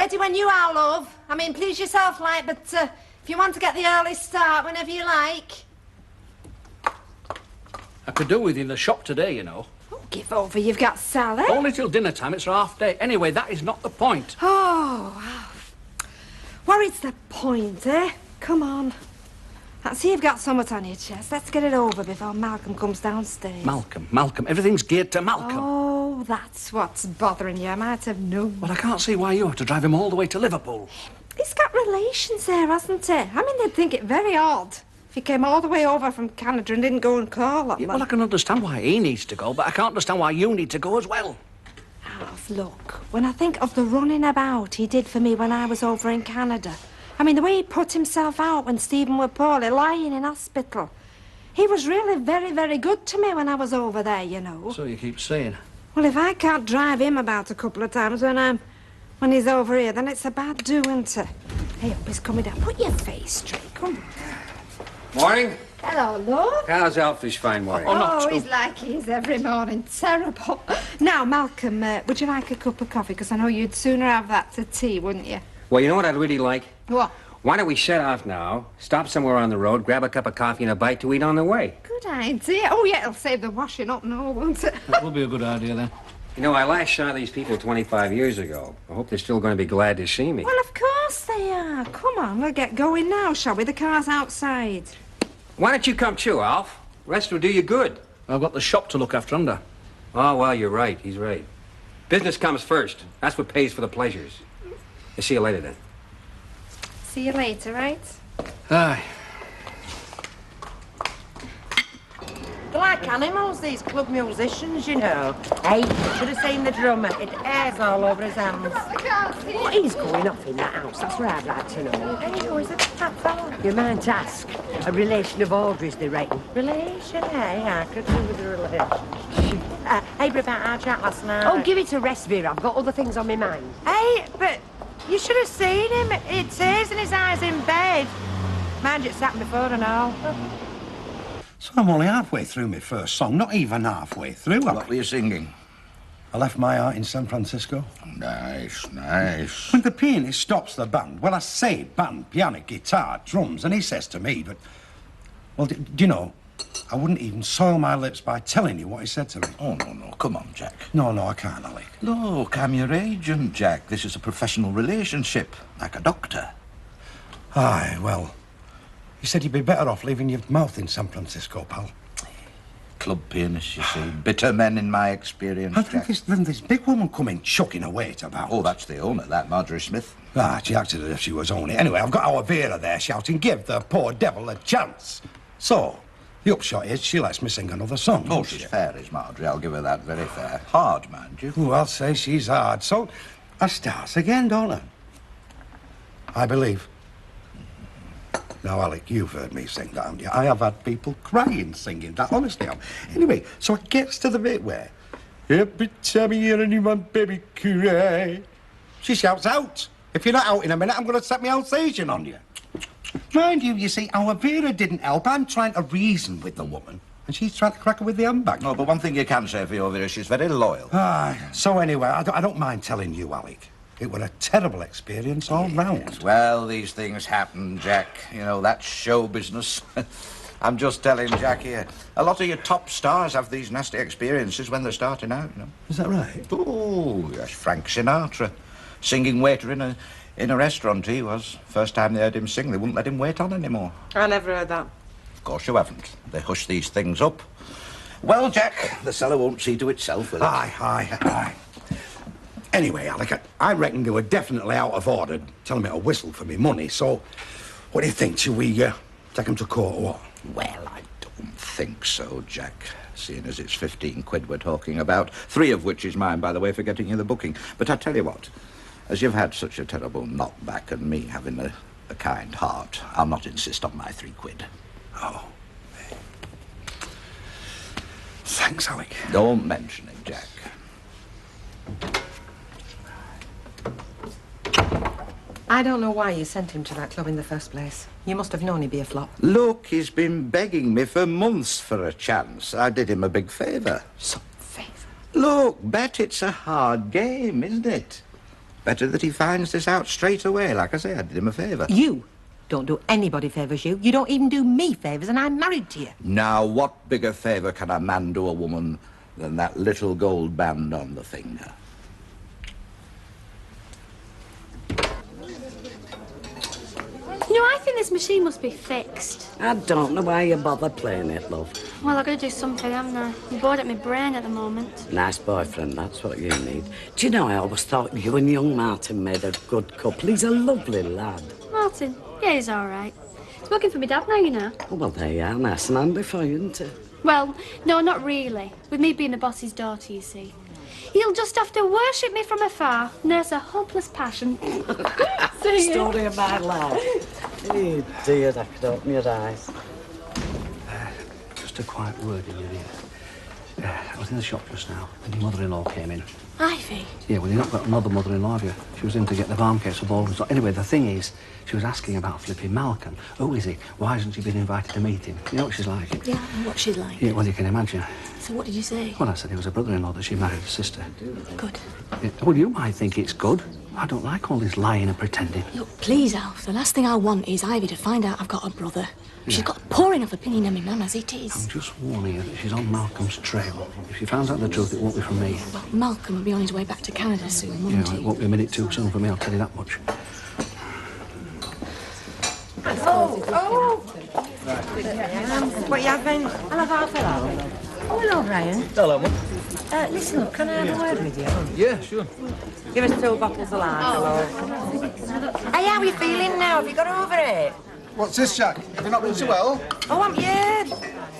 Ready when you are, love. I mean, please yourself, like, but if you want to get the early start, whenever you like. I could do with you in the shop today, you know. Oh, give over, you've got Sally. Only till dinner time, it's a half day. Anyway, that is not the point. Oh, worried's the point, eh? Come on. I see you've got somewhat on your chest. Let's get it over before Malcolm comes downstairs. Malcolm. Everything's geared to Malcolm. Oh, that's what's bothering you. I might have known. Well, I can't see why you have to drive him all the way to Liverpool. He's got relations there, hasn't he? I mean, they'd think it very odd if he came all the way over from Canada and didn't go and call on them. Well, I can understand why he needs to go, but I can't understand why you need to go as well. Alf, look, when I think of the running about he did for me when I was over in Canada, I mean, the way he put himself out when Stephen were poorly, lying in hospital. He was really very, very good to me when I was over there, you know. So you keep saying. Well, if I can't drive him about a couple of times when he's over here, then it's a bad do, isn't it? Hey, up, he's coming down. Put your face straight, come on. Morning. Hello, love. How's Alfie's fine morning? Oh, he's like he is every morning. Terrible. Now, Malcolm, would you like a cup of coffee? Because I know you'd sooner have that to tea, wouldn't you? Well, you know what I'd really like? What? Why don't we set off now, stop somewhere on the road, grab a cup of coffee and a bite to eat on the way? Good idea. Oh, yeah, it'll save the washing up and all, won't it? That will be a good idea, then. You know, I last saw these people 25 years ago. I hope they're still going to be glad to see me. Well, of course they are. Come on, we'll get going now, shall we? The car's outside. Why don't you come too, Alf? Rest will do you good. I've got the shop to look after under. Oh, well, you're right. He's right. Business comes first. That's what pays for the pleasures. I'll see you later, then. See you later, right? Aye. They're like animals, these club musicians, you know. Hey, should have seen the drummer. It hairs all over his hands. I can't see What is going off in that house? That's what I'd like to know. Hey, who is it, that fella? You might ask. A relation of Audrey's, they reckon. Relation, eh? I could do with a relation. Hey, but about our chat last night. Oh, give it a rest, Vera. I've got other things on my mind. Hey, but you should have seen him. It tears in his eyes in bed. Mind you, it's happened before and all. So I'm only halfway through my first song, not even halfway through. What were you singing? I left my heart in San Francisco. Nice, nice. When the pianist stops the band, well, I say band, piano, guitar, drums, and he says to me, but... Well, do you know, I wouldn't even soil my lips by telling you what he said to me. Oh, no, come on, Jack. No, I can't, Alec. Look, I'm your agent, Jack. This is a professional relationship, like a doctor. Aye, well... He said you'd be better off leaving your mouth in San Francisco, pal. Club pianists, you see. Bitter men in my experience, And Jack. then this big woman come in chucking her weight about. Oh, that's the owner, that Marjorie Smith. Ah, she acted as if she was owning it. Anyway, I've got our Vera there shouting, give the poor devil a chance. So, the upshot is she lets me sing another song. Oh, she's fair, is Marjorie. I'll give her that, very fair. Hard, mind you. Oh, I'll say she's hard. So, I starts again, don't I? I believe. Now, Alec, you've heard me sing that, haven't you? I have had people crying singing that, honestly. Anyway, so it gets to the bit where... Every time I hear anyone baby cry... She shouts out. If you're not out in a minute, I'm going to set my Alsatian on you. Mind you see, our Vera didn't help. I'm trying to reason with the woman, and she's trying to crack her with the handbag. No, but one thing you can say for your Vera, she's very loyal. Aye. So anyway, I don't mind telling you, Alec. It was a terrible experience all round. Well, these things happen, Jack. You know, that's show business. I'm just telling Jack here. A lot of your top stars have these nasty experiences when they're starting out, you know. Is that right? Oh, yes, Frank Sinatra. Singing waiter in a restaurant, he was. First time they heard him sing, they wouldn't let him wait on anymore. I never heard that. Of course you haven't. They hush these things up. Well, Jack, the cellar won't see to itself, will it? Aye. Anyway, Alec, I reckon they were definitely out of order, telling me to whistle for me money, so what do you think? Shall we take them to court or what? Well, I don't think so, Jack, seeing as it's 15 quid we're talking about, 3 of which is mine, by the way, for getting you the booking. But I tell you what, as you've had such a terrible knockback and me having a kind heart, I'll not insist on my 3 quid. Oh. Thanks, Alec. Don't mention it, Jack. I don't know why you sent him to that club in the first place. You must have known he'd be a flop. Look, he's been begging me for months for a chance. I did him a big favour. Some favour. Look, bet it's a hard game, isn't it? Better that he finds this out straight away. Like I say, I did him a favour. You don't do anybody favours, you. You don't even do me favours, and I'm married to you. Now, what bigger favour can a man do a woman than that little gold band on the finger? You know, I think this machine must be fixed. I don't know why you bother playing it, love. Well, I've got to do something, haven't I? I'm bored at my brain at the moment. Nice boyfriend, that's what you need. Do you know, I always thought you and young Martin made a good couple. He's a lovely lad. Martin? Yeah, he's all right. He's working for my dad now, you know. Oh, well, there you are. Nice and handy for you, isn't it? Well, no, not really. With me being the boss's daughter, you see. He'll just have to worship me from afar, nurse a hopeless passion. See ya. Story of my life. Oh, dear, I could open your eyes. Just a quiet word in your ear. I was in the shop just now, and your mother-in-law came in. Ivy? Yeah, well, you've not got another mother-in-law, have you? She was in to get the farm case of Baldwin's. Anyway, the thing is, she was asking about flipping Malcolm. Who is he? Why hasn't she been invited to meet him? You know what she's like? Yeah, what she's like. Yeah, well, you can imagine. So what did you say? Well, I said he was a brother-in-law that she married his sister. Good. Yeah, well, you might think it's good. I don't like all this lying and pretending. Look, please, Alf, the last thing I want is Ivy to find out I've got a brother. She's got a poor enough opinion of me, Mum, as it is. I'm just warning her that she's on Malcolm's trail. If she finds out the truth, it won't be from me. Well, Malcolm will be on his way back to Canada soon, Yeah, won't well, he? it won't be a minute too soon for me, I'll tell you that much. What you having? I'll have half an hour. Oh, hello, Brian. Hello, Mum. Listen, look, can I have a word with you? Yeah, sure. Give us 2 bottles of lager, hello. Hey, how are you feeling now? Have you got over it? What's this, Jack? Have you not been so well? Oh, I'm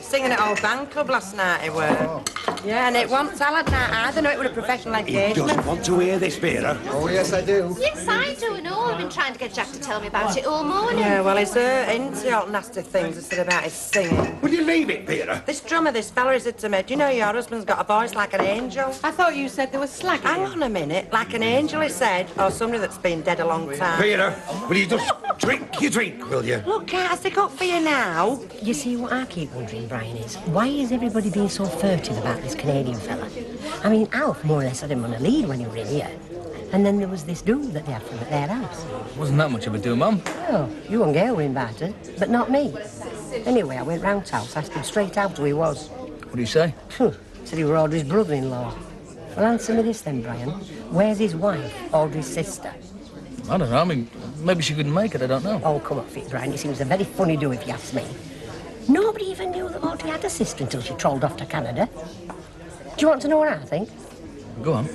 singing at old band club last night, it were. Yeah, and it wasn't salad night either. No, it was a professional engagement. Want to hear this, Vera? Oh, yes, I do. Yes, I do know. I've been trying to get Jack to tell me about it all morning. Yeah, well, he's into all nasty things he said about his singing. Will you leave it, Vera? This drummer, this fella, he said to me, do you know your husband's got a voice like an angel? I thought you said there was slagging. Hang on a minute, like an angel, he said, or somebody that's been dead a long time. Vera, will you just drink your drink, will you? Look, can't I stick up for you now? You see, what I keep wondering, Brian, is why is everybody being so furtive about this Canadian fella? I mean, Alf more or less had him on a lead when he were in here. And then there was this dude that they had from at their house. Wasn't that much of a do, Mum. Oh, you and Gail were invited, but not me. Anyway, I went round to house, asked him straight out who he was. What do you say? Said he were Audrey's brother-in-law. Well, answer me this then, Brian. Where's his wife, Audrey's sister? I don't know. I mean, maybe she couldn't make it. I don't know. Oh, come off it, Brian. He seems a very funny do if you ask me. Nobody even knew that Audrey had a sister until she trolled off to Canada. Do you want to know what I think? Go on.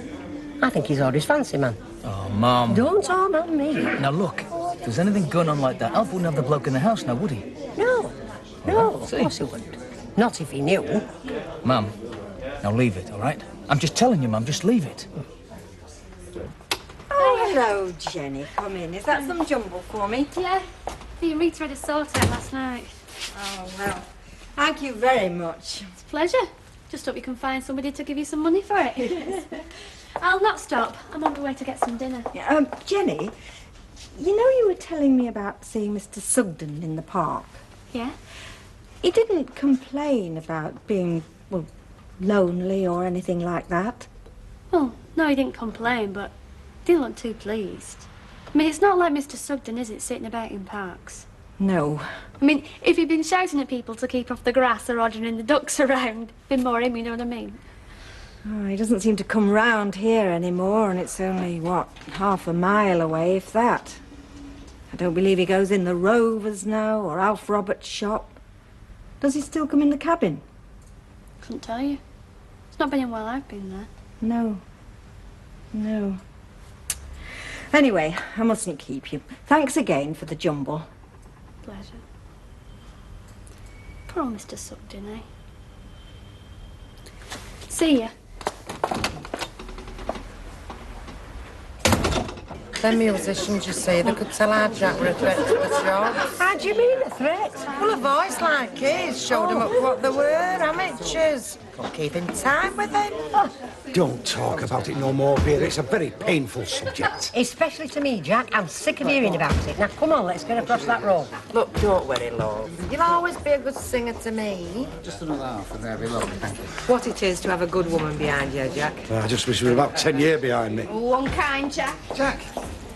I think he's Audrey's fancy man. Oh, Mum. Don't talk about me. Now, look. If there's anything going on like that, Alf wouldn't have the bloke in the house now, would he? No. No, of course he wouldn't. Not if he knew. Mum, now leave it, all right? I'm just telling you, Mum, just leave it. Oh, hello, Jenny. Come in. Is that some jumble for me? Yeah. Me and Rita had a sort out last night. Oh, well, thank you very much. It's a pleasure. Just hope you can find somebody to give you some money for it. I'll not stop. I'm on the way to get some dinner. Jenny, you know you were telling me about seeing Mr. Sugden in the park. Yeah? He didn't complain about being, well, lonely or anything like that. Well, no, he didn't complain, but he didn't look too pleased. I mean, it's not like Mr. Sugden, is it, sitting about in parks? No. I mean, if he'd been shouting at people to keep off the grass or ordering the ducks around, been more him, you know what I mean? Oh, he doesn't seem to come round here anymore, and it's only, what, half a mile away, if that. I don't believe he goes in the Rovers now, or Alf Roberts' shop. Does he still come in the cabin? Couldn't tell you. It's not been in while I've been there. No. No. Anyway, I mustn't keep you. Thanks again for the jumble. Pleasure. Poor old Mr. Sugden, eh? See ya. Them musicians, you see, they could tell our Jack were a threat to the job. How do you mean a threat? Well, a voice like his showed them up what they were, amateurs. people keeping time with him. Don't talk about it no more, Vera. It's a very painful subject. Especially to me, Jack. I'm sick of hearing about it. Now, come on, let's get across that road. Look, don't worry, love. You'll always be a good singer to me. Just another half and there'll be lovely, thank you. What it is to have a good woman behind you, Jack. I just wish we were about 10 years behind me. One kind, Jack. Jack,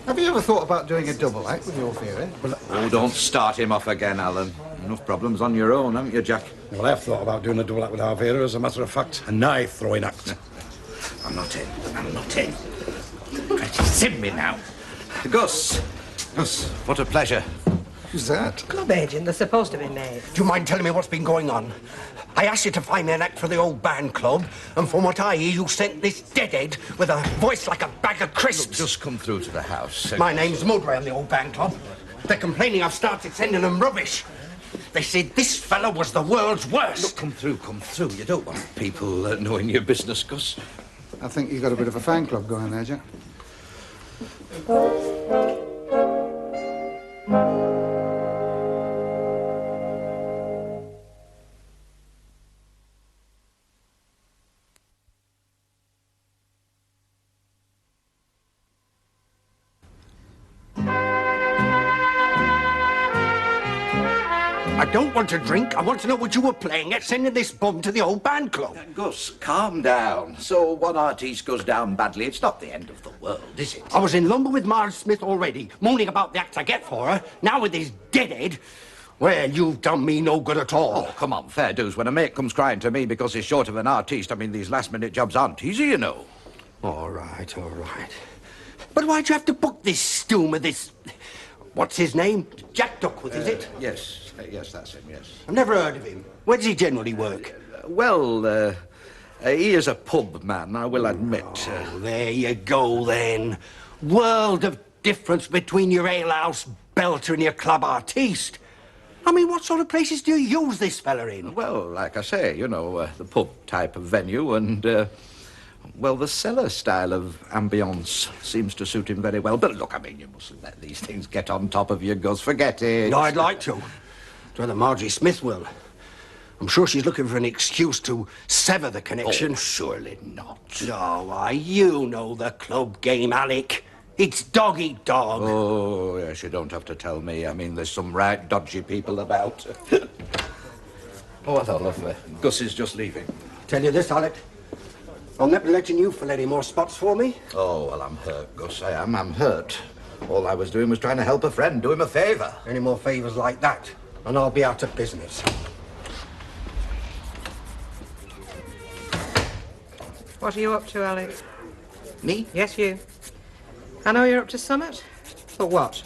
have you ever thought about doing a double act with your Vera? Oh, don't start him off again, Alan. Enough problems on your own, haven't you, Jack? Well, I've thought about doing a double act with our Vera, as a matter of fact. A knife-throwing act. I'm not in. I'm not in. Try to sim me now. Gus. Gus, what a pleasure. Who's that? Club agent, they're supposed to be made. Do you mind telling me what's been going on? I asked you to find me an act for the old band club, and from what I hear, you sent this deadhead with a voice like a bag of crisps. Look, just come through to the house. My name's Mudray on the old band club. They're complaining I've started sending them rubbish. They said this fella was the world's worst. Look, come through. You don't want people knowing your business, Gus. I think you've got a bit of a fan club going there, Jack. I don't want to drink. I want to know what you were playing at, sending this bum to the old band club. Gus, calm down. So one artiste goes down badly. It's not the end of the world, is it? I was in London with Marge Smith already, moaning about the act I get for her. Now with this deadhead, well, you've done me no good at all. Oh, come on, fair dues. When a mate comes crying to me because he's short of an artiste, I mean, these last-minute jobs aren't easy, you know. All right. But why'd you have to book this stew with this... What's his name? Jack Duckworth, is it? Yes, that's him, yes. I've never heard of him. Where does he generally work? He is a pub man, I will admit. There you go, then. World of difference between your alehouse belter and your club artiste. I mean, what sort of places do you use this fella in? Well, like I say, you know, the pub type of venue and... Well, the cellar style of ambience seems to suit him very well. But look, I mean, you mustn't let these things get on top of you, Gus. Forget it. No, I'd like to. Whether Marjorie Smith will. I'm sure she's looking for an excuse to sever the connection. Oh, surely not. Oh, why, you know the club game, Alec. It's dog eat dog. Oh, yes, you don't have to tell me. I mean, there's some right dodgy people about. Oh, I thought, love, Gus is just leaving. Tell you this, Alec. I'll never letting you fill any more spots for me. Oh, well, I'm hurt, Gus. I am. I'm hurt. All I was doing was trying to help a friend, do him a favour. Any more favours like that, and I'll be out of business. What are you up to, Alex? Me? Yes, you. I know you're up to summit. But what?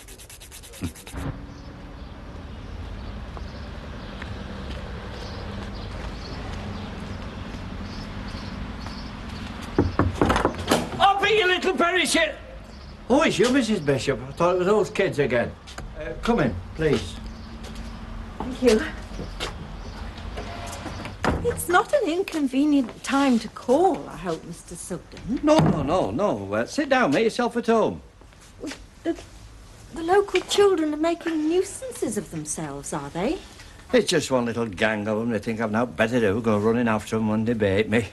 You little perisher! Oh, it's you, Mrs. Bishop. I thought it was those kids again. Come in, please. Thank you. It's not an inconvenient time to call, I hope, Mr. Sugden. No. Sit down, make yourself at home. The local children are making nuisances of themselves, are they? It's just one little gang of them. They think I've no better to do, go running after them and debate me.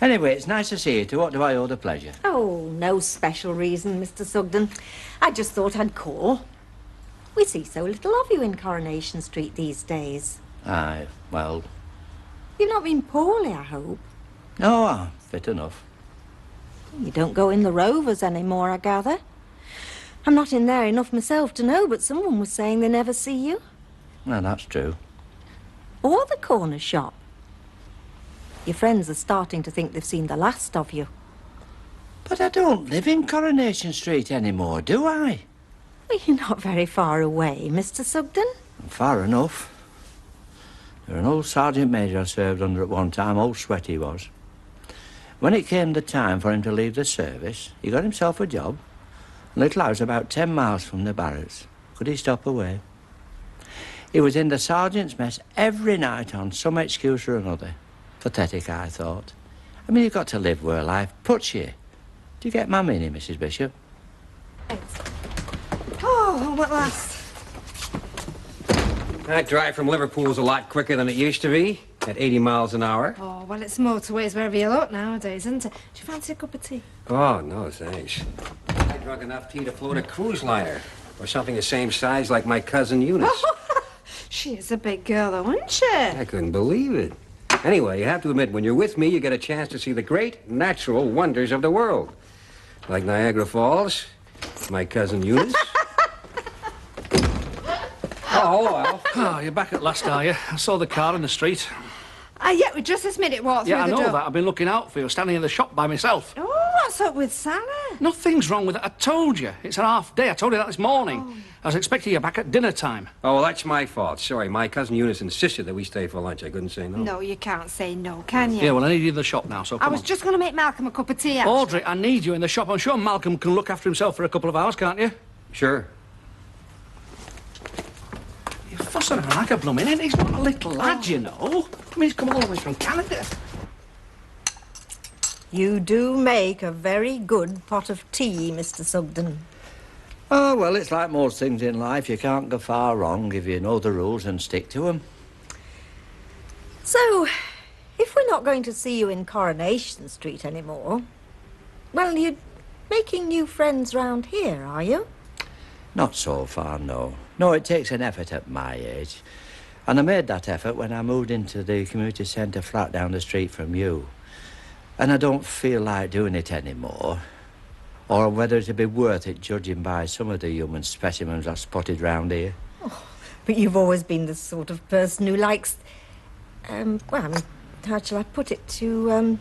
Anyway, it's nice to see you. To what do I owe the pleasure? Oh, no special reason, Mr. Sugden. I just thought I'd call. We see so little of you in Coronation Street these days. Aye, well... You've not been poorly, I hope. No, I'm fit enough. You don't go in the Rovers anymore, I gather. I'm not in there enough myself to know, but someone was saying they never see you. Well, that's true. Or the corner shop. Your friends are starting to think they've seen the last of you. But I don't live in Coronation Street anymore, do I? Well, you're not very far away, Mr. Sugden. Far enough. There was an old sergeant major I served under at one time, old Sweat he was. When it came the time for him to leave the service, he got himself a job. A little house about 10 miles from the barracks. Could he stop away? He was in the sergeant's mess every night on some excuse or another. Pathetic, I thought. I mean, you've got to live where life puts you. Do you get my meaning, Mrs. Bishop? Thanks. Oh, home at last. That drive from Liverpool's a lot quicker than it used to be. at 80 miles an hour. Oh, well, it's motorways wherever you look nowadays, isn't it? Do you fancy a cup of tea? Oh, no, thanks. I drunk enough tea to float a cruise liner. Or something the same size like my cousin Eunice. She is a big girl, though, isn't she? I couldn't believe it. Anyway, you have to admit, when you're with me, you get a chance to see the great natural wonders of the world. Like Niagara Falls, my cousin Eunice. Oh, well. Oh, you're back at last, are you? I saw the car in the street. Yeah, we just this minute walked Yeah, I through the know door. that. I've been looking out for you, standing in the shop by myself. Oh, what's up with Sally? Nothing's wrong with it. I told you. It's an half day. I told you that this morning. Oh. I was expecting you back at dinner time. Oh, well, that's my fault. Sorry, my cousin Eunice insisted that we stay for lunch. I couldn't say no. No, you can't say no, can you? Yeah, well, I need you in the shop now, so come I was on. just going to make Malcolm a cup of tea, actually. Audrey, I need you in the shop. I'm sure Malcolm can look after himself for a couple of hours, can't you? Sure. You're fussing around like a blooming ain't. He's not a little lad, you know. I mean, he's come all the way from Canada. You do make a very good pot of tea, Mr. Sugden. Oh, well, it's like most things in life. You can't go far wrong if you know the rules and stick to them. So, if we're not going to see you in Coronation Street anymore, well, you're making new friends round here, are you? Not so far, no. No, it takes an effort at my age. And I made that effort when I moved into the community centre flat down the street from you. And I don't feel like doing it anymore. Or whether it'd be worth it, judging by some of the human specimens I've spotted round here. Oh, but you've always been the sort of person who likes, well, I mean, how shall I put it, to,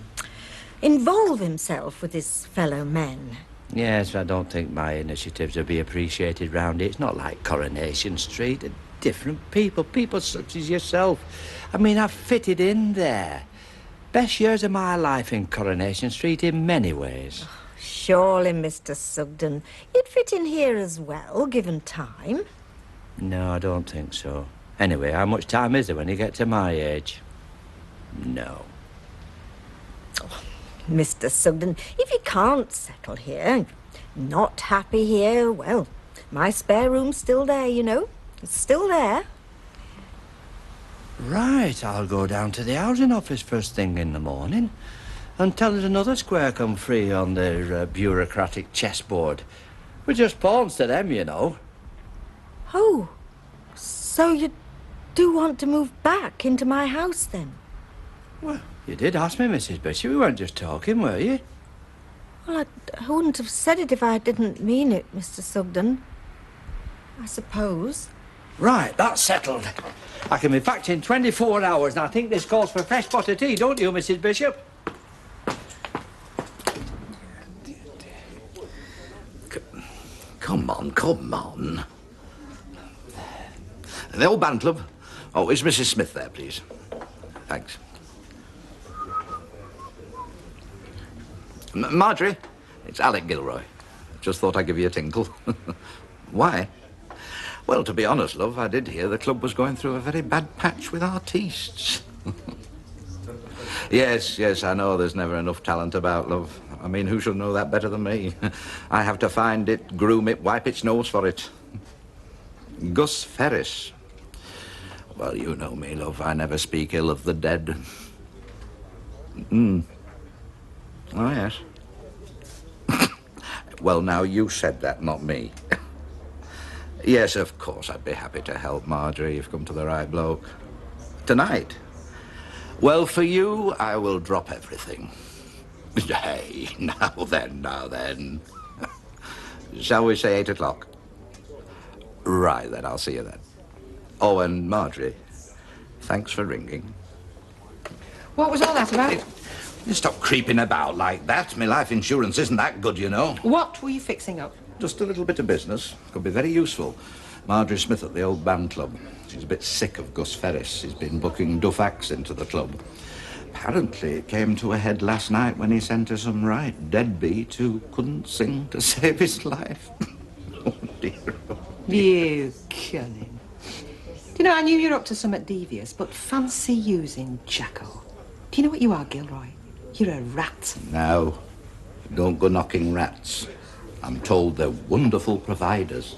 involve himself with his fellow men. Yes, I don't think my initiatives would be appreciated round here. It's not like Coronation Street. They're different people, people such as yourself. I mean, I've fitted in there. Best years of my life in Coronation Street in many ways. Surely, Mr. Sugden, you'd fit in here as well, given time. No, I don't think so. Anyway, how much time is there when you get to my age? No. Mr. Sugden, if you can't settle here, not happy here, well, my spare room's still there, you know. It's still there. Right, I'll go down to the housing office first thing in the morning and tell us another square come free on their bureaucratic chessboard. We're just pawns to them, you know. Oh, so you do want to move back into my house, then? Well, you did ask me, Mrs. Bishop. We weren't just talking, were you? Well, I wouldn't have said it if I didn't mean it, Mr. Sugden. I suppose. Right, that's settled. I can be back in 24 hours, and I think this calls for a fresh pot of tea, don't you, Mrs. Bishop? Come on, come on. The old band club. Oh, is Mrs. Smith there, please? Thanks. Marjorie, it's Alec Gilroy. Just thought I'd give you a tinkle. Why? Well, to be honest, love, I did hear the club was going through a very bad patch with artistes. Yes, I know there's never enough talent about, love. I mean, who should know that better than me? I have to find it, groom it, wipe its nose for it. Gus Ferris. Well, you know me, love. I never speak ill of the dead. Oh, yes. Well, now, you said that, not me. Yes, of course, I'd be happy to help, Marjorie. You've come to the right bloke. Tonight? Well, for you, I will drop everything. Hey, now then. Shall we say 8 o'clock? Right, then, I'll see you then. Oh, and Marjorie, thanks for ringing. What was all that about? Stop creeping about like that. My life insurance isn't that good, you know. What were you fixing up? Just a little bit of business. Could be very useful. Marjorie Smith at the old band club. She's a bit sick of Gus Ferris. He's been booking duff acts into the club. Apparently it came to a head last night when he sent her some right deadbeat who couldn't sing to save his life. Oh, dear. You cunning. Do you know, I knew you were up to something devious, but fancy using Jacko. Do you know what you are, Gilroy? You're a rat. Now, don't go knocking rats. I'm told they're wonderful providers.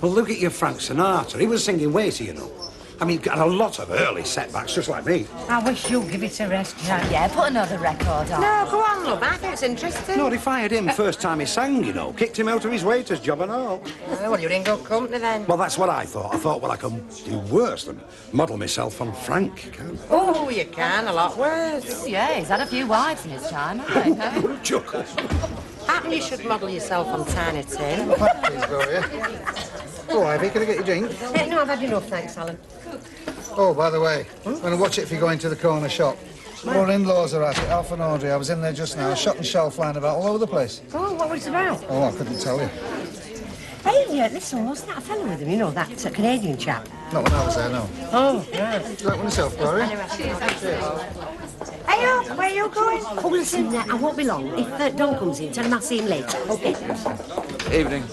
Well, look at your Frank Sinatra. He was singing Waiter, you know. I mean, got a lot of early setbacks, just like me. I wish you'd give it a rest, Jack. Yeah, put another record on. No, go on, love. I think it's interesting. No, they fired him first time he sang, you know. Kicked him out of his waiter's job and all. Well, you're in good company then. Well, that's what I thought. I thought, well, I can do worse than model myself on Frank, can't I? Oh, you can. A lot worse. Yeah, he's had a few wives in his time, hasn't he? Chuckle. I think you should model yourself on Tiny Tim. Please, Gloria. Oh, Ivy, can I get your drink? No, I've had enough, thanks, Alan. Oh, by the way, I'm going to watch it if you go into the corner shop. Our in-laws are at it, Alf and Audrey. I was in there just now, shot and shell flying about all over the place. Oh, what was it about? Oh, I couldn't tell you. Hey, listen, wasn't that a fellow with him? You know, that Canadian chap? Not when I was there, no. Oh, right. Would you like one yourself, Gloria? Hey, where are you going? Oh, listen, I won't be long. If Don comes in, tell him I'll see him later. OK. Evening.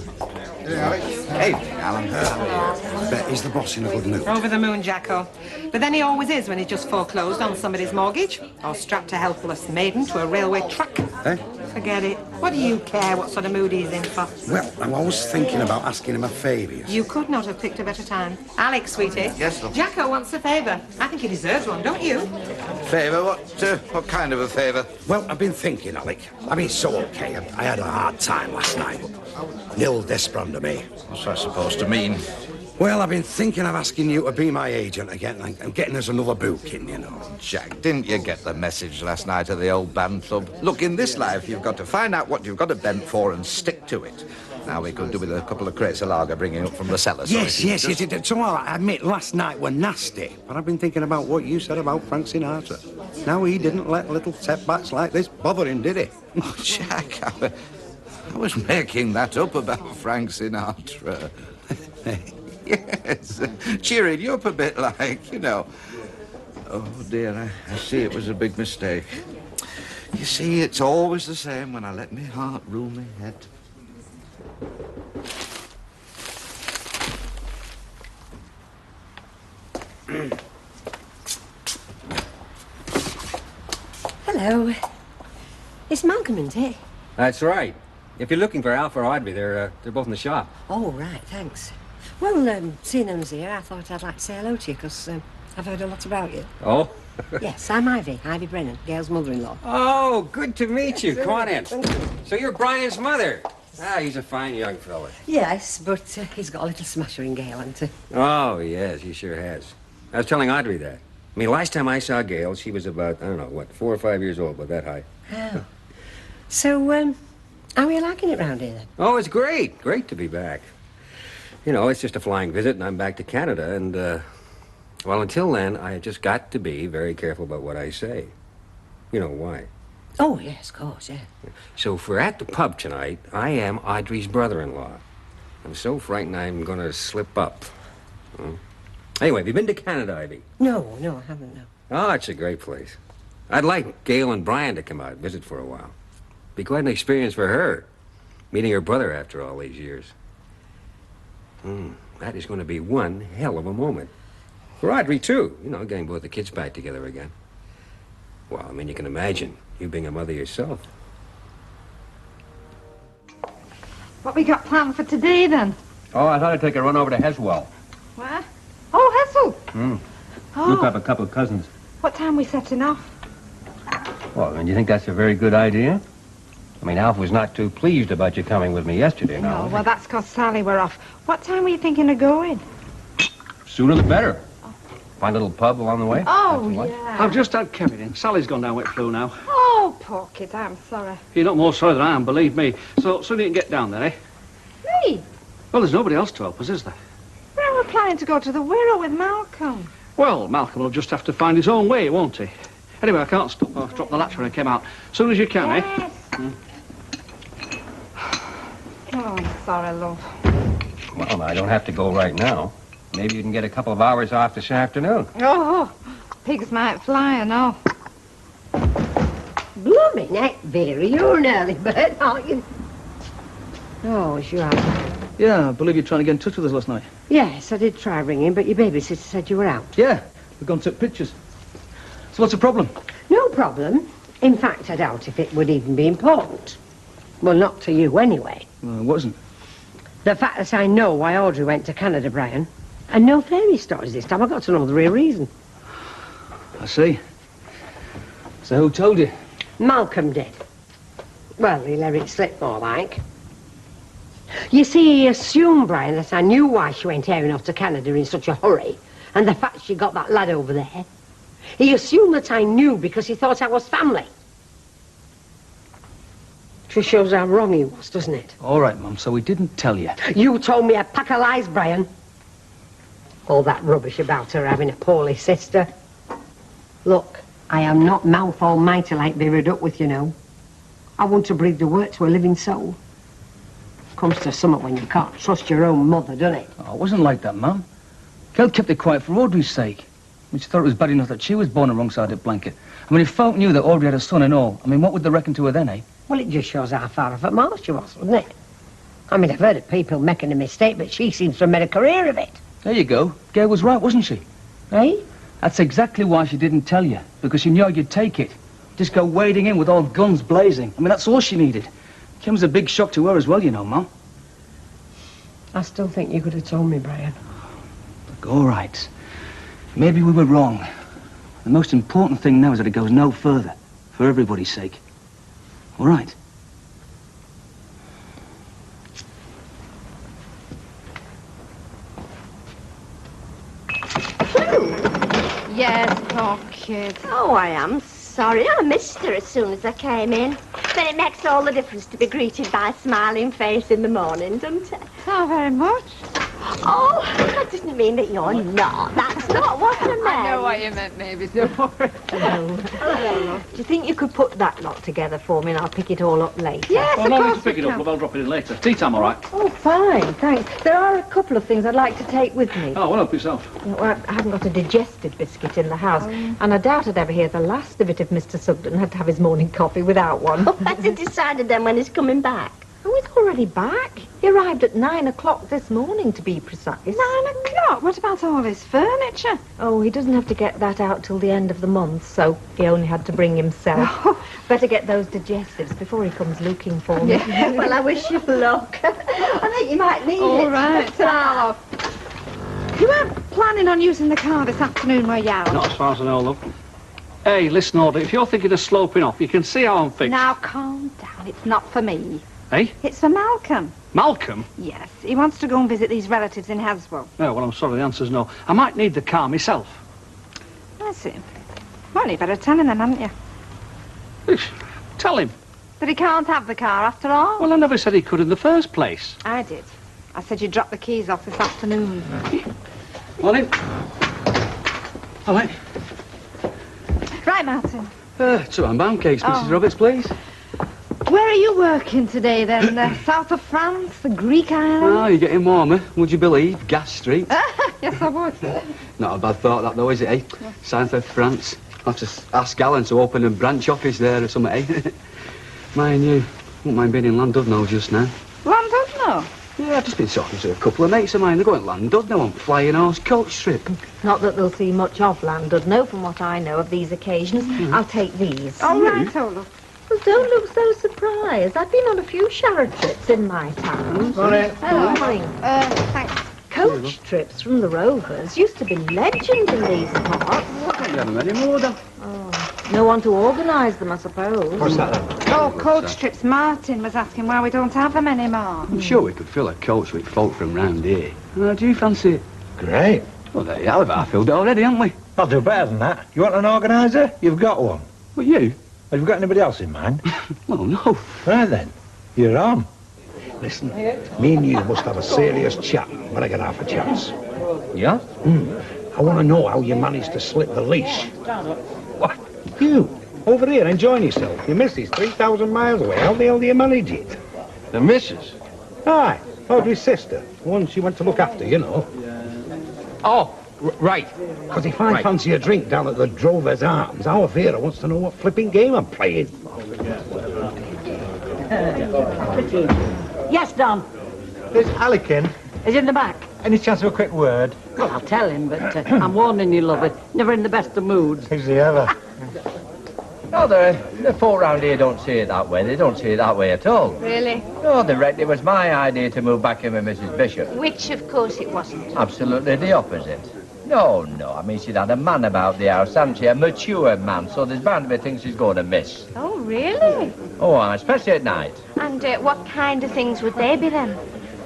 Evening, Alan. Bet he's the boss in a good mood. Over the moon, Jacko. But then he always is when he's just foreclosed on somebody's mortgage or strapped a helpless maiden to a railway track. Eh? Forget it. What do you care what sort of mood he's in for? Well, I'm always thinking about asking him a favour. You could not have picked a better time. Alex, sweetie. Yes, love. Jacko wants a favour. I think he deserves one, don't you? Favour? What kind of a favour? Well, I've been thinking, Alec. I mean, so okay. I had a hard time last night. Nil desperando me. What's that supposed to mean? Well, I've been thinking of asking you to be my agent again and getting us another booking, you know. Jack, didn't you get the message last night at the old band club? Look, in this life, you've got to find out what you've got a bent for and stick to it. Now, we could do with a couple of crates of lager bringing up from the cellar. Yes. So I admit last night were nasty, but I've been thinking about what you said about Frank Sinatra. Now, he didn't let little setbacks like this bother him, did he? Oh, Jack, I was making that up about Frank Sinatra. Yes, cheering you up a bit, like, you know. Oh, dear, I see it was a big mistake. You see, it's always the same when I let me heart rule me head. Hello. It's Malcolm, isn't it? That's right. If you're looking for Alf or Audrey, they're both in the shop. Oh, right, thanks. Well, seeing them's here, I thought I'd like to say hello to you, because I've heard a lot about you. Oh? Yes, I'm Ivy Brennan, Gail's mother-in-law. Oh, good to meet you. Come on in. So you're Brian's mother. Ah, he's a fine young fella. Yes, but he's got a little smasher in Gail, hasn't he? Oh, yes, he sure has. I was telling Audrey that. I mean, last time I saw Gail, she was about, I don't know, what, 4 or 5 years old, about that high. Oh. So, how are you liking it round here, then? Oh, it's great. Great to be back. You know, it's just a flying visit, and I'm back to Canada, and, well, until then, I just got to be very careful about what I say. You know why. Oh, yes, of course, yeah. So if we're at the pub tonight, I am Audrey's brother-in-law. I'm so frightened I'm going to slip up. Anyway, have you been to Canada, Ivy? No, I haven't, no. Oh, it's a great place. I'd like Gail and Brian to come out and visit for a while. Be quite an experience for her, meeting her brother after all these years. That is going to be one hell of a moment. For Audrey, too. You know, getting both the kids back together again. Well, I mean, you can imagine you being a mother yourself. What we got planned for today, then? Oh, I thought I'd take a run over to Heswell. Where? Oh, Hessel. Oh. Look up a couple of cousins. What time we setting off? Well, and you think that's a very good idea? I mean, Alf was not too pleased about you coming with me yesterday, No, well, that's 'cause Sally were off. What time were you thinking of going? Sooner the better. Find a little pub along the way. Oh, yeah. I've just had Kevin in. Sally's gone down with flu now. Oh, poor kid, I'm sorry. You're not more sorry than I am, believe me. So soon you can get down there, eh? Me? Well, there's nobody else to help us, is there? But I were planning to go to the Wirral with Malcolm. Well, Malcolm will just have to find his own way, won't he? Anyway, I can't stop. I've dropped the latch when I came out. Soon as you can, Yes. eh? Oh, I'm sorry, love. Well, I don't have to go right now. Maybe you can get a couple of hours off this afternoon. Oh, pigs might fly, I know. Blooming heck, Vera, you're an early bird, aren't you? Oh, sure. Yeah, I believe you're trying to get in touch with us last night. Yes, I did try ringing, but your babysitter said you were out. Yeah, we've gone to take pictures. So what's the problem? No problem. In fact, I doubt if it would even be important. Well, not to you, anyway. It wasn't. The fact that I know why Audrey went to Canada, Brian, And no fairy stories this time. I got to know the real reason. I see. So who told you? Malcolm did. Well, he let it slip more like. You see, he assumed, Brian, that I knew why she went airing off to Canada in such a hurry, and the fact she got that lad over there. He assumed that I knew because he thought I was family. Just shows how wrong he was, doesn't it? All right, Mum, so he didn't tell you. You told me a pack of lies, Brian. All that rubbish about her having a poorly sister. Look, I am not mouth almighty like they read up with, you know. I want to breathe the word to a living soul. Comes to something when you can't trust your own mother, doesn't it? Oh, it wasn't like that, Mum. Kel kept it quiet for Audrey's sake. She thought it was bad enough that she was born on the wrong side of the blanket. I mean, if folk knew that Audrey had a son and all, I mean, what would they reckon to her then, eh? Well, it just shows how far off at mark she was, doesn't it? I mean, I've heard of people making a mistake, but she seems to have made a career of it. There you go. Gail was right, wasn't she? Eh? That's exactly why she didn't tell you, because she knew you'd take it. Just go wading in with all guns blazing. I mean, that's all she needed. It was a big shock to her as well, you know, Mum. I still think you could have told me, Brian. Look, all right. Maybe we were wrong. The most important thing now is that it goes no further, for everybody's sake. All right? Yes, poor kid. Oh, I am sorry. I missed her as soon as I came in. Then it makes all the difference to be greeted by a smiling face in the morning, doesn't it? Not very much. Oh, I didn't mean that you're not. That's not what I meant. I know what you meant, maybe. Don't worry. Do you think you could put that lot together for me and I'll pick it all up later? Yes, Well, of no need course to pick we it up, can. love. I'll drop it in later. Tea time, all right? Oh, fine, thanks. There are a couple of things I'd like to take with me. Oh, well, help yourself. Well, I haven't got a digestive biscuit in the house, and I doubt I'd ever hear the last of it if Mr. Sugden had to have his morning coffee without one. Has he decided then when he's coming back? Oh, he's already back. He arrived at 9 o'clock this morning, to be precise. 9 o'clock? What about all his furniture? Oh, he doesn't have to get that out till the end of the month, so he only had to bring himself. Better get those digestives before he comes looking for me. Yeah. Well, I wish you luck. I think you might need it. All right, I'll You weren't planning on using the car this afternoon, were you, Al? Not as far as I know, love. Hey, listen, Audrey, if you're thinking of sloping off, you can see how I'm fixed. Now, calm down. It's not for me. Hey? It's for Malcolm. Malcolm? Yes, he wants to go and visit these relatives in Haswell. No, well, I'm sorry, the answer's no. I might need the car myself. I see. Well, you better tell him then, hadn't you? Tell him. That he can't have the car after all. Well, I never said he could in the first place. I did. I said you dropped the keys off this afternoon. Morning. All right. Right, Martin. 2 unbound cakes, Mrs. Roberts, please. Where are you working today, then? The south of France? The Greek island? Oh, you're getting warmer, would you believe? Gas Street. Yes, I would. Not a bad thought, that, though, is it, eh? South of France. I'll have to ask Alan to open a branch office there or something, eh? Mind you, wouldn't mind being in Llandudno just now. Llandudno? Yeah, I've just been talking to a couple of mates of mine. They're going to Llandudno on Flying Horse coach trip. Not that they'll see much of Llandudno from what I know of these occasions. I'll take these. All right, Olaf. Well, don't look so surprised. I've been on a few shower trips in my time. Hello. Morning. Thanks. Coach trips from the Rovers used to be legend in these parts. Don't you have them anymore, then? Oh, no one to organise them, I suppose. What's that, then? Oh, coach trips. Martin was asking why we don't have them anymore. I'm sure we could fill a coach with folk from round here. Do you fancy it? Great. Well, there you have it. I filled it already, haven't we? I'll do better than that. You want an organiser? You've got one. Well, you? Have you got anybody else in mind? Well, no. Right then, you're on. Listen, me and you must have a serious chat when I get half a chance. Yeah? I want to know how you managed to slip the leash. What? You? Over here enjoying yourself. Your missus 3,000 miles away. How the hell do you manage it? The missus? Aye, Audrey's sister. The one she went to look after, you know. Oh, right. Because if I fancy a drink down at the Drover's Arms, our Vera wants to know what flipping game I'm playing. Yes, Don. There's Alec in. He's in the back. Any chance of a quick word? Well, I'll tell him, but I'm warning you, lover. Never in the best of moods. Is he ever? No, the folk round here don't see it that way. They don't see it that way at all. Really? No, they reckon it was my idea to move back in with Mrs. Bishop. Which, of course, it wasn't. Absolutely the opposite. No, I mean, she'd had a man about the house, hadn't she? A mature man, so there's bound to be things she's going to miss. Oh, really? Oh, especially at night. And what kind of things would they be then?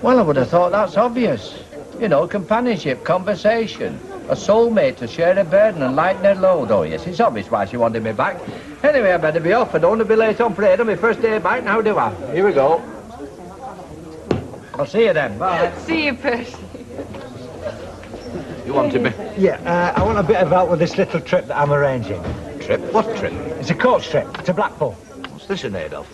Well, I would have thought that's obvious. You know, companionship, conversation, a soulmate to share a burden and lighten a load. Oh, yes, it's obvious why she wanted me back. Anyway, I better be off. I don't want to be late on parade on my first day back, now do I? Here we go. I'll see you then. Bye. See you, Percy. You wanted me? Yeah, I want a bit of help with this little trip that I'm arranging. Trip? What trip? It's a coach trip to Blackpool. What's this in aid of?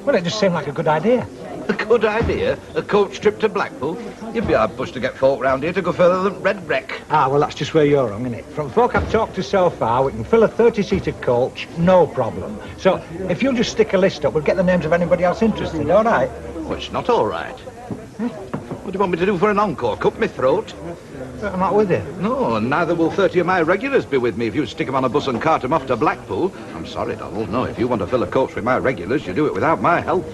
Well, it just seemed like a good idea. A good idea? A coach trip to Blackpool? You'd be hard pushed to get folk round here to go further than Red Wreck. Ah, well, that's just where you're wrong, isn't it? From folk I've talked to so far, we can fill a 30-seater coach, no problem. So, if you'll just stick a list up, we'll get the names of anybody else interested, all right? Well, it's not all right. What do you want me to do for an encore? Cut my throat? I'm not with you. No, and neither will 30 of my regulars be with me if you stick them on a bus and cart them off to Blackpool. I'm sorry, Donald. No, if you want to fill a coach with my regulars, you do it without my help.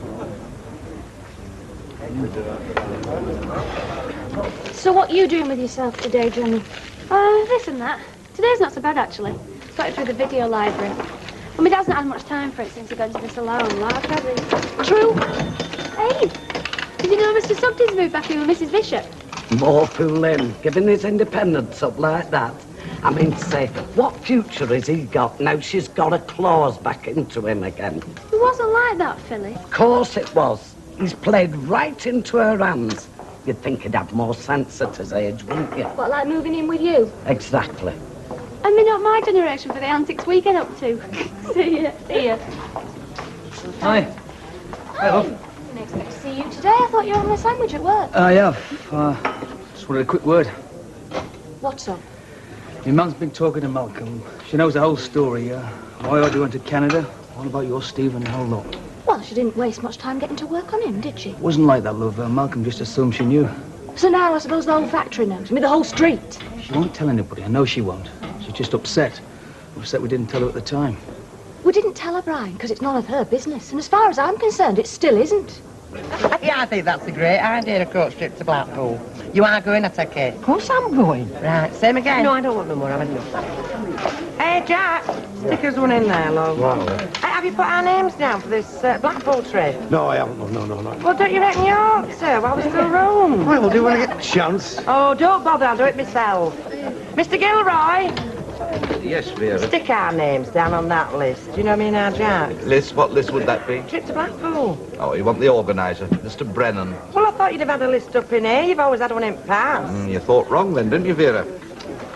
So what are you doing with yourself today, Johnny? This and that. Today's not so bad, actually. Started through the video library. Well, my dad's not had much time for it since he got into the salon, like, has he? True. Hey, did you know Mr. Sugden's moved back in with Mrs. Bishop? More fooling, giving his independence up like that. I mean to say, what future has he got now she's got a claws back into him again? It wasn't like that, Philly. Of course it was. He's played right into her hands. You'd think he'd have more sense at his age, wouldn't you? What, like moving in with you? Exactly. I mean, not my generation for the antics we get up to. See ya, see ya. Hi. Hi, love. Didn't expect to see you today. I thought you were having a sandwich at work. I have. Just wanted a quick word. What's up? My mum's been talking to Malcolm. She knows the whole story. Why Audrey went to Canada, all about your Steve and the whole lot. Well, she didn't waste much time getting to work on him, did she? It wasn't like that, love. Malcolm just assumed she knew. So now I suppose the whole factory knows. I mean, the whole street. She won't tell anybody. I know she won't. She's just upset. Upset we didn't tell her at the time. We didn't tell her, Brian, because it's none of her business. And as far as I'm concerned, it still isn't. Yeah, I think that's a great idea, a coach trip to Blackpool. You are going, I take it? Of course I'm going. Right, same again. No, I don't want no more, I've had enough. Hey, Jack, stick us one in there, love. Wow. Hey, have you put our names down for this Blackpool trip? No, I haven't. No. Well, don't you reckon you ought to, while there's still room? Well, we'll do when I get the chance. Oh, don't bother, I'll do it myself. Mr. Gilroy, Yes, Vera. stick our names down on that list. Do you know me now, Jack? List? What list would that be? Trip to Blackpool. Oh, you want the organiser, Mr. Brennan. Well, I thought you'd have had a list up in here. You've always had one in past. You thought wrong then, didn't you, Vera?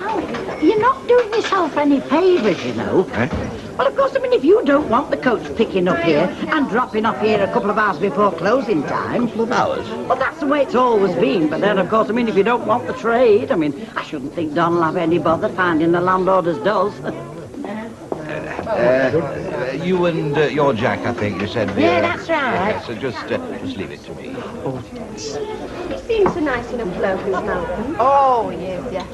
Oh, you're not doing yourself any favours, you know. Eh? Well, of course, I mean, if you don't want the coach picking up here and dropping off here a couple of hours before closing time... A couple of hours? Well, that's the way it's always been. But then, of course, I mean, if you don't want the trade, I mean, I shouldn't think Don will have any bother finding the landlord as does. You and your Jack, I think you said, Vera. Yeah, that's right. Yeah, so just leave it to me. He seems a nice enough bloke, is Malcolm. Oh, yes, yeah.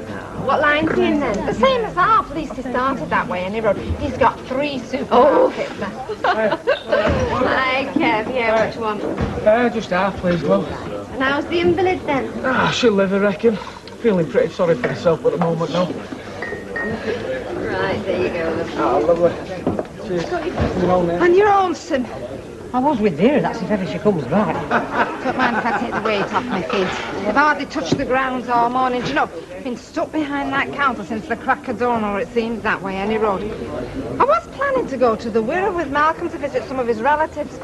What line's he in then? The same as ours, at least he started that way, and he wrote, he's got 3 supermarkets. Hi, Kev. Yeah, what you want? Just half, please, love. And how's the invalid then? She'll live, I reckon. Feeling pretty sorry for herself at the moment, now. Right, there you go, love. Oh, lovely. Cheers. And you're awesome. I was with Vera, that's if ever she comes back. Don't mind if I take the weight off my feet. They've hardly touched the grounds all morning. Do you know, I've been stuck behind that counter since the crack of dawn, or it seems that way, any road. I was planning to go to the Wirral with Malcolm to visit some of his relatives.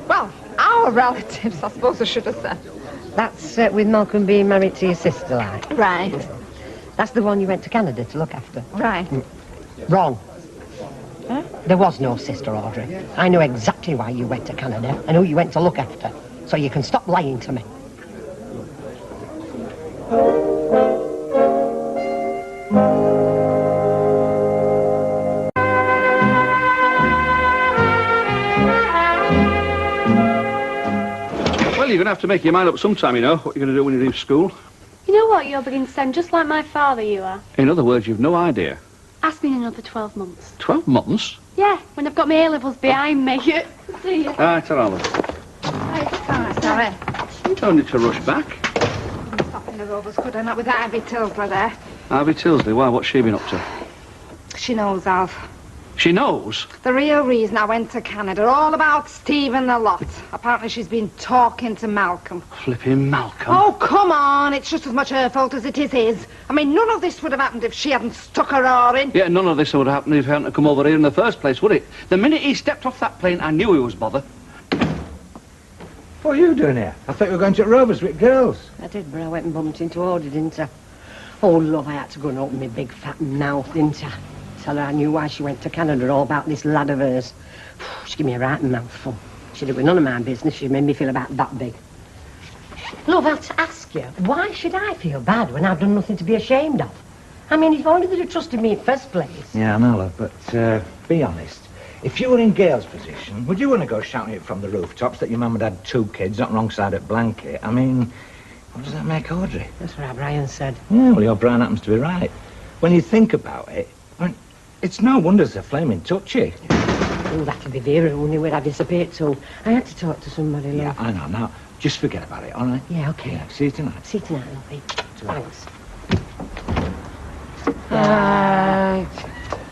Well, our relatives, I suppose I should have said. That's with Malcolm being married to your sister, like? Right. That's the one you went to Canada to look after? Right. Wrong. Huh? There was no sister, Audrey. I know exactly why you went to Canada and who you went to look after. So you can stop lying to me. Well, you're going to have to make your mind up sometime, you know, what you're going to do when you leave school. You know what? You're beginning to sound just like my father, you are. In other words, you've no idea. Ask me in another 12 months. 12 months? Yeah, when I've got my A-levels behind me. See ya. Right, Alice. Oh, sorry. You don't need to rush back. Stop in the Rovers, could I not, with that Abby Tilsley there? Harvey Tilsley, why? What's she been up to? She knows, Alf. She knows? The real reason I went to Canada, all about Steve and the lot. Apparently she's been talking to Malcolm. Flipping Malcolm. Oh, come on. It's just as much her fault as it is his. I mean, none of this would have happened if she hadn't stuck her oar in. Yeah, none of this would have happened if he hadn't come over here in the first place, would it? The minute he stepped off that plane, I knew he was bothered. What are you doing here? I thought you were going to Rovers with girls. I did, but I went and bumped into Audrey, didn't I? Oh, love, I had to go and open my big fat mouth, didn't I? Tell her I knew why she went to Canada, all about this lad of hers. She gave me a right mouthful. She'd have been none of my business. She'd made me feel about that big. Love, I have to ask you, why should I feel bad when I've done nothing to be ashamed of? I mean, if only they'd have trusted me in first place. Yeah, I know, love, but be honest. If you were in Gail's position, would you want to go shouting it from the rooftops that your mum had had 2 kids on the wrong side of blanket? I mean, what does that make Audrey? That's what Brian said. Yeah, well, your Brian happens to be right. When you think about it, I mean, it's no wonder they're flaming touchy. Oh, that'll be Vera, wouldn't it, where I disappeared to. I had to talk to somebody, love. Yeah, I know. Now, just forget about it, all right? Yeah, OK. Yeah, see you tonight. See you tonight, lovey. Thanks.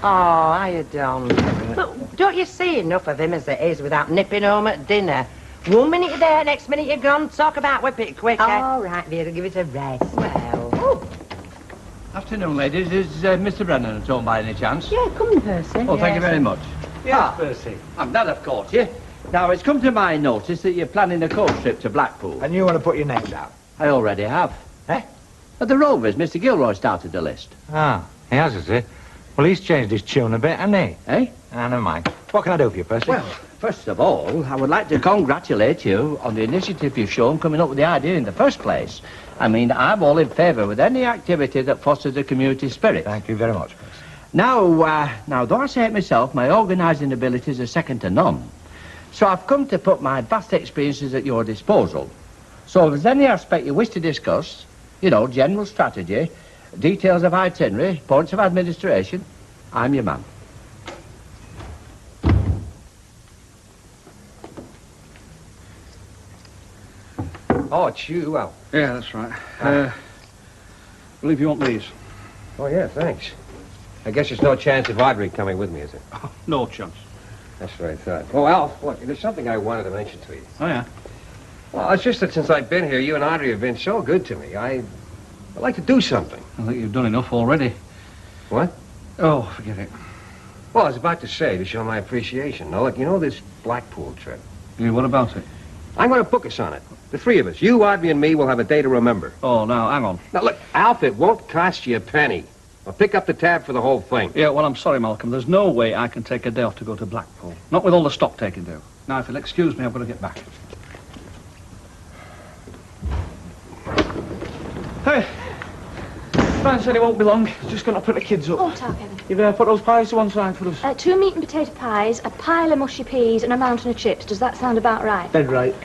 Oh, how you done? Look, don't you see enough of him as it is without nipping home at dinner? 1 minute you're there, next minute you're gone. Talk about whip it quick, All right, Vera, give it a rest. Well... Afternoon, ladies. Is Mr. Brennan at home by any chance? Yeah, come in, Percy. Oh, thank you very much. Yes, Percy. I'm glad I've caught you. Now, it's come to my notice that you're planning a coach trip to Blackpool. And you want to put your name down? I already have. Eh? At the Rovers, Mr. Gilroy started the list. Ah, he has, is he? Well, he's changed his tune a bit, hasn't he? Eh? Ah, never mind. What can I do for you, Percy? Well, first of all, I would like to congratulate you on the initiative you've shown coming up with the idea in the first place. I mean, I'm all in favour with any activity that fosters the community spirit. Thank you very much, Percy. Now, though I say it myself, my organising abilities are second to none. So I've come to put my vast experiences at your disposal. So if there's any aspect you wish to discuss, you know, general strategy, details of itinerary, points of administration, I'm your man. Oh, it's you, Al. Yeah, that's right. I believe you want these. Oh, yeah, thanks. I guess there's no chance of Audrey coming with me, is there? Oh, no chance. That's what I thought. Oh, Alf, look, there's something I wanted to mention to you. Oh, yeah? Well, it's just that since I've been here, you and Audrey have been so good to me. I'd like to do something. I think you've done enough already. What? Oh, forget it. Well, I was about to say, to show my appreciation. Now, look, you know this Blackpool trip? Yeah, what about it? I'm going to book us on it. The 3 of us. You, Audrey, and me will have a day to remember. Oh, now, hang on. Now, look, Alf, it won't cost you a penny. I'll pick up the tab for the whole thing. Yeah, well, I'm sorry, Malcolm. There's no way I can take a day off to go to Blackpool. Not with all the stock taking due. Now, if you'll excuse me, I've got to get back. Hey! Brian said he won't be long. He's just going to put the kids up. Oh, talk, Kevin. You've put those pies to one side for us. 2 meat and potato pies, a pile of mushy peas, and a mountain of chips. Does that sound about right? Dead right.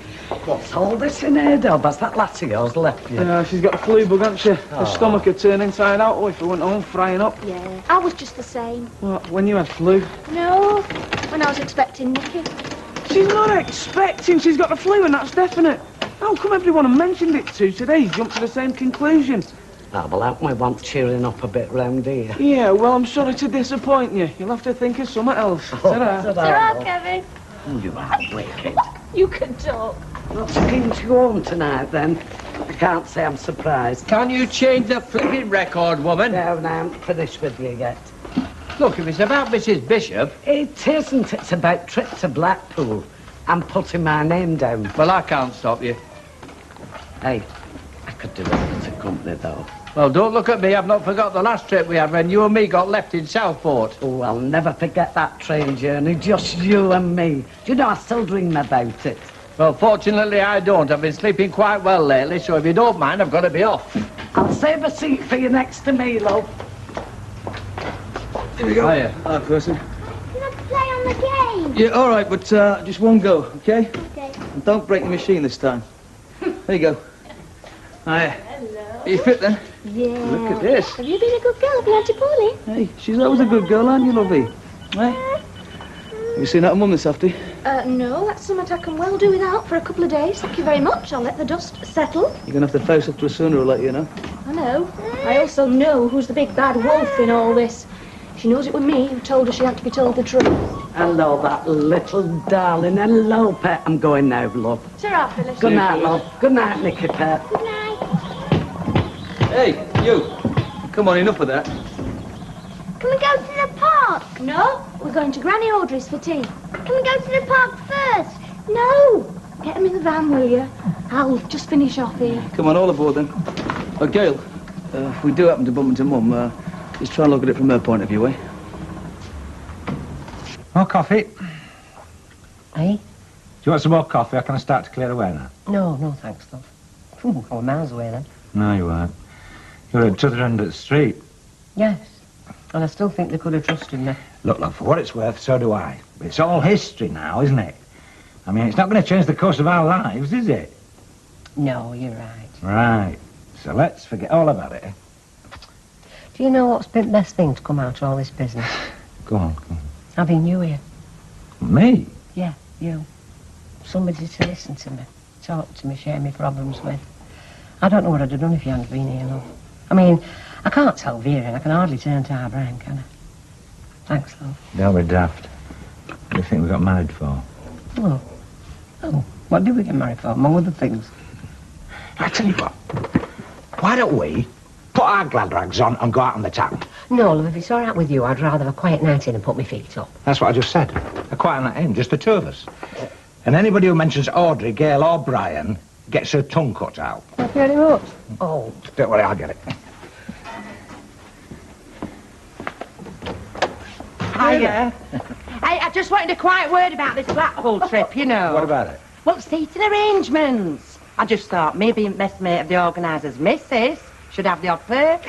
What's all this in here, Deb? Has that lass of yours left you? Yeah, she's got a flu bug, hasn't she? Her stomach would turn inside out if we went home frying up. Yeah, I was just the same. What, when you had flu? No, when I was expecting Nicky. She's not expecting. She's got the flu, and that's definite. How come everyone I mentioned it to today jumped to the same conclusion? Ah, well, don't we want cheering up a bit round here? Yeah, well, I'm sorry to disappoint you. You'll have to think of something else. Ta-ra. Ta-ra, Kevin. You are wicked. You can talk. Not so keen to go home tonight, then. I can't say I'm surprised. Can you change the flipping record, woman? No, I haven't finished with you yet. Look, if it's about Mrs. Bishop... It isn't. It's about trip to Blackpool. I'm putting my name down. Well, I can't stop you. Hey, I could do it to company, though. Well, don't look at me. I've not forgot the last trip we had when you and me got left in Southport. Oh, I'll never forget that train journey. Just you and me. Do you know, I still dream about it. Well, fortunately, I don't. I've been sleeping quite well lately, so if you don't mind, I've got to be off. I'll save a seat for you next to me, love. Here we go. Hiya. Hi, person. Can I play on the game? Yeah, all right, but just one go, okay? Okay. And don't break the machine this time. There you go. Hiya. Hello. Are you fit then? Yeah. Look at this. Have you been a good girl? Have you had your Polly? Hey, she's always a good girl, aren't you, lovey? Hey? Have you seen that mum this afternoon? No, that's something I can well do without for a couple of days. Thank you very much. I'll let the dust settle. You're going to have to face up to her sooner or later, you know. I know. I also know who's the big bad wolf in all this. She knows it was me who told her she had to be told the truth. Hello, that little darling. Hello, pet. I'm going now, love. Ta-ra, Phyllis. Good night, love. Good night, Nicky, pet. Good night. Hey, you. Come on, enough of that. Can we go to the park? No, we're going to Granny Audrey's for tea. Can we go to the park first? No. Get them in the van, will you? I'll just finish off here. Come on, all aboard then. Gail, if we do happen to bump into Mum, just try and look at it from her point of view, eh? More coffee? Eh? Do you want some more coffee, or can I start to clear away now? No, thanks, love. Ooh, I was miles away then. No, you weren't. You're at the other end of the street. Yes. And I still think they could have trusted me. Look, love, for what it's worth, so do I. But it's all history now, isn't it? I mean, it's not going to change the course of our lives, is it? No, you're right. Right. So let's forget all about it, eh? Do you know what's been the best thing to come out of all this business? Go on. Having you here. Me? Yeah, you. Somebody to listen to me, talk to me, share my problems with. I don't know what I'd have done if you hadn't been here, love. I mean, I can't tell Vera, and I can hardly turn to our Brian, can I? Thanks, love. Don't be daft. What do you think we got married for? Oh, what did we get married for? Among other things. I tell you what, why don't we put our glad rags on and go out on the town? No, love, if it's all right with you, I'd rather have a quiet night in and put my feet up. That's what I just said. A quiet night in, just the two of us. And anybody who mentions Audrey, Gail or Brian gets her tongue cut out. Thank you very much. Oh. Don't worry, I'll get it. Hiya. Hey, I just wanted a quiet word about this Blackpool trip, you know. What about it? Well, seating arrangements. I just thought maybe best mate of the organiser's missus should have the odd perk.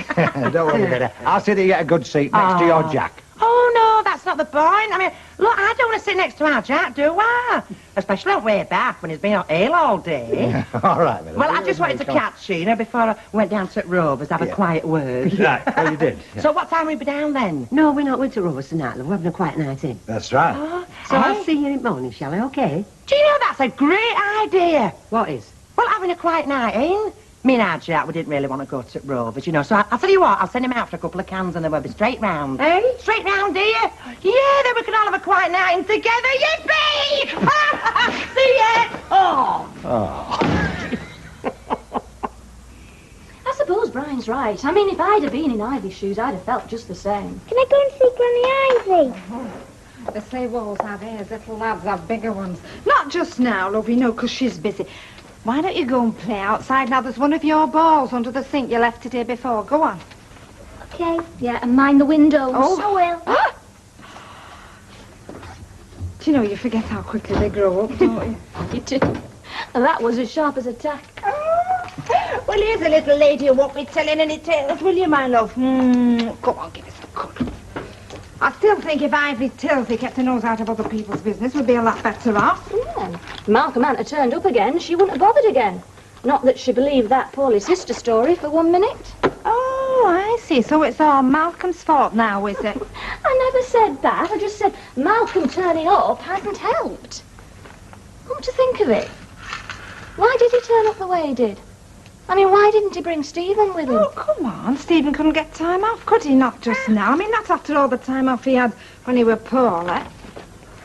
Don't worry, Vera. I'll see that you get a good seat next to your Jack. Oh, no, that's not the point. I mean, look, I don't want to sit next to our Jack, do I? Especially on way back when he's been ill all day. All right, Vera. Well, I just wanted to catch you, before I went down to Rover's, have a quiet word. Right, well, you did. Yeah. So what time will we be down then? No, we're not going to Rover's tonight, love. We're having a quiet night in. That's right. So I'll see you in the morning, shall I? OK? Do you know that's a great idea? What is? Well, having a quiet night in. Me and our Jack, we didn't really want to go to Rover's, you know, so I'll tell you what, I'll send him out for a couple of cans and then we'll be straight round. Eh? Straight round, dear? Yeah, then we can all have a quiet night in together. Yippee! See ya! Oh! I suppose Brian's right. I mean, if I'd have been in Ivy's shoes, I'd have felt just the same. Can I go and see Granny Ivy? The slay walls have ears, little lads have bigger ones. Not just now, love, you know, 'cause she's busy. Why don't you go and play outside now? There's one of your balls under the sink. You left it here before. Go on. Okay. Yeah, and mind the windows. Oh. I will. Do you know, you forget how quickly they grow up, don't you? You do. And that was as sharp as a tack. Well, here's a little lady who won't be telling any tales, will you, my love? Go on, give us a cuddle. I still think if Ivy Tilsey kept her nose out of other people's business, we'd be a lot better off. Yeah. If Malcolm hadn't turned up again, she wouldn't have bothered again. Not that she believed that poorly sister story for 1 minute. Oh, I see. So it's all Malcolm's fault now, is it? I never said that. I just said Malcolm turning up hasn't helped. Come to think of it, why did he turn up the way he did? I mean, why didn't he bring Stephen with him? Oh, come on. Stephen couldn't get time off, could he? Not just now. I mean, not after all the time off he had when he were poorly.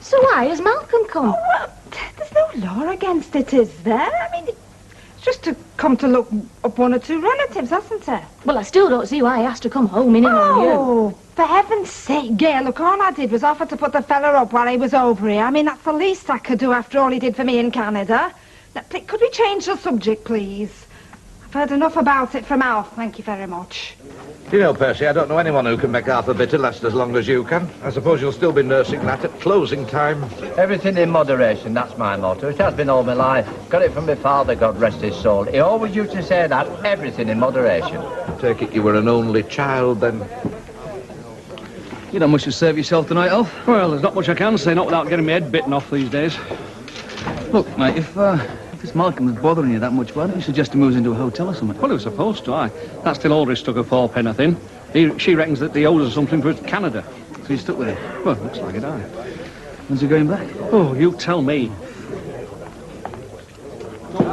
So why has Malcolm come? Oh, well, there's no law against it, is there? I mean, it's just to come to look up one or two relatives, hasn't it? Well, I still don't see why he has to come home in on you. Oh, for heaven's sake, Gail, look, all I did was offer to put the fella up while he was over here. I mean, that's the least I could do after all he did for me in Canada. Now, could we change the subject, please? I've heard enough about it from Alf, thank you very much. You know, Percy, I don't know anyone who can make Arthur Bitter last as long as you can. I suppose you'll still be nursing that at closing time. Everything in moderation, that's my motto. It has been all my life. Got it from my father, God rest his soul. He always used to say that, everything in moderation. I take it you were an only child, then? You don't much to save yourself tonight, Alf? Well, there's not much I can say, not without getting my head bitten off these days. Look, mate, if If Malcolm was bothering you that much, why don't you suggest he moves into a hotel or something? Well, he was supposed to, aye. That still Aldrich stuck a four-penny thing. She reckons that the owes her something for Canada. So you stuck with it? Well, looks like it, aye. When's he going back? Oh, you tell me.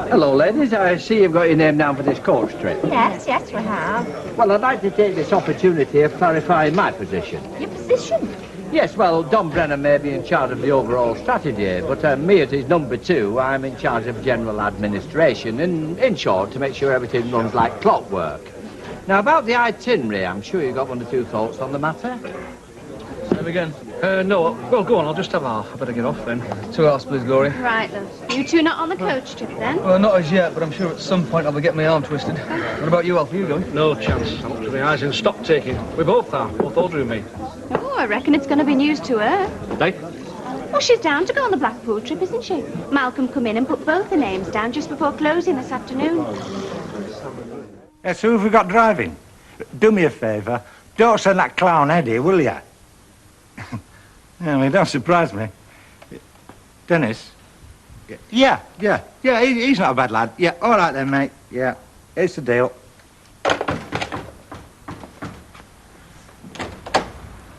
Hello, ladies. I see you've got your name down for this coach trip. Yes, yes, we have. Well, I'd like to take this opportunity of clarifying my position. Your position? Yes, well, Don Brennan may be in charge of the overall strategy, but me as his number two, I'm in charge of general administration, and in short, to make sure everything runs like clockwork. Now, about the itinerary, I'm sure you've got one or two thoughts on the matter. Same again? No. Well, go on. I'll just have half. I better get off then. 2 hours, please, Glory. Right, then. You two not on the coach trip, then? Well, not as yet, but I'm sure at some point I'll be getting my arm twisted. What about you, Alf? Are you going? No chance. I'm up to the eyes in stock taking. We both are. Both Audrey and me. Oh, I reckon it's going to be news to her. Dave? Well, she's down to go on the Blackpool trip, isn't she? Malcolm come in and put both the names down just before closing this afternoon. Yes, who have we got driving? Do me a favour. Don't send that clown Eddie, will you? Don't surprise me. Dennis? Yeah, he's not a bad lad. Yeah, all right then, mate. Yeah, it's the deal.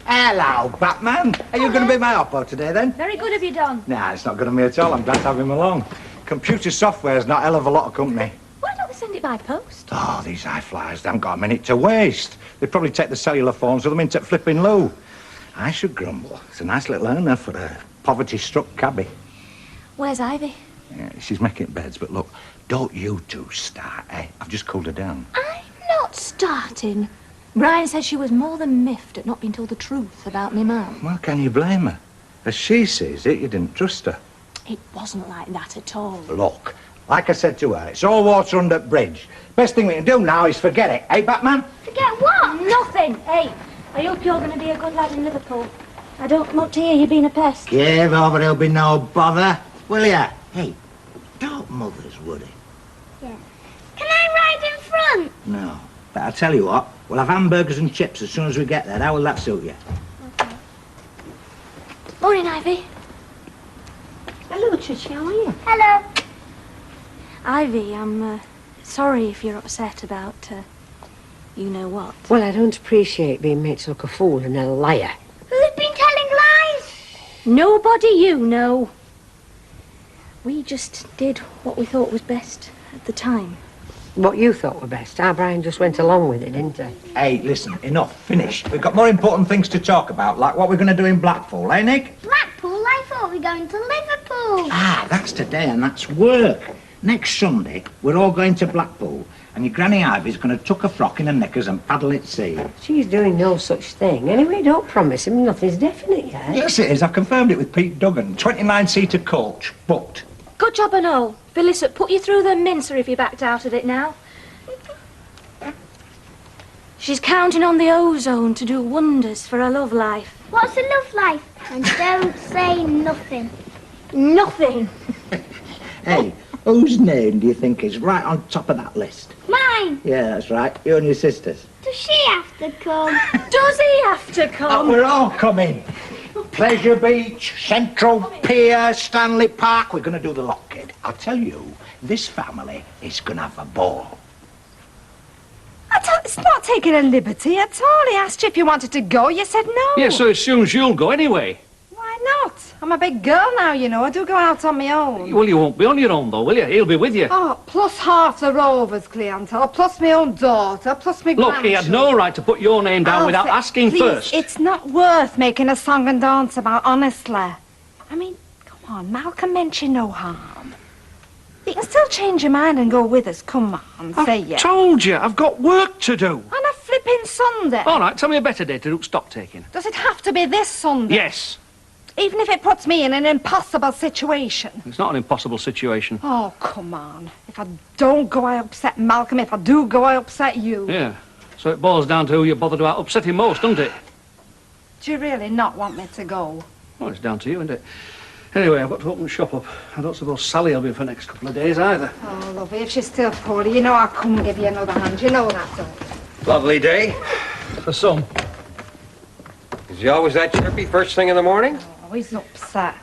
Hello, Batman. Are you going to be my oppo today, then? Very good of you, Don. Nah, it's not going to be at all. I'm glad to have him along. Computer software's not a hell of a lot of company. Why don't we send it by post? Oh, these high flyers, they haven't got a minute to waste. They'd probably take the cellular phones with them into flipping loo. I should grumble. It's a nice little earner for a poverty-struck cabbie. Where's Ivy? Yeah, she's making beds, but look, don't you two start, eh? I've just cooled her down. I'm not starting. Brian said she was more than miffed at not being told the truth about me mum. Well, can you blame her? As she sees it, you didn't trust her. It wasn't like that at all. Look, like I said to her, it's all water under the bridge. Best thing we can do now is forget it, eh, Batman? Forget what? Nothing. Hey, I hope you're going to be a good lad in Liverpool. I don't want to hear you being a pest. Give over, there'll be no bother, will ya? Hey, don't mothers worry. Yeah. Can I ride in front? No, but I'll tell you what, we'll have hamburgers and chips as soon as we get there. How will that suit you? Morning, Ivy. Hello, Trichy, how are you? Hello. Ivy, I'm sorry if you're upset about, you know what. Well, I don't appreciate being made to look a fool and a liar. Who's been telling lies? Nobody you know. We just did what we thought was best at the time. What you thought were best. Our Brian just went along with it, didn't he? Hey, listen, enough, finish. We've got more important things to talk about, like what we're going to do in Blackpool, eh, Nick? Blackpool? I thought we were going to Liverpool. Ah, that's today and that's work. Next Sunday, we're all going to Blackpool, and your Granny Ivy's going to tuck a frock in her knickers and paddle at sea. She's doing no such thing. Anyway, don't promise him nothing's definite yet. Yes, it is. I've confirmed it with Pete Duggan. 29-seater coach, booked. Good job and all. Phyllis would put you through the mincer if you backed out of it now. She's counting on the ozone to do wonders for her love life. What's a love life? And don't say nothing. Nothing. Hey, whose name do you think is right on top of that list? Mine. Yeah, that's right. You and your sisters. Does she have to come? Does he have to come? We're all coming. Pleasure Beach, Central Pier, Stanley Park. We're going to do the lot, kid. I'll tell you, this family is going to have a ball. It's not taking a liberty at all. He asked you if you wanted to go. You said no. Yeah, so as soon as you'll go anyway. Why not? I'm a big girl now, you know. I do go out on my own. Well, you won't be on your own, though, will you? He'll be with you. Oh, plus half the Rovers clientele, plus my own daughter, plus my Look, he had no right to put your name down without asking please, first. It's not worth making a song and dance about, honestly. I mean, come on, Malcolm meant you no harm. You can still change your mind and go with us. Come on, say I yes. told you, I've got work to do. On a flipping Sunday. All right, tell me a better day to do stock taking. Does it have to be this Sunday? Yes. Even if it puts me in an impossible situation? It's not an impossible situation. Oh, come on. If I don't go, I upset Malcolm. If I do go, I upset you. Yeah. So it boils down to who you're bothered about upsetting most, doesn't it? Do you really not want me to go? Well, it's down to you, isn't it? Anyway, I've got to open the shop up. I don't suppose Sally will be for the next couple of days either. Oh, lovey, if she's still poorly, you know I'll come and give you another hand. You know that, don't you? Lovely day. For some. Is he always that chirpy first thing in the morning? Oh, he's upset.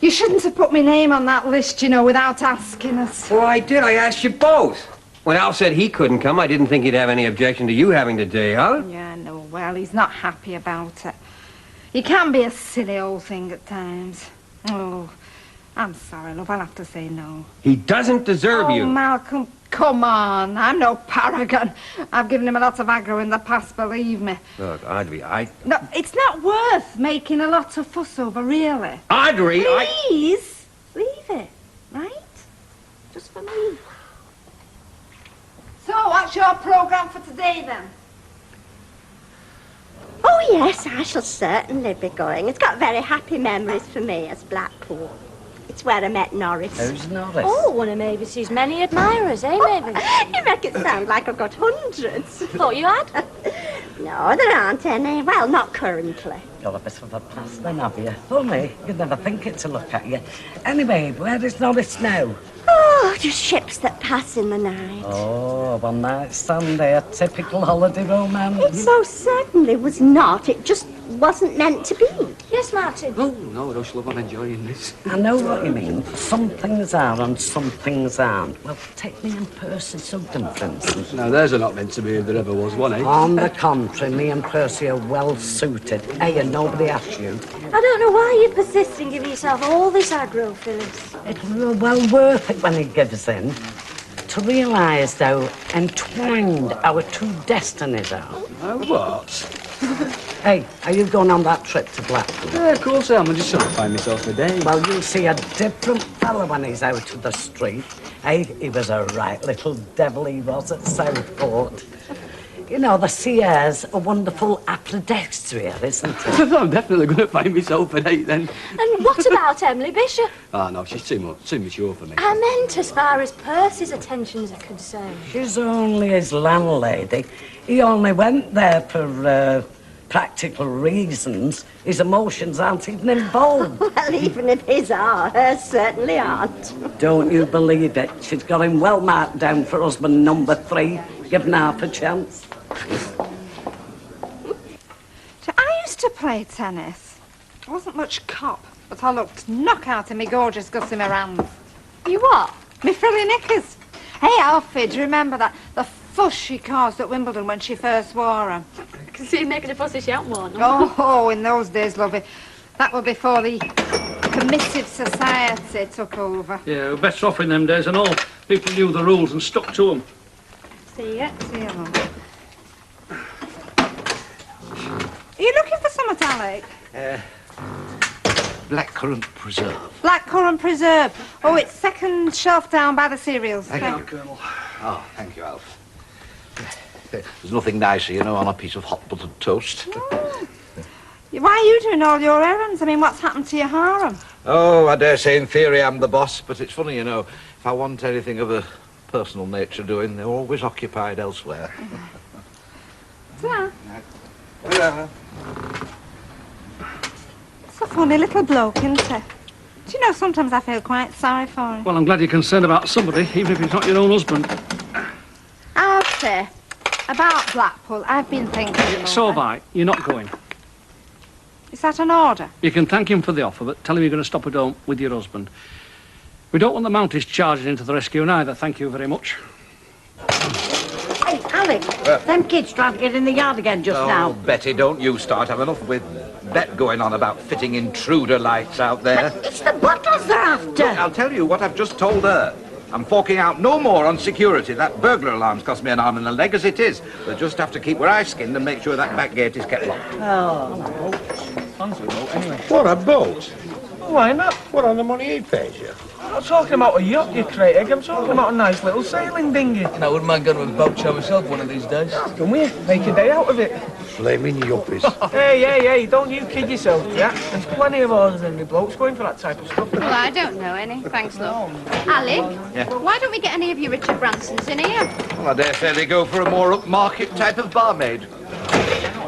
You shouldn't have put my name on that list, you know, without asking us. Well, I did. I asked you both. When Al said he couldn't come, I didn't think he'd have any objection to you having the day, huh? Yeah, no, well, he's not happy about it. He can be a silly old thing at times. Oh, I'm sorry, love, I'll have to say no. He doesn't deserve you. Oh, Malcolm, come on. I'm no paragon. I've given him a lot of aggro in the past, believe me. Look, Audrey, No, it's not worth making a lot of fuss over, really. Audrey, Please, leave it, right? Just for me. So, what's your programme for today, then? Oh, yes, I shall certainly be going. It's got very happy memories for me as Blackpool. It's where I met Norris. Who's Norris? Oh, one of Mavis's many admirers, eh, Mavis? You make it sound like I've got hundreds. Thought you had? No, there aren't any. Well, not currently. You're a bit of a pass then, have you? Funny, you'd never think it to look at you. Anyway, where is Norris now? Oh, just ships that pass in the night. Oh, one night Sunday, a typical holiday romance. It so certainly was not. It just wasn't meant to be. Yes, Martin. Oh, no, Rush, love, I'm enjoying this. I know what you mean. Some things are and some things aren't. Well, take me and Percy Sugden, for instance. Now, theirs are not meant to be if there ever was one, eh? On the contrary, me and Percy are well suited. Hey, and nobody asked you. I don't know why you persist in giving yourself all this aggro, Phyllis. It was well worth it when he gives in. To realise, though, entwined our two destinies are. Oh, what? Hey, are you going on that trip to Blackpool? Yeah, of course I am. I'm just trying to find myself a day. Well, you'll see a different fella when he's out of the street. Hey, he was a right little devil he was at Southport. You know, the sea air's a wonderful aphrodisiac, isn't it? I'm definitely going to find myself a date then. And what about Emily Bishop? Oh, no, she's too mature for me. I meant as far as Percy's attentions are concerned. She's only his landlady. He only went there for practical reasons. His emotions aren't even involved. Well, even if his are, hers certainly aren't. Don't you believe it? She's got him well marked down for husband number 3. Given half a chance. So I used to play tennis. I wasn't much cop, but I looked knockout in me gorgeous Gussie Moran's. You what? Me frilly knickers. Hey, Alfie, do you remember that? The fuss she caused at Wimbledon when she first wore them. I can see you making a fuss if she hadn't worn them. Oh, in those days, lovey. That was before the permissive society took over. Yeah, we're better off in them days and all. People knew the rules and stuck to them. See ya. See ya, Mum. Are you looking for something, Alec? Blackcurrant preserve. Blackcurrant preserve. Oh, it's second shelf down by the cereals. Thank you, Colonel. Oh, thank you, Alf. There's nothing nicer, you know, on a piece of hot buttered toast. Why are you doing all your errands? I mean, what's happened to your harem? Oh, I dare say in theory I'm the boss, but it's funny, you know, if I want anything of a personal nature doing, they're always occupied elsewhere. Ta. It's a funny little bloke, isn't he? Do you know, sometimes I feel quite sorry for him. Well, I'm glad you're concerned about somebody, even if he's not your own husband. I'll say, about Blackpool, I've been thinking... So have I. You're not going. Is that an order? You can thank him for the offer, but tell him you're going to stop at home with your husband. We don't want the Mounties charging into the rescue neither, thank you very much. Hey, Alec, them kids tried to get in the yard again just now. Betty, don't you start. I've enough with Bet going on about fitting intruder lights out there. It's the butlers they're after. Look, I'll tell you what I've just told her. I'm forking out no more on security. That burglar alarm's cost me an arm and a leg as it is. They'll just have to keep where I skinned and make sure that back gate is kept locked. Oh. Fancy a boat, anyway. What, a boat? Why not? What, on the money he pays you? I'm not talking about a yacht, you Craig. I'm talking about a nice little sailing dinghy. And I wouldn't mind going to a boat show myself one of these days. Can we make a day out of it? Flaming yuppies. Hey, don't you kid yourself, Jack. There's plenty of ordinary blokes going for that type of stuff. Well, I don't know any. Thanks, love. Alec, why don't we get any of your Richard Bransons in here? Well, I dare say they go for a more upmarket type of barmaid.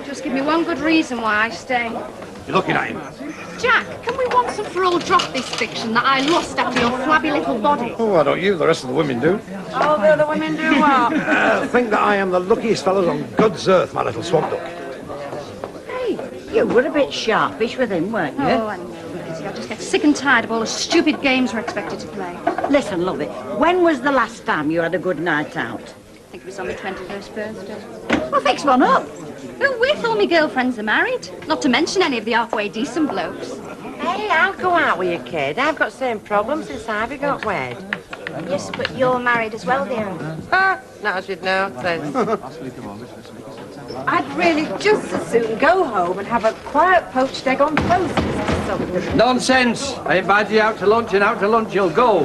Just give me one good reason why I stay. You're looking at him. Jack, can we once and for all drop this fiction that I lust after your flabby little body? Oh, why don't you? The rest of the women do. Oh, the other women do what? Think that I am the luckiest fellows on God's earth, my little swamp duck. Hey, you were a bit sharpish with him, weren't you? Oh, I know, Lizzie. I just Get sick and tired of all the stupid games we're expected to play. Listen, lovey, when was the last time you had a good night out? I think it was on my 21st birthday. Well, fix one up. Well, with all my girlfriends are married. Not to mention any of the halfway decent blokes. Hey, I'll go out with you, kid. I've got the same problem since Ivy got wed. Yes, but you're married as well, dear. Ah, not as you'd notice. I'd really just as soon go home and have a quiet poached egg on toast, Mr. Sugden. Nonsense! I invited you out to lunch, and out to lunch you'll go.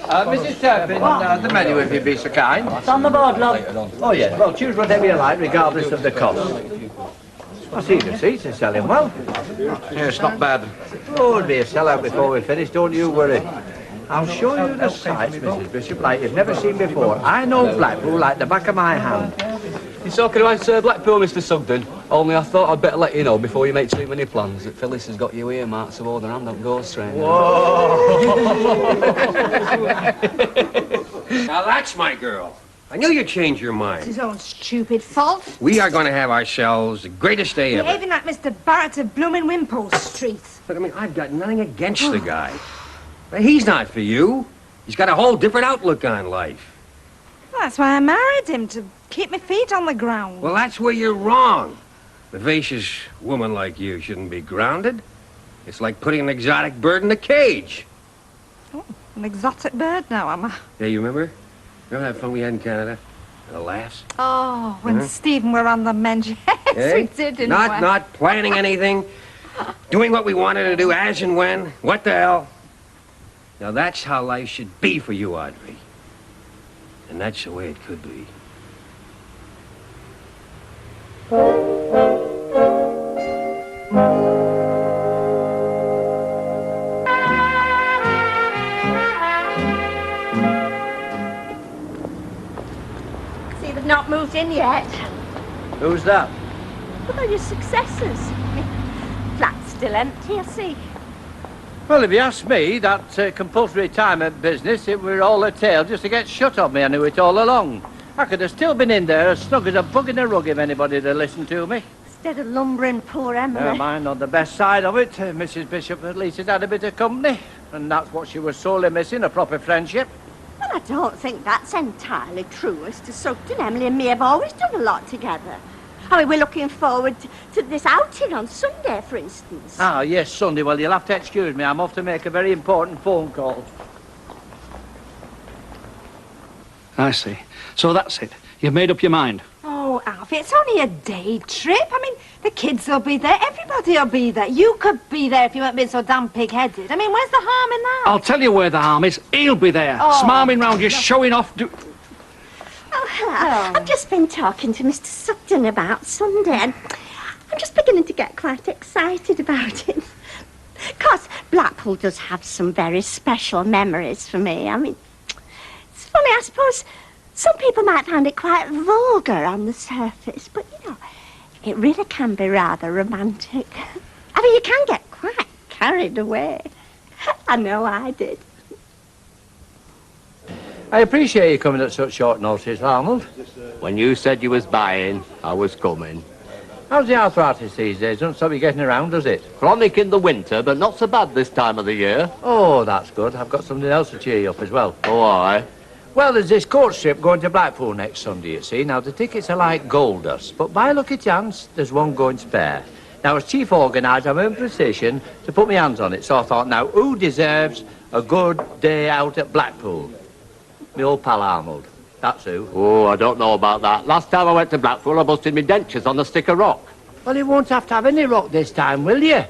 Mrs. Turpin, the menu, if you'd be so kind. It's on the board, love. Oh, yes. Well, choose whatever you like, regardless of the cost. I see the seats are selling well. Yes, not bad. Oh, it'll be a sellout before we finish, don't you worry. I'll show you the sights, Mrs. Bishop, like you've never seen before. I know Blackpool like the back of my hand. You're talking about Blackpool, Mr. Sugden. Only I thought I'd better let you know before you make too many plans that Phyllis has got you earmarked to hold her hand on Ghost Train. Whoa! Now that's my girl. I knew you'd change your It's mind. his own stupid fault. We are going to have ourselves the greatest day ever. Behaving like Mr. Barrett of blooming Wimpole Street. But I mean, I've got nothing against the guy. But he's not for you. He's got a whole different outlook on life. That's why I married him, to keep my feet on the ground. Well, that's where you're wrong. A vivacious woman like you shouldn't be grounded. It's like putting an exotic bird in a cage. Oh, an exotic bird now, am I? Yeah, you remember? Remember that fun we had in Canada? The laughs? Oh, when Huh? Stephen were on the mend. Yes, Eh? we did, didn't Not, we? not planning anything. Doing what we wanted to do as and when. What the hell? Now that's how life should be for you, Audrey. And that's the way it could be. See, they've not moved in yet. Who's that? But they're your successors. Flat's still empty, I see. Well, if you ask me, that compulsory retirement business, it were all a tale just to get shut of me. I knew it all along. I could have still been in there as snug as a bug in a rug if anybody'd have listened to me. Instead of lumbering poor Emily. Never mind, on the best side of it, Mrs. Bishop at least has had a bit of company. And that's what she was sorely missing, a proper friendship. Well, I don't think that's entirely true, Mr. Sugden. Emily and me have always done a lot together. I mean, we're looking forward to this outing on Sunday, for instance. Ah, yes, Sunday. Well, you'll have to excuse me. I'm off to make a very important phone call. I see. So that's it. You've made up your mind. Oh, Alfie, it's only a day trip. I mean, the kids will be there. Everybody will be there. You could be there if you weren't being so damn pig-headed. I mean, where's the harm in that? I'll tell you where the harm is. He'll be there, Oh. smarming round you, showing off. Oh, hello. I've just been talking to Mr. Sugden about Sunday, and I'm just beginning to get quite excited about it. Of course, Blackpool does have some very special memories for me. I mean, it's funny, I suppose some people might find it quite vulgar on the surface, but, you know, it really can be rather romantic. I mean, you can get quite carried away. I know I did. I appreciate you coming at such short notice, Arnold. When you said you was buying, I was coming. How's the arthritis these days? Don't stop you getting around, does it? Chronic in the winter, but not so bad this time of the year. Oh, that's good. I've got something else to cheer you up as well. Oh, aye. Well, there's this coach trip going to Blackpool next Sunday, you see. Now, the tickets are like gold dust, but by lucky chance, there's one going spare. Now, as chief organiser, I'm in a position to put my hands on it, so I thought, now, who deserves a good day out at Blackpool? My old pal Arnold. That's who. Oh, I don't know about that. Last time I went to Blackpool, I busted me dentures on a stick of rock. Well, you won't have to have any rock this time, will you?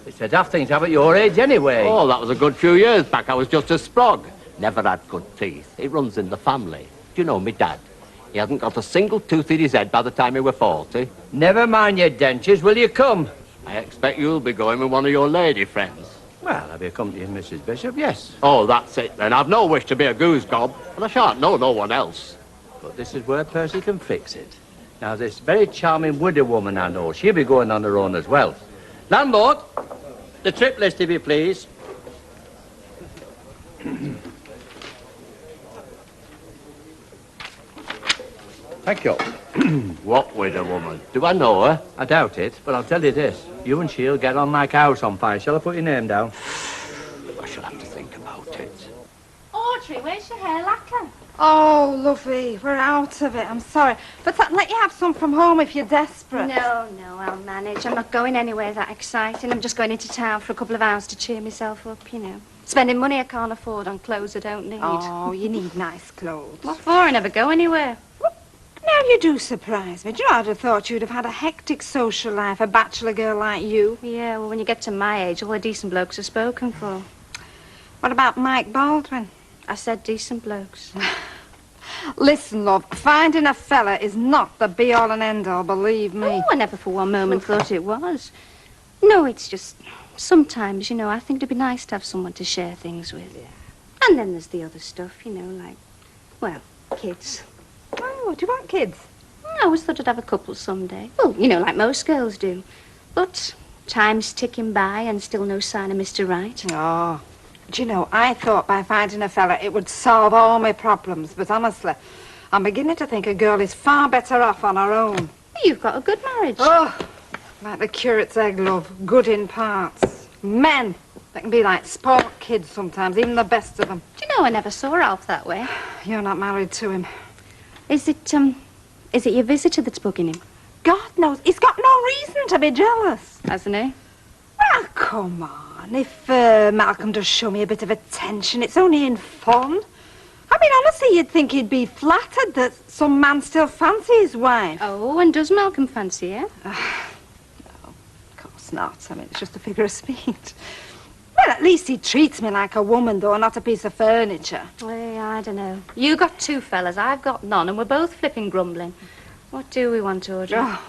It's a daft thing to have at your age anyway. Oh, that was a good few years back. I was just a sprog. Never had good teeth. It runs in the family. Do you know me dad? He hadn't got a single tooth in his head by the time he were 40. Never mind your dentures, will you come? I expect you'll be going with one of your lady friends. Well, I'll be accompanying Mrs. Bishop, yes. Oh, that's it then. I've no wish to be a goose gob, and I shan't know no one else. But this is where Percy can fix it. Now, this very charming widow woman I know, she'll be going on her own as well. Landlord, the trip list, if you please. Thank you. What widow woman? Do I know her? I doubt it, but I'll tell you this. You and she'll get on like a house on fire. Shall I put your name down? I shall have to think about it. Audrey, where's your hair lacquer? Oh, lovey, we're out of it. I'm sorry. But I'd let you have some from home if you're desperate. No, I'll manage. I'm not going anywhere that exciting. I'm just going into town for a couple of hours to cheer myself up, you know. Spending money I can't afford on clothes I don't need. Oh, you need nice clothes. What for? I never go anywhere. Now you do surprise me. Do you know, I'd have thought you'd have had a hectic social life, a bachelor girl like you. Yeah, well, when you get to my age, all the decent blokes are spoken for. What about Mike Baldwin? I said decent blokes. Listen, love, finding a fella is not the be-all and end-all, believe me. Oh, I never for one moment thought it was. No, it's just sometimes, you know, I think it'd be nice to have someone to share things with. Yeah. And then there's the other stuff, you know, like, well, kids. Oh, do you want kids? I always thought I'd have a couple someday. Well, you know, like most girls do. But time's ticking by and still no sign of Mr. Right. Oh, do you know, I thought by finding a fella it would solve all my problems, but honestly, I'm beginning to think a girl is far better off on her own. You've got a good marriage. Oh, like the curate's egg, love, good in parts. Men, they can be like sport kids sometimes, even the best of them. Do you know, I never saw Ralph that way. You're not married to him. Is it your visitor that's bugging him? God knows, he's got no reason to be jealous. Hasn't he? Well, come on. If Malcolm does show me a bit of attention, it's only in fun. I mean, honestly, you'd think he'd be flattered that some man still fancies his wife. Oh, and does Malcolm fancy her? No, of course not. I mean, it's just a figure of speech. Well, at least he treats me like a woman, though, not a piece of furniture. Well, I don't know. You got two fellas, I've got none, and we're both flipping grumbling. What do we want, Audrey? Oh,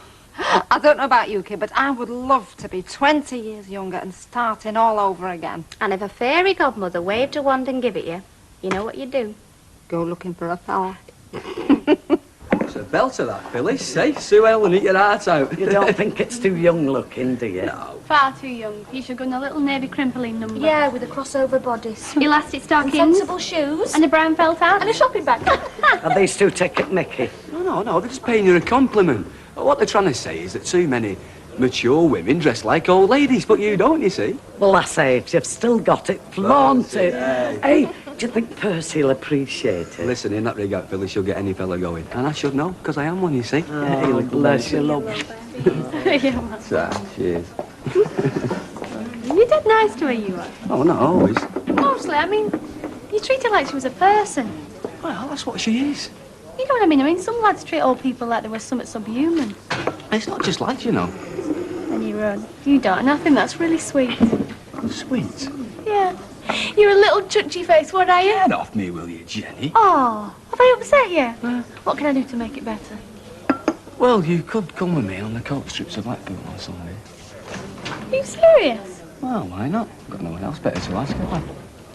I don't know about you, kid, but I would love to be 20 years younger and starting all over again. And if a fairy godmother waved a wand and give it you, you know what you'd do? Go looking for a fella. It's a belter, that, Phyllis. Say, Sue Ellen, eat your heart out. You don't think it's too young looking, do you? No. Far too young. You should go in a little navy crimpling number. Yeah, with a crossover bodice. Elastic stockings. And sensible shoes. And a brown felt hat. And a shopping bag. Are these two taking Mickey? No, they're just paying you a compliment. What they're trying to say is that too many mature women dress like old ladies, but you don't, you see. Well, that's it. You've still got it. Flaunt it. Hey, do you think Percy'll appreciate it? Listen, in that regard, Phyllis, you'll get any fella going. And I should know, because I am one, you see. Oh, bless you, love. Yeah, well. So, cheers. You did nice to her, you are. Oh, not always. Mostly, I mean, you treat her like she was a person. Well, that's what she is. You know what I mean? I mean, some lads treat old people like they were something subhuman. It's not just like, you know. And you don't, and I think that's really sweet. Sweet? Yeah. You're a little chutchy face, what are you? Get off me, will you, Jenny? Oh, have I upset you? What can I do to make it better? Well, you could come with me on the coach trip to Blackpool on Sunday. Are you serious? Well, why not? I've got no one else better to ask, have I?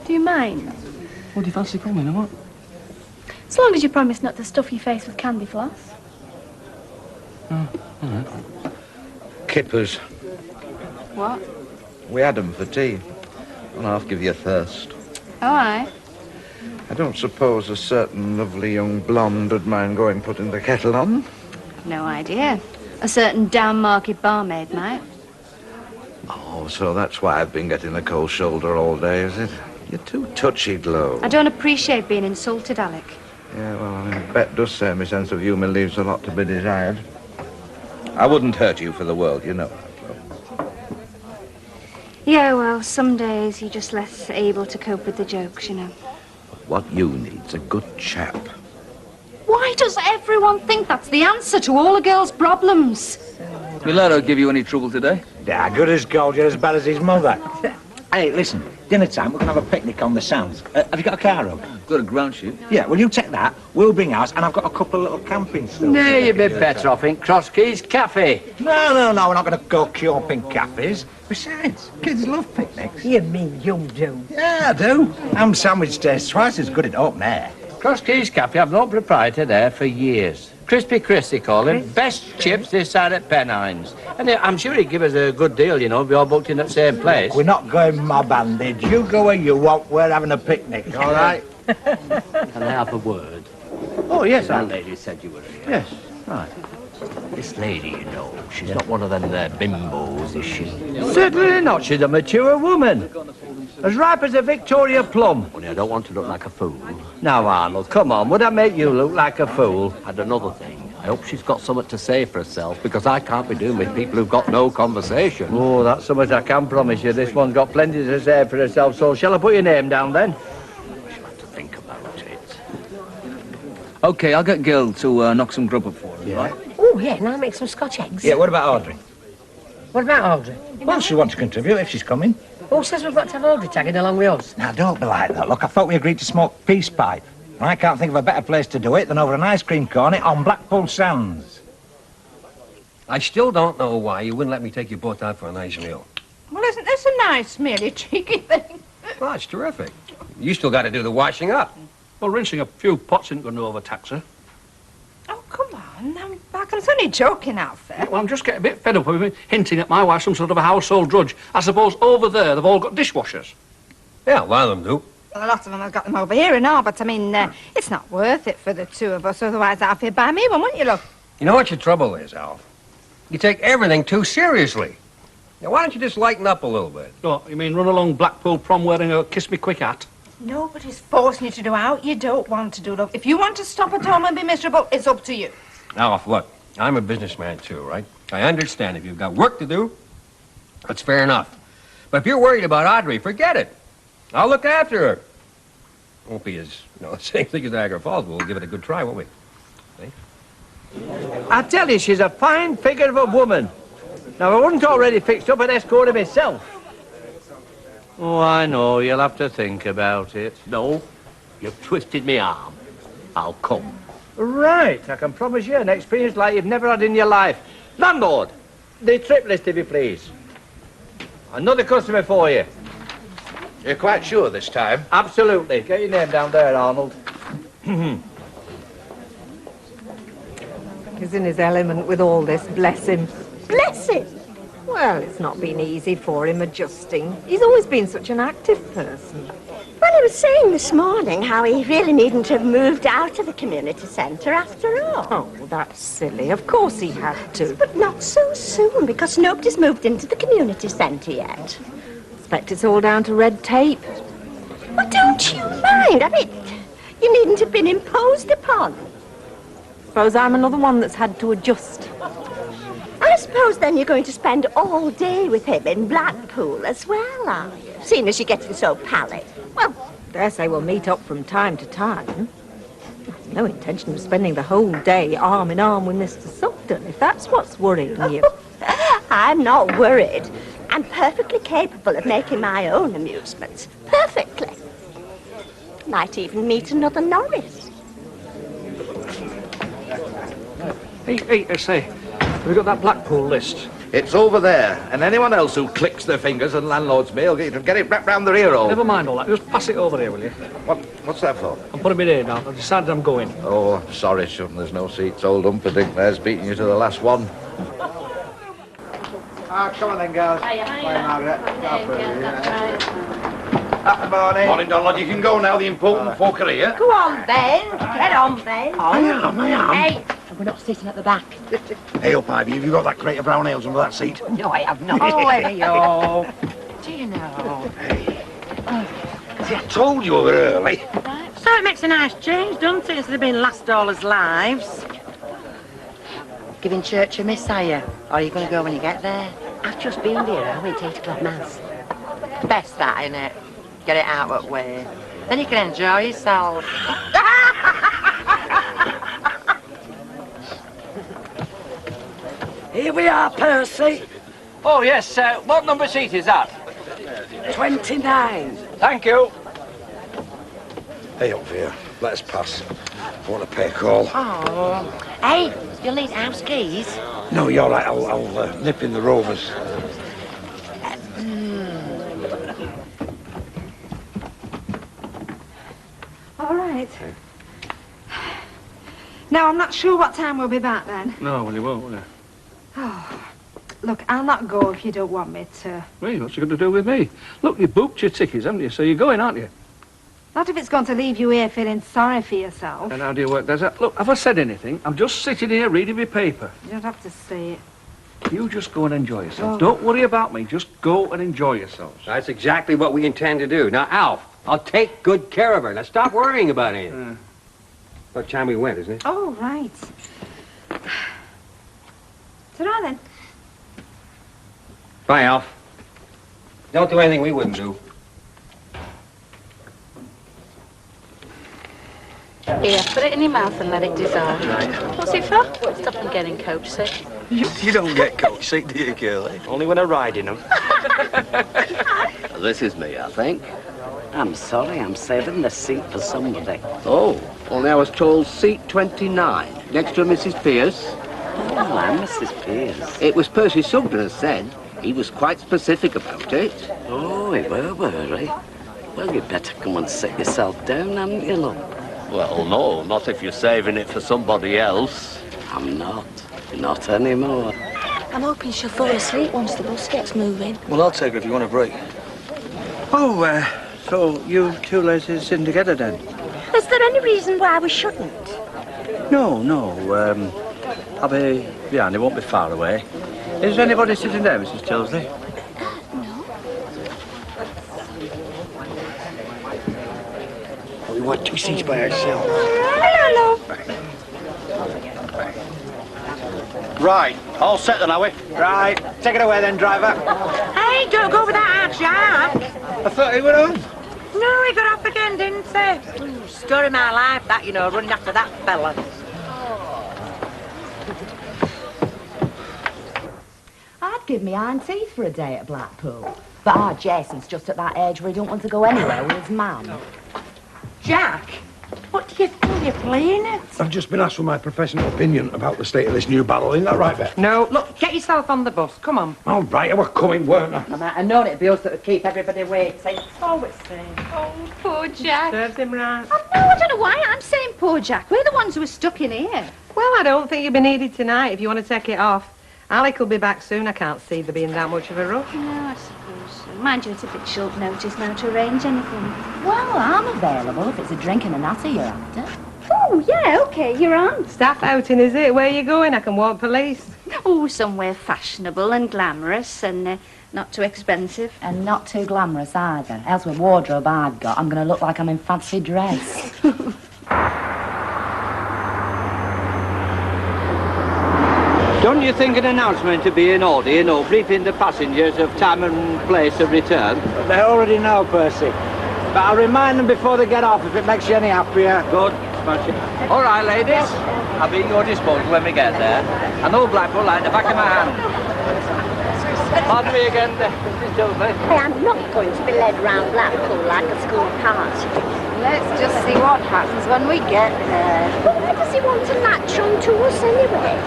Do you mind? What do you fancy coming, or what? As long as you promise not to stuff your face with candy floss. Oh, all right. Kippers. What? We had 'em for tea. I'll half give you a thirst. All right. I don't suppose a certain lovely young blonde would mind going putting the kettle on. No idea. A certain down market barmaid might. Oh, so that's why I've been getting the cold shoulder all day, is it? You're too touchy, Glow. I don't appreciate being insulted, Alec. Yeah, well, I mean, Bet does say my sense of humour leaves a lot to be desired. I wouldn't hurt you for the world, you know that, Glow. Yeah, well, some days you're just less able to cope with the jokes, you know. What you need's a good chap. Why does everyone think that's the answer to all a girl's problems? Will Laro give you any trouble today? Yeah, good as gold. You're as bad as his mother. Hey, listen, dinner time, we're going to have a picnic on the sands. Have you got a car up? Got a ground shoot. Yeah, well, you take that, we'll bring ours, and I've got a couple of little camping stools. No, you'd be better off in Cross Keys Cafe. No, we're not going to go camping cafes. Besides, kids love picnics. You mean you do? Yeah, I do. Ham sandwich tastes twice as good in open air. Cross Keys Cafe, I've known proprietor there for years. Crispy Chris, they call him. Best chips this side at Pennines. And I'm sure he'd give us a good deal, you know, if we all booked in at the same place. We're not going mob-handed. You go where you want. We're having a picnic, all right? Can I have a word? Oh, yes, That lady said you were here. Yes, right. This lady, you know, she's not one of them there bimbos, is she? Certainly not. She's a mature woman. As ripe as a Victoria plum. Only I don't want to look like a fool. Now, Arnold, come on. Would I make you look like a fool? And another thing, I hope she's got something to say for herself, because I can't be doing with people who've got no conversation. Oh, that's so much I can promise you. This one's got plenty to say for herself, so shall I put your name down then? She'll have to think about it. OK, I'll get Gil to knock some grub up for her, right? Oh, yeah, and I'll make some Scotch eggs. Yeah, what about Audrey? What about Audrey? Well, she'll want to contribute if she's coming. Who says we've got to have Audrey tagging along with us? Now, don't be like that. Look, I thought we agreed to smoke peace pipe. And I can't think of a better place to do it than over an ice cream cone on Blackpool Sands. I still don't know why you wouldn't let me take you both out for a nice meal. Well, isn't this a nice meal, you cheeky thing? Well, it's terrific. You still got to do the washing up. Well, rinsing a few pots isn't going to overtax her. Oh, come on. I was only joking, Alfie. Yeah, well, I'm just getting a bit fed up with hinting at my wife's some sort of a household drudge. I suppose over there they've all got dishwashers. Yeah, a lot of them do. Well, a lot of them have got them over here and all, but I mean, it's not worth it for the two of us. Otherwise, Alfie'd buy me one, wouldn't you, look? You know what your trouble is, Alf? You take everything too seriously. Now, why don't you just lighten up a little bit? Oh, you mean run along Blackpool prom wearing a kiss-me-quick hat? Nobody's forcing you to do out you don't want to do, love. If you want to stop at home and be miserable, it's up to you. Alf, look, I'm a businessman too, right? I understand if you've got work to do, that's fair enough. But if you're worried about Audrey, forget it. I'll look after her. Won't be as, the same thing as Niagara Falls, but we'll give it a good try, won't we? See? I tell you, she's a fine figure of a woman. Now, I wasn't already fixed up an escort myself. Oh, I know. You'll have to think about it. No, you've twisted me arm. I'll come. Right. I can promise you an experience like you've never had in your life. Landlord, the trip list, if you please. Another customer for you. You're quite sure this time? Absolutely. Get your name down there, Arnold. He's in his element with all this, bless him. Bless him. Well, it's not been easy for him adjusting. He's always been such an active person. Well, he was saying this morning how he really needn't have moved out of the community centre after all. Oh, that's silly. Of course he had to. But not so soon, because nobody's moved into the community centre yet. Expect it's all down to red tape. Well, don't you mind? I mean, you needn't have been imposed upon. Suppose I'm another one that's had to adjust. I suppose then you're going to spend all day with him in Blackpool as well, are you? Seeing as you're getting so pally. Well, dare say we'll meet up from time to time. I've no intention of spending the whole day arm in arm with Mr. Sugden, if that's what's worrying you. I'm not worried. I'm perfectly capable of making my own amusements. Perfectly. Might even meet another Norris. Hey, I say, have we got that Blackpool list? It's over there, and anyone else who clicks their fingers on landlord's mail, get it wrapped round their ear hole. Never mind all that. Just pass it over here, will you? What's that for? I'm putting my name down. I've decided I'm going. Oh, sorry, Shun, there's no seats. Old Humperdinck there's beating you to the last one. Come on then, girls. Hiya. Margaret. Good morning. Morning, Donald. You can go now. The important folk are here. Go on, then. Get on, then. I am. Hey, we're not sitting at the back. Hey, up, Ivy, have you got that crate of brown ales under that seat? No, I have not. Oh, Eddie-o. Do you know? See, I told you we were early. So it makes a nice change, doesn't it, instead of being last all his lives? Giving church a miss, are you? Or are you going to go when you get there? I've just been there. I went to 8 o'clock mass. Best that, innit? Get it out that way. Then you can enjoy yourself. Here we are, Percy. Oh, yes. What number seat is that? 29. Thank you. Hey, up here. Let us pass. I want to pay a call. Oh. Hey, you'll need house keys. No, you're right. I'll nip in the Rovers. All right. Now, I'm not sure what time we'll be back then. No, well, you won't, will you? Oh, look, I'll not go if you don't want me to. Well, what's it got to do with me? Look, you booked your tickets, haven't you? So you're going, aren't you? Not if it's going to leave you here feeling sorry for yourself. And how do you work that out? Look, have I said anything? I'm just sitting here reading my paper. You don't have to say it. You just go and enjoy yourself. Oh. Don't worry about me. Just go and enjoy yourselves. That's exactly what we intend to do. Now, Alf, I'll take good care of her. Now, stop worrying about anything. About time we went, isn't it? Oh, right. Ta-ra, then. Bye, Alf. Don't do anything we wouldn't do. Here, put it in your mouth and let it dissolve. What's it for? Stop them getting coach sick. You don't get coach sick, do you, girlie? Only when I ride in them. This is me, I think. I'm sorry, I'm saving the seat for somebody. Oh, only I was told seat 29, next to Mrs. Pierce. Oh, I'm Mrs. Pierce. It was Percy Sugden has said. He was quite specific about it. Oh, he were he? Well, you'd better come and sit yourself down, hadn't you, look? Well, no, not if you're saving it for somebody else. I'm not. Not anymore. I'm hoping she'll fall asleep once the bus gets moving. Well, I'll take her if you want a break. Oh, so you two ladies in together then? Is there any reason why we shouldn't? No. I'll be behind. It won't be far away. Is there anybody sitting there, Mrs. Tilsley? We want 2 seats by ourselves. Hello. Right, all set then, are we? Right, take it away then, driver. Hey, don't go without our Jack. I thought he went on. No, he got off again, didn't he? Story of my life, that, you know, running after that fella. I'd give me iron teeth for a day at Blackpool. But our Jason's just at that age where he don't want to go anywhere with his man. Jack, what do you think you're playing at? I've just been asked for my professional opinion about the state of this new barrel. Isn't that right, Beth? No, look, get yourself on the bus. Come on. All right, I were coming, weren't I? I might have known it'd be us that would keep everybody waiting. Always saying. Oh, poor Jack. Serves him right. Oh, no, I don't know why I'm saying poor Jack. We're the ones who are stuck in here. Well, I don't think you'll be needed tonight if you want to take it off. Alec will be back soon. I can't see there being that much of a rush. No, I suppose so. Mind you, it's a bit short notice now to arrange anything. Well, I'm available if it's a drink and a natter you're after. Oh, yeah, OK, you're on. Staff outing, is it? Where are you going? I can walk police. Oh, somewhere fashionable and glamorous and not too expensive. And not too glamorous either. Else with wardrobe I've got, I'm going to look like I'm in fancy dress. Don't you think an announcement would be in order, you know, briefing the passengers of time and place of return? They already know, Percy. But I'll remind them before they get off if it makes you any happier. Good. Smash it. All right, ladies. I'll be at your disposal when we get there. I know Blackpool like the back of my hand. Pardon me again, Mrs. Tilsley. Hey, I'm not going to be led round Blackpool like a school party. Let's just see what happens when we get there. But why does he want to latch on to us anyway?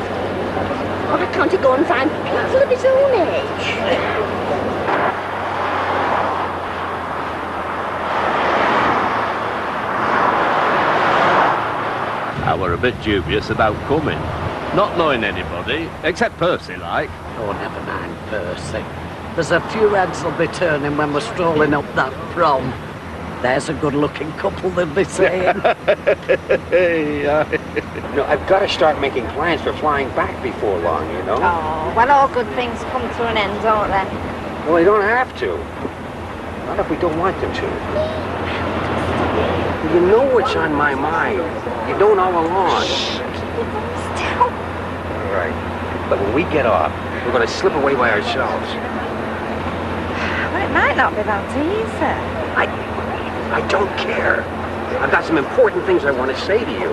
Why can't he go and find people of his own age? I were a bit dubious about coming. Not knowing anybody, except Percy, like. Oh, never mind, Percy. There's a few heads will be turning when we're strolling up that prom. There's a good-looking couple, they'll be saying. No, I've got to start making plans for flying back before long, you know? Oh, well, all good things come to an end, don't they? Well, they don't have to. Not if we don't want them to. You know what's on my mind. You don't all along. Still. All right. But when we get off, we're going to slip away by ourselves. Well, it might not be that easy. I don't care. I've got some important things I want to say to you.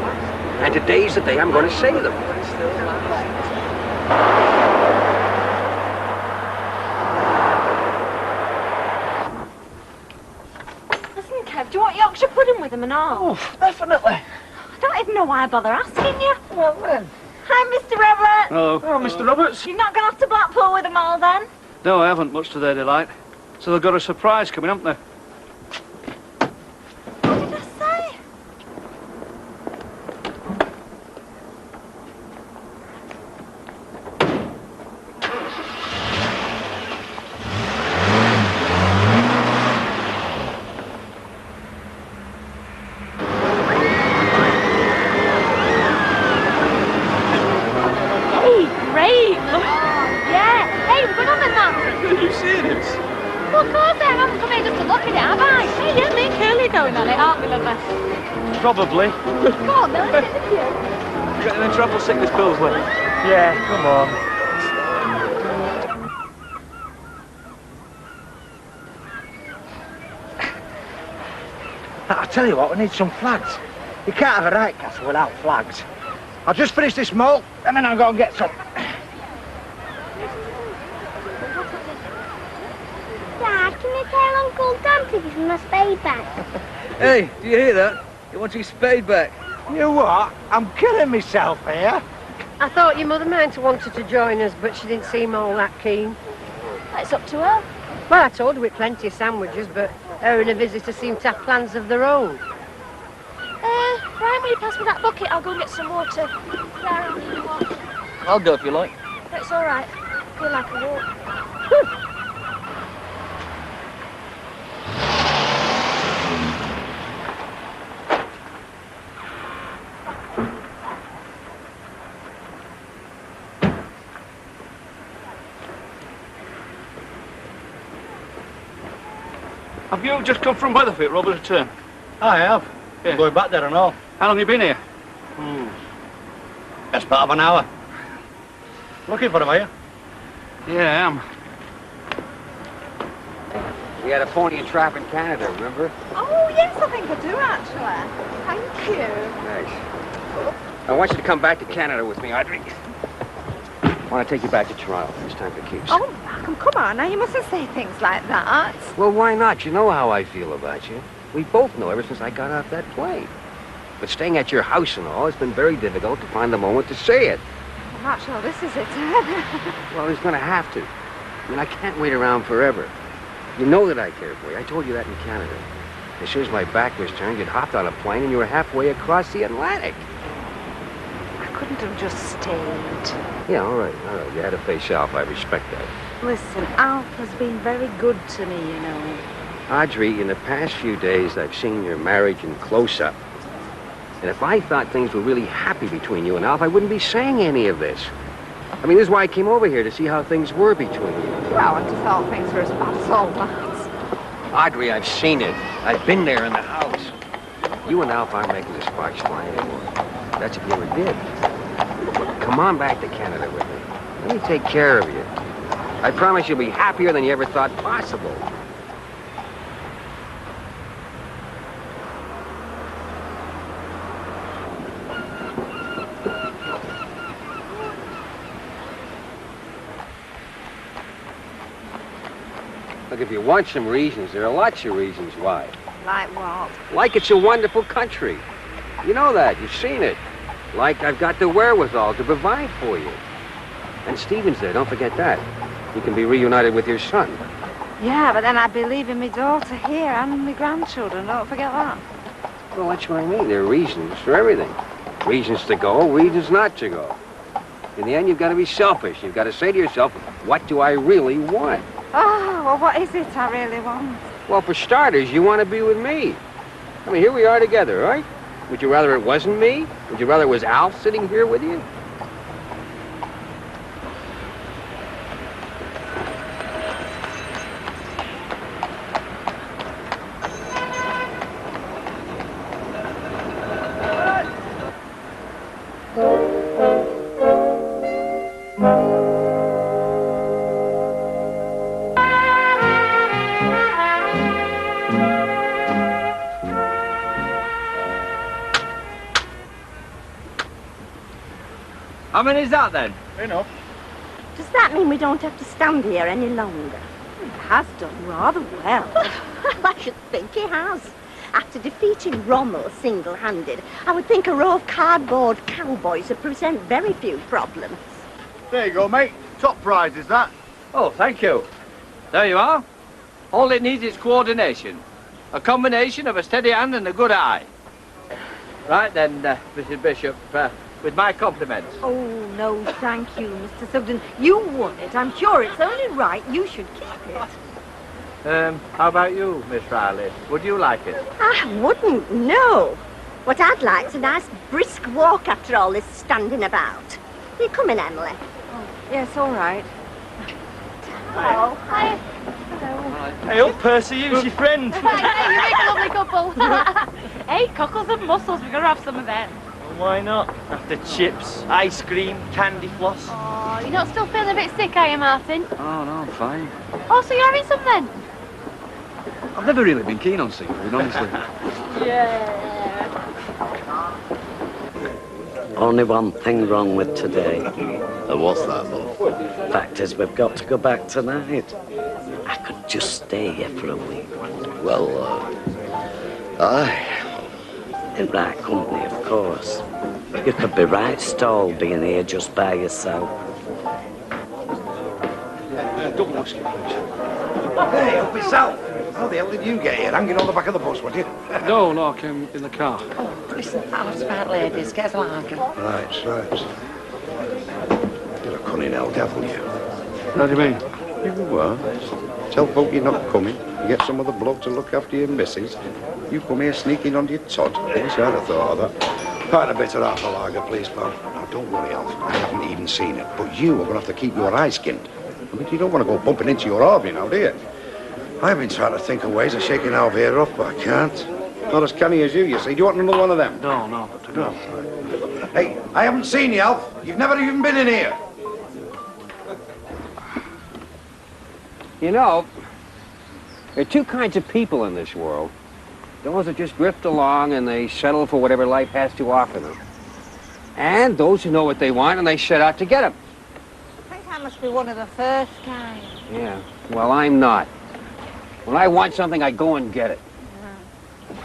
And today's the day I'm going to say them. Listen, Kev, do you want Yorkshire pudding with them and all? Oh, definitely. I don't even know why I bother asking you. Well, then. Hi, Mr. Roberts. Hello. Oh, Mr. Roberts. You've not gone off to Blackpool with them all, then? No, I haven't, much to their delight. So they've got a surprise coming, haven't they? What did I say? Emma? Probably. Come on, Bill, let's get the queue. You got them trouble sickness pills with? Yeah, come on. I tell you what, we need some flags. You can't have a right castle without flags. I'll just finish this malt, and then I'll go and get some. Dad, can you tell Uncle Dan to give me my spade back? Hey, do you hear that? He wants his spade back. You what? I'm killing myself here. I thought your mother meant wanted to join us, but she didn't seem all that keen. It's up to her. Well, I told her we'd plenty of sandwiches, but her and her visitor seem to have plans of their own. Brian, will you pass me that bucket? I'll go and get some water. There, I'll need one. I'll go if you like. It's all right. I feel like a walk. Have you just come from Weatherford, Robert, return? I have. Yeah. Going back there and all. How long have you been here? Best part of an hour. Looking for him, are you? Yeah, I am. We had a pony and trap in Canada, remember? Oh, yes, I think I do, actually. Thank you. Nice. I want you to come back to Canada with me, Audrey. I want to take you back to Toronto. It's time for keeps. Oh, Malcolm, come on now. You mustn't say things like that. Well, why not? You know how I feel about you. We both know ever since I got off that plane. But staying at your house and all, it's been very difficult to find the moment to say it. I'm not sure this is it. Well, he's going to have to. I mean, I can't wait around forever. You know that I care for you. I told you that in Canada. As soon as my back was turned, you'd hopped on a plane and you were halfway across the Atlantic. I couldn't have just stayed. Yeah, all right. You had to face Alf. I respect that. Listen, Alf has been very good to me, you know. Audrey, in the past few days, I've seen your marriage in close-up. And if I thought things were really happy between you and Alf, I wouldn't be saying any of this. I mean, this is why I came over here, to see how things were between you. Well, I just thought things were as bad as all that. Audrey, I've seen it. I've been there in the house. You and Alf aren't making the sparks fly anymore. That's if you ever did. Look, come on back to Canada with me. Let me take care of you. I promise you'll be happier than you ever thought possible. Look, if you want some reasons, there are lots of reasons why. Like what? Like it's a wonderful country. You know that. You've seen it. Like I've got the wherewithal to provide for you. And Stephen's there. Don't forget that. You can be reunited with your son. Yeah, but then I'd be leaving my daughter here and my grandchildren. Don't forget that. Well, that's what I mean. There are reasons for everything. Reasons to go, reasons not to go. In the end, you've got to be selfish. You've got to say to yourself, what do I really want? Oh, well, what is it I really want? Well, for starters, you want to be with me. I mean, here we are together, right? Would you rather it wasn't me? Would you rather it was Alf sitting here with you? How many is that then? Enough. Does that mean we don't have to stand here any longer? He has done rather well. I should think he has. After defeating Rommel single-handed, I would think a row of cardboard cowboys would present very few problems. There you go, mate. Top prize is that. Oh, thank you. There you are. All it needs is coordination. A combination of a steady hand and a good eye. Right then, Mrs. Bishop, with my compliments. Oh, no, thank you, Mr. Sugden. You won it. I'm sure it's only right you should keep it. How about you, Miss Riley? Would you like it? I wouldn't, no. What I'd like's a nice brisk walk after all this standing about. You coming, Emily? Oh, yes, all right. Hello. Hi. Hello. Hey up, Percy, who's your friend? You make a lovely couple. Hey, cockles and mussels, we're going to have some of them. Well, why not? After chips, ice cream, candy floss. Oh, you're not still feeling a bit sick, are you, Martin? Oh, no, I'm fine. Oh, so you're having some then? I've never really been keen on seafood, honestly. Yeah. Only one thing wrong with today. And what's that, love? Fact is, we've got to go back tonight. I could just stay here for a week. Well, aye. In right company, of course. You could be right stalled being here just by yourself. Double whiskey, please. Hey, help yourself. How the hell did you get here? Hanging on the back of the bus, would you? No, I came in the car. Listen, I was about ladies. Get like 'em. Right. You're a cunning old devil, you. How do you mean? You what? Tell folk you're not coming. You get some other bloke to look after your missus. You come here sneaking onto your tot. I wish I'd have thought of that. Pint a bit of half a lager, please, pal. Now, don't worry, Alf. I haven't even seen it. But you are going to have to keep your eyes skinned. I mean, you don't want to go bumping into your Harvey now, do you? I've been trying to think of ways of shaking Alvia off, but I can't. Not as canny as you see. Do you want another one of them? No, got to go. Hey, I haven't seen you, Alf. You've never even been in here. You know, there are two kinds of people in this world. Those that just drift along and they settle for whatever life has to offer them. And those who know what they want and they set out to get it. I think I must be one of the first kind. Yeah, well, I'm not. When I want something, I go and get it.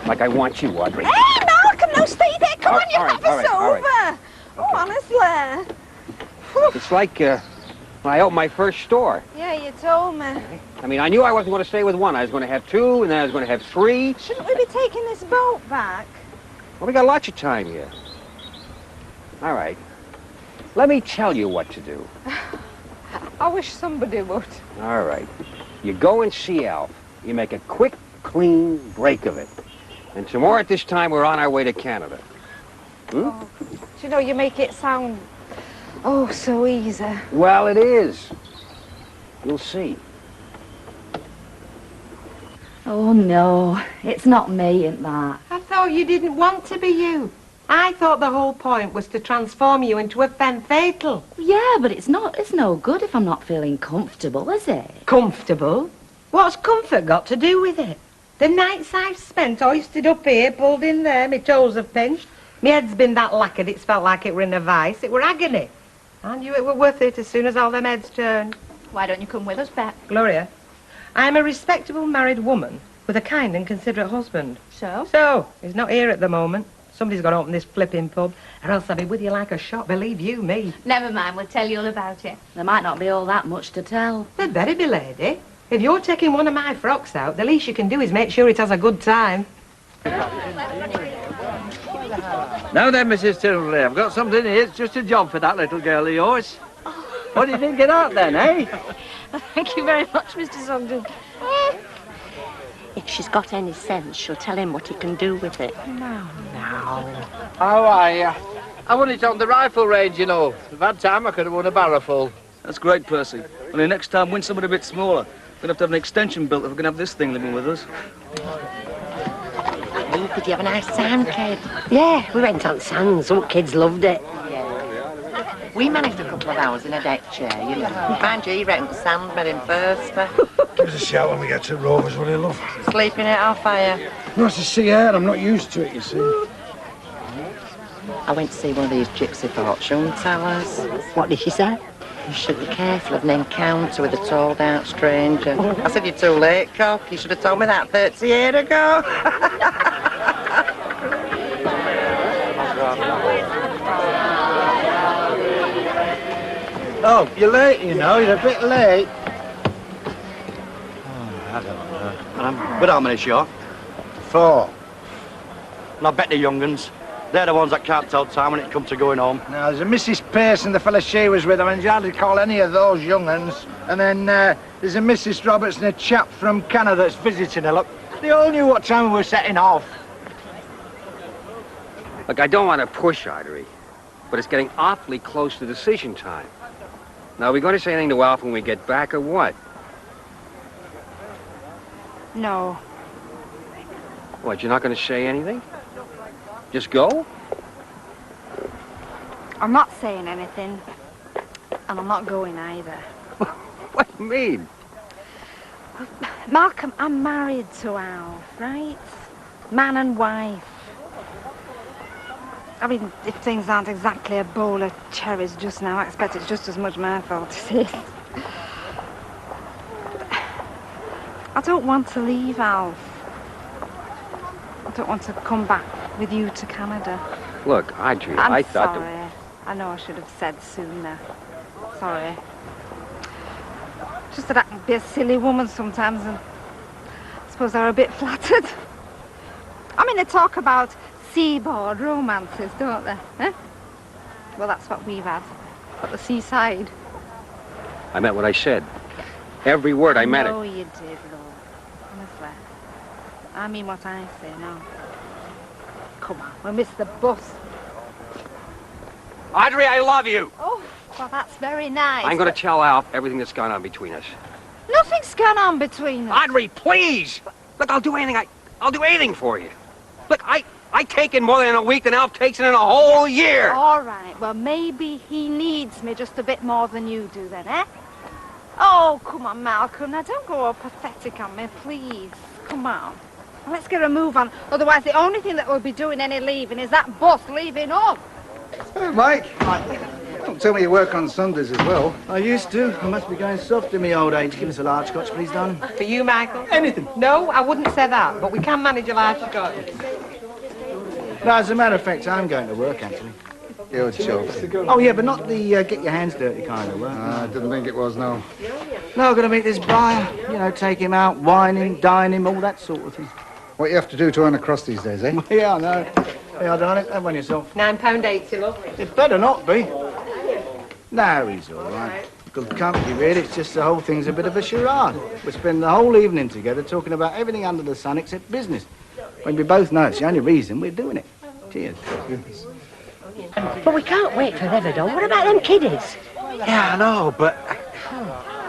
Like I want you, Audrey. Hey, Malcolm, no, stay there. Come on, you've got all this over. right. Oh, honestly. It's like when I opened my first store. Yeah, you told me. I mean, I knew I wasn't going to stay with one. I was going to have two, and then I was going to have three. Shouldn't we be taking this boat back? Well, we got lots of time here. All right. Let me tell you what to do. I wish somebody would. All right. You go and see Alf. You make a quick, clean break of it. And tomorrow at this time, we're on our way to Canada. Oh, do you know, you make it sound, oh, so easy. Well, it is. You'll see. Oh, no. It's not me, ain't that? I thought you didn't want to be you. I thought the whole point was to transform you into a femme fatale. Yeah, but it's no good if I'm not feeling comfortable, is it? Comfortable? What's comfort got to do with it? The nights I've spent hoisted up here, pulled in there, my toes have pinched. My head's been that lacquered it's felt like it were in a vice. It were agony. I knew it were worth it as soon as all them heads turned. Why don't you come with us, Bet? Gloria, I'm a respectable married woman with a kind and considerate husband. So? So, he's not here at the moment. Somebody's got to open this flipping pub, or else I'll be with you like a shot, believe you me. Never mind, we'll tell you all about it. There might not be all that much to tell. There'd better be, lady. If you're taking one of my frocks out, the least you can do is make sure it has a good time. Now then, Mrs. Tilbury, I've got something here. It's just a job for that little girl of yours. What do you think of that then, eh? Thank you very much, Mr. Sugden. If she's got any sense, she'll tell him what he can do with it. No. Oh, I won it on the rifle range, you know. If I had time, I could have won a barrel full. That's great, Percy. Only next time, win somebody a bit smaller. We're going to have an extension built if we're going to have this thing living with us. Did you have a nice time, kid? Yeah, we went on sands. All kids loved it. We managed a couple of hours in a deck chair, you know. Mind you, he reckoned sand made him thirsty. Give us a shout when we get to Rovers, will you, love? Sleeping at our fire. Nice to see air. I'm not used to it, you see. I went to see one of these gypsy fortune tellers. What did she say? You should be careful of an encounter with a tall, dark stranger. I said, you're too late, cock. You should have told me that 30 years ago. Oh, you're late, you know. You're a bit late. I don't know. But how many short? 4. And I bet the young uns, they're the ones that can't tell time when it comes to going home. Now, there's a Mrs. Pearson, the fella she was with. I mean, you hardly call any of those young uns. And then there's a Mrs. Roberts and a chap from Canada that's visiting her. Look, they all knew what time we were setting off. Look, I don't want to push, Audrey, but it's getting awfully close to decision time. Now, are we going to say anything to Alf when we get back, or what? No. What, you're not going to say anything? Just go? I'm not saying anything, and I'm not going either. What do you mean? Malcolm, I'm married to Alf, right? Man and wife. I mean, if things aren't exactly a bowl of cherries just now, I expect it's just as much my fault as his. I don't want to leave, Alf. I don't want to come back with you to Canada. Look, Audrey, I'm I thought sorry. I know I should have said sooner. Sorry. Just that I can be a silly woman sometimes, and I suppose they're a bit flattered. I mean, they talk about seaboard romances, don't they? Eh? Well, that's what we've had at the seaside. I meant what I said. Every word, I meant it. I know you did, Lord. Honestly. I mean what I say now. Come on, we'll miss the bus. Audrey, I love you. Oh, well, that's very nice. I'm going to tell Alf everything that's gone on between us. Nothing's gone on between us. Audrey, please! Look, I'll do anything. I'll do anything for you. Look, I take in more than a week than Alf takes in a whole year. All right, well, maybe he needs me just a bit more than you do then, eh? Oh, come on, Malcolm. Now, don't go all pathetic on me, please. Come on. Let's get a move on. Otherwise, the only thing that will be doing any leaving is that bus leaving us. Hey, Mike. Don't tell me you work on Sundays as well. I used to. I must be going soft in my old age. Give us a large scotch, please, darling. For you, Michael? Anything. No, I wouldn't say that, but we can manage a large scotch. No, as a matter of fact, I'm going to work, actually. You're joking. Oh, yeah, but not the get your hands dirty kind of work. I didn't think it was, no. No, I've got to meet this buyer. You know, take him out, wine him, dine him, all that sort of thing. What you have to do to earn a crust these days, eh? Yeah, I know. Yeah, darling, have one yourself. £9.80, love. It better not be. No, he's all right. Good company, really. It's just the whole thing's a bit of a charade. We spend the whole evening together talking about everything under the sun except business. When we both know it's the only reason we're doing it. Cheers. But we can't wait forever, though. What about them kiddies? Yeah, I know, but...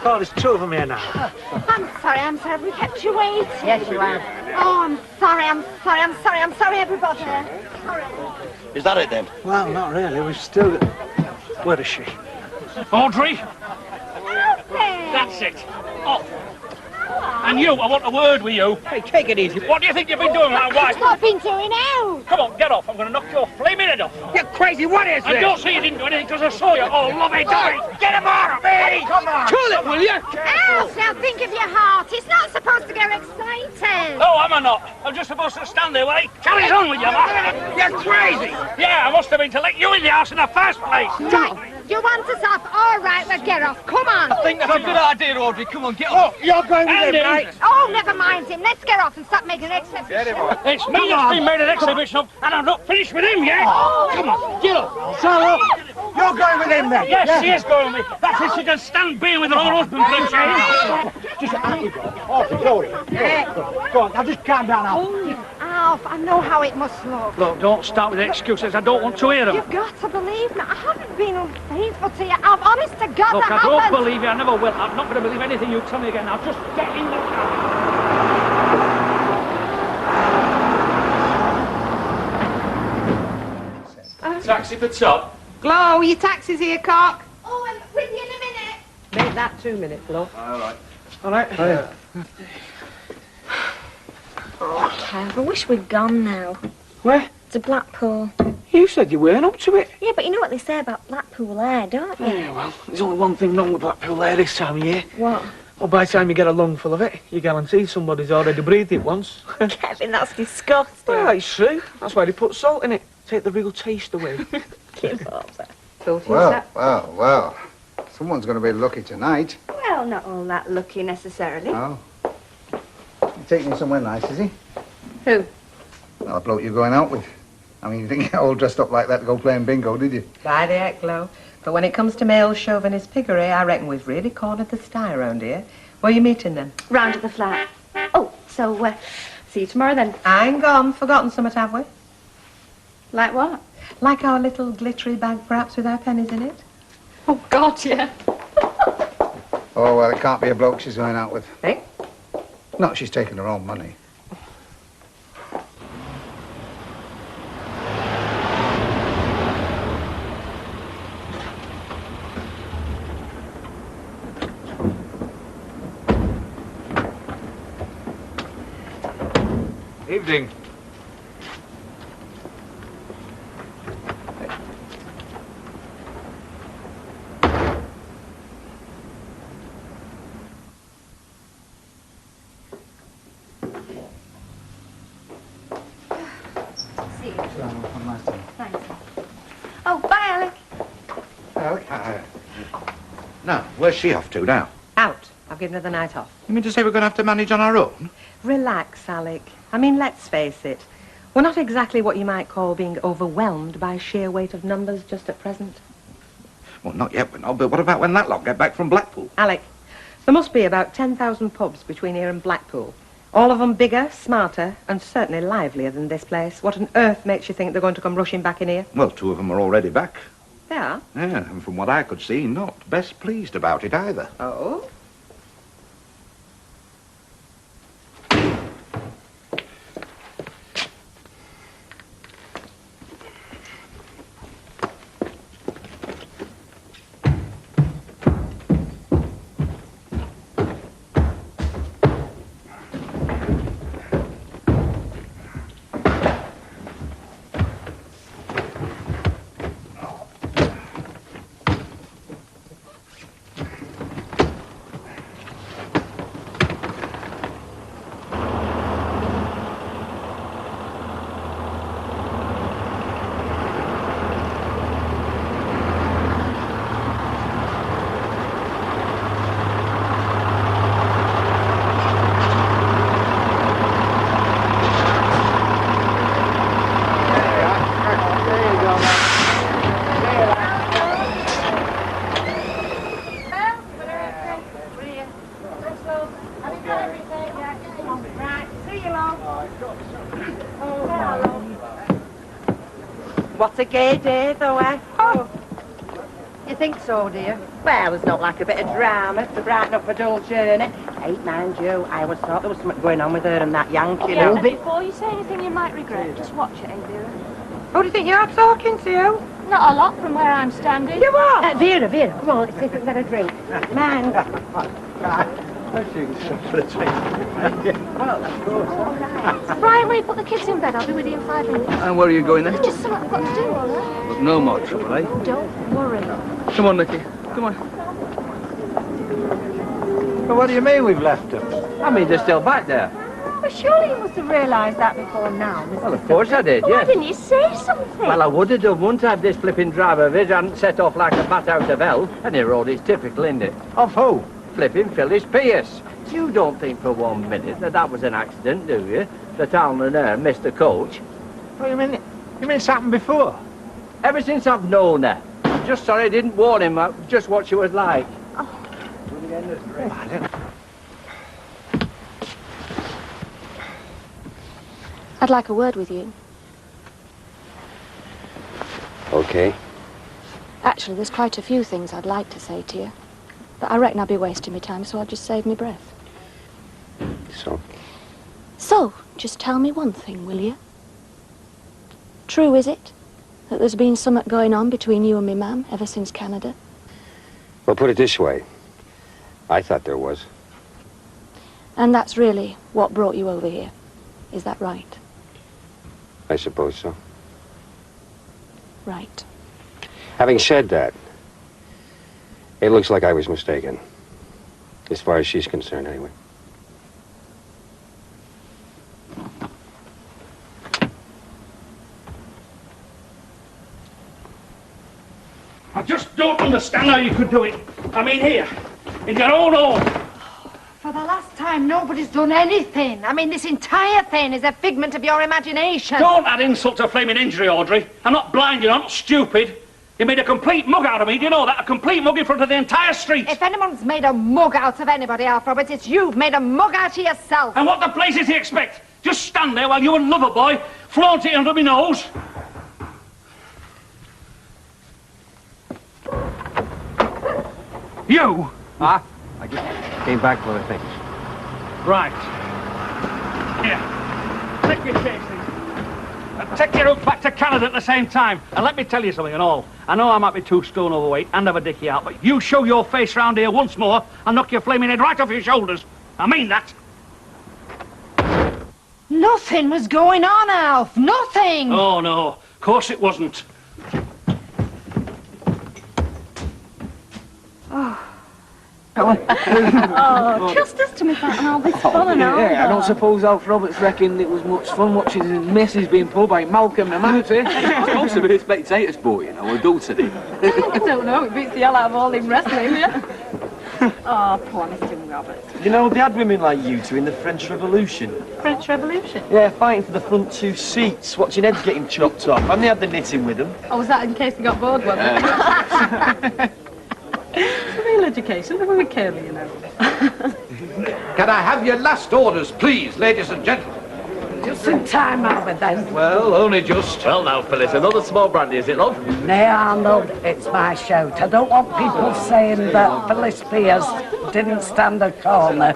Oh, there's two of them here now. I'm sorry, we kept you waiting. Yes, you have. Oh, I'm sorry, everybody. Sorry. Is that it then? Well, not really. We've still got... Where is she? Audrey? That's it. Off. And you, I want a word with you. Hey, take it easy. What do you think you've been doing with my wife? What I've been doing now? Come on, get off. I'm going to knock your flaming head off. You're crazy. What is this? And don't say you didn't do anything because I saw you. Oh, lovey-dovey. Get him out of me. Come on. Kill it, will you? Alf, now think of your heart. He's not supposed to get excited. Oh, am I not? I'm just supposed to stand there while he carries on with you, man. You're crazy. Yeah, I must have been to let you in the house in the first place. Right. You want us off? All right, well, get off. Come on. I think that's a good idea, Audrey. Come on, get off. You're going with him, mate. Oh, never mind him. Let's get off and stop making an exhibition. It's me that's been made an exhibition of, and I'm not finished with him yet. Oh, come on, get up. Shut up. You're going with him, then. Yes, she is going with me. That's if she can stand being with her own husband for a change. Just out you go. Off you go. Go on, now just calm down, Al. Oh, Alf, I know how it must look. Look, don't start with excuses. I don't want to hear them. You've got to believe me. I haven't been unfaithful to you, Alf. Honest to God, Look, I I don't haven't. believe you. I never will. I'm not going to believe anything you tell me again. I'll just get in the car. Taxi for top. Glow, your taxi's here, cock. Oh, I'm with you in a minute. Make that 2 minutes, love. All right. All right. Oh, Kev, I wish we'd gone now. Where? To Blackpool. You said you weren't up to it. Yeah, but you know what they say about Blackpool Air, don't you? Yeah, well, there's only one thing wrong with Blackpool Air this time of year. What? Well, by the time you get a lungful of it, you guarantee somebody's already breathed it once. Kevin, that's disgusting. Well, it's true. That's why they put salt in it. Take the real taste away. Give up. Well. Someone's going to be lucky tonight. Well, not all that lucky necessarily. Oh. You taking him somewhere nice, is he? Who? Well, the bloke you're going out with. I mean, you didn't get all dressed up like that to go playing bingo, did you? By the heck, Glow. But when it comes to male chauvinist piggery, I reckon we've really cornered the sty around here. Where are you meeting them? Round at the flat. Oh, so, see you tomorrow then. I ain't gone. Forgotten something, have we? Like what? Like our little glittery bag, perhaps, with our pennies in it? Oh, God, yeah. Oh, well, it can't be a bloke she's going out with. Eh? No, she's taking her own money. Evening. See you. Thanks. Oh, bye, Alec. Okay. Now, where's she off to now? Out. I've given her the night off. You mean to say we're going to have to manage on our own? Relax, Alec. I mean, let's face it. We're not exactly what you might call being overwhelmed by sheer weight of numbers just at present. Well, not yet, we're not, but what about when that lot get back from Blackpool? Alec, there must be about 10,000 pubs between here and Blackpool. All of them bigger, smarter, and certainly livelier than this place. What on earth makes you think they're going to come rushing back in here? Well, 2 of them are already back. They are? Yeah, and from what I could see, not best pleased about it either. Oh? What a gay day, though, eh? Oh. You think so, dear? Well, there's not like a bit of drama to brighten up a dull journey. Hey, mind you, I always thought there was something going on with her and that Yankee. Yeah, but before you say anything you might regret, just watch it, eh, Vera? Who do you think you're talking to? Not a lot from where I'm standing. You are? Vera, come on, let's see if we can get a drink. Man. Brian, will you put the kids in bed? I'll be with you in 5 minutes. And where are you going then? There's just something I've got to do, all right? Look, no more trouble, eh? Don't worry. Come on, Nicky. Come on. But what do you mean we've left them? I mean, they're still back there. But surely you must have realised that before now, Mr. Well, of course I did, Why yes. didn't you say something? Well, I would have done, wouldn't I, if this flipping driver of his hadn't set off like a bat out of hell. And he rode his typical, isn't it? Of who? Flipping Phyllis Pierce. You don't think for 1 minute that that was an accident, do you? That Alan and her missed the coach? What do you mean it's happened before? Ever since I've known her. Just sorry I didn't warn him just what she was like. I'd like a word with you. Okay. Actually, there's quite a few things I'd like to say to you. But I reckon I'd be wasting my time, so I'll just save my breath. So, just tell me one thing, will you? True, is it? That there's been something going on between you and me ma'am ever since Canada? Well, put it this way. I thought there was. And that's really what brought you over here. Is that right? I suppose so. Right. Having said that, it looks like I was mistaken. As far as she's concerned, anyway. I just don't understand how you could do it. I mean, here, in your own home. For the last time, nobody's done anything. I mean, this entire thing is a figment of your imagination. Don't add insult to flaming injury, Audrey. I'm not blind, you know, I'm not stupid. You made a complete mug out of me, do you know that? A complete mug in front of the entire street. If anyone's made a mug out of anybody, Alf Roberts, it's you've made a mug out of yourself. And what the blazes do you expect? Just stand there while you and Loverboy flaunt it under my nose? You? I just came back for the things. Right. Here. Take your chasing. And take your hook back to Canada at the same time. And let me tell you something and all. I know I might be 2 stone overweight and have a dicky out, but you show your face round here once more, I'll knock your flaming head right off your shoulders. I mean that. Nothing was going on, Alf. Nothing. Oh, no. Of course it wasn't. Oh, trust us to me that and all this fun and all. Yeah, I don't suppose Alf Roberts reckoned it was much fun watching his missus being pulled by Malcolm the Mountain. It's supposed to be a spectator sport, you know, adultery. I don't know, it beats the hell out of all in wrestling, yeah? Oh, poor Mr. Roberts. You know, they had women like you two in the French Revolution. French Revolution? Yeah, fighting for the front two seats, watching heads getting chopped off, and they had the knitting with them. Oh, was that in case they got bored, wasn't it? It's a real education, they were curly, you know. Can I have your last orders, please, ladies and gentlemen? Just in time, Albert, then. Well, only just. Well now, Phyllis, another small brandy, is it, love? Nay, Arnold, it's my shout. I don't want people saying that Phyllis Pierce didn't stand a corner.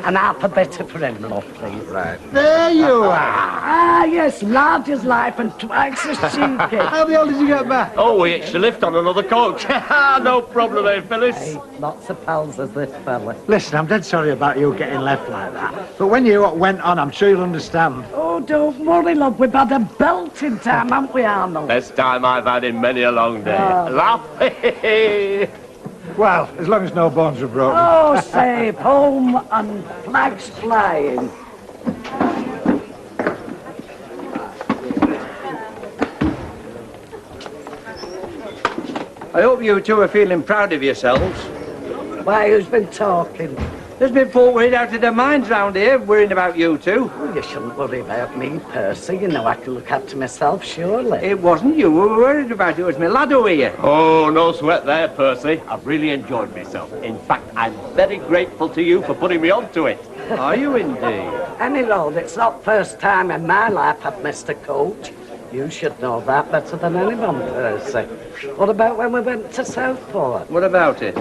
And half a bit of for him, love, please. Right. There you are. Ah, yes, large as life and twice as cheeky. How the hell did you get back? Oh, we hitched the lift on another coach. No problem, eh, Phyllis? Hey, lots of pals as this fella. Listen, I'm dead sorry about you getting left like that. But when you went on, I'm sure you'll understand. Oh, don't worry, love. We've had a belting time, haven't we, Arnold? Best time I've had in many a long day. Laugh. Well, as long as no bones were broken. Oh, safe, home and flags flying. I hope you two are feeling proud of yourselves. Why, who's been talking? There's been folk worried out of their minds round here, worrying about you two. Well, you shouldn't worry about me, Percy. You know I can look after myself, surely. It wasn't you who were worried about, it was my lad over here. Oh, no sweat there, Percy. I've really enjoyed myself. In fact, I'm very grateful to you for putting me on to it. Are you indeed? Any road, it's not first time in my life I've missed a coach. You should know that better than anyone, Percy. What about when we went to Southport? What about it?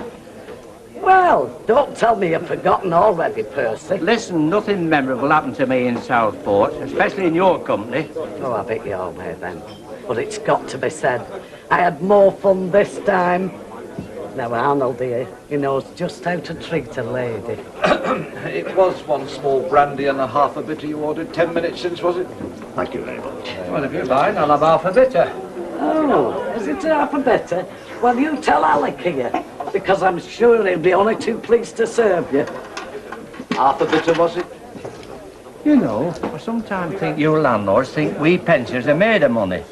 Well, don't tell me you've forgotten already, Percy. Listen, nothing memorable happened to me in Southport, especially in your company. Oh, have it your way then. But it's got to be said, I had more fun this time. Now, Arnold here, he knows just how to treat a lady. It was one small brandy and a half a bitter you ordered 10 minutes since, was it? Thank you very much. Well, if you mind, I'll have half a bitter. Oh, is it half a bitter? Well, you tell Alec here, because I'm sure he'll be only too pleased to serve you. Half a bitter, was it? You know, I sometimes think you landlords think we pensioners are made of money.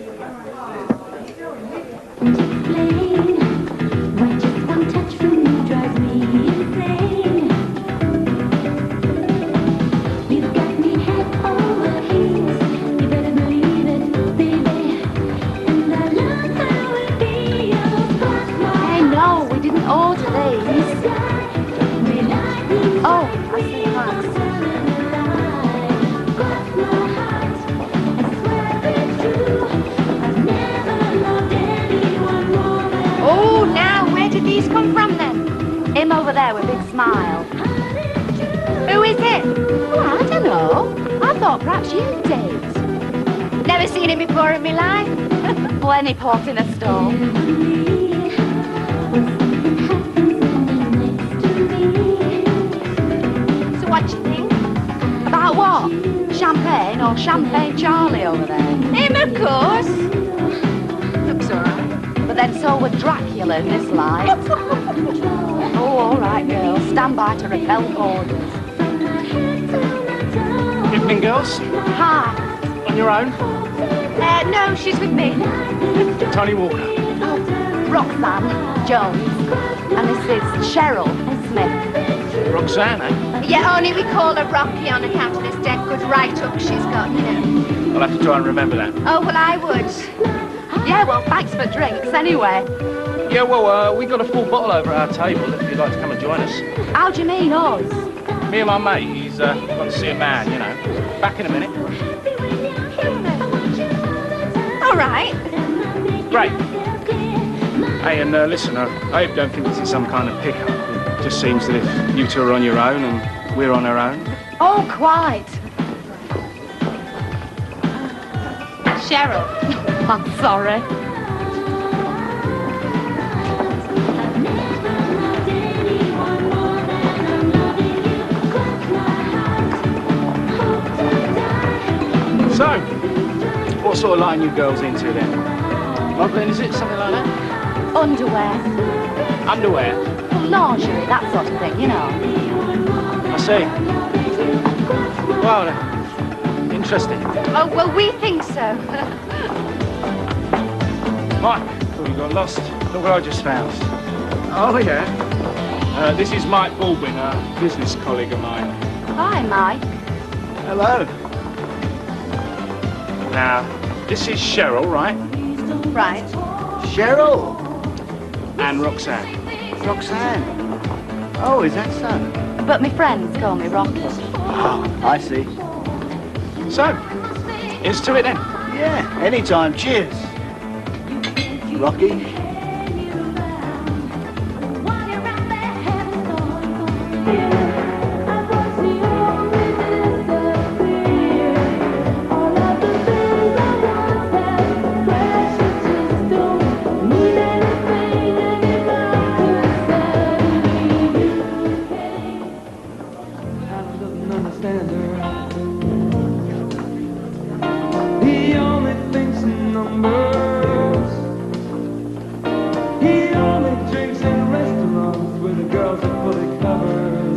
Him over there with a big smile. Who is it? Well, I don't know. I thought perhaps you did. Never seen him before in my life. Plenty pot in a stall. So what do you think? About what? Champagne or Champagne Charlie over there? Him, of course. Looks all right. But then so would Dracula in this light. Oh, all right, girls. Stand by to repel orders. Evening, girls. Hi. On your own? No, she's with me. Tony Walker. Oh, Roxanne Jones. And this is Cheryl Smith. Roxanne, eh? Yeah, only we call her Rocky on account of this dead good write-up she's got, you know. I'll have to try and remember that. Oh, well, I would. Yeah, well, thanks for drinks, anyway. Yeah, well, we got a full bottle over at our table if you'd like to come and join us. How do you mean, us? Me and my mate, he's got to see a man, you know. Back in a minute. All right. Great. Hey, and listen, I hope you don't think this is some kind of pickup. It just seems that if you two are on your own and we're on our own. Oh, quite. Cheryl. I'm sorry. So, what sort of line you girls into then? Modelling, is it? Something like that? Underwear. Underwear? Lingerie, that sort of thing, you know. I see. Well, interesting. Oh, well, we think so. Mike, thought you got lost. Look what I just found. Oh, yeah? This is Mike Baldwin, a business colleague of mine. Hi, Mike. Hello. Now, this is Cheryl, right? Right. Cheryl! And Roxanne. Roxanne? Oh, is that so? But my friends call me Rocky. Oh, I see. So, here's to it then. Yeah, anytime. Cheers. Rocky.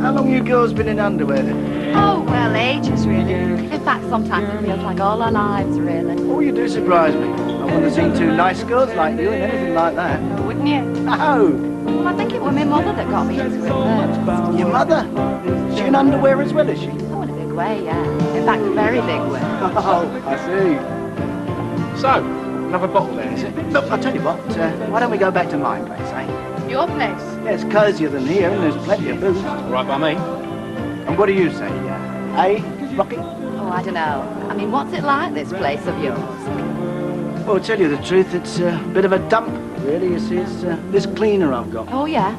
How long you girls been in underwear then? Oh, well, ages, really. In fact, sometimes it feels like all our lives, really. Oh, you do surprise me. I wouldn't have seen two nice girls like you in anything like that. Wouldn't you? No. Well, I think it was my mother that got me into it first. Your mother? She in underwear as well, is she? Oh, in a big way, yeah. In fact, a very big way. Oh, I see. So, another bottle then, is it? Look, I'll tell you what, why don't we go back to my place, eh? Your place? Yeah, it's cosier than here and there's plenty of booze. All right by me. And what do you say, Rocky? Oh, I don't know. I mean, what's it like, this place of yours? Well, to tell you the truth, it's a bit of a dump, really. You see, it's this cleaner I've got. Oh, yeah?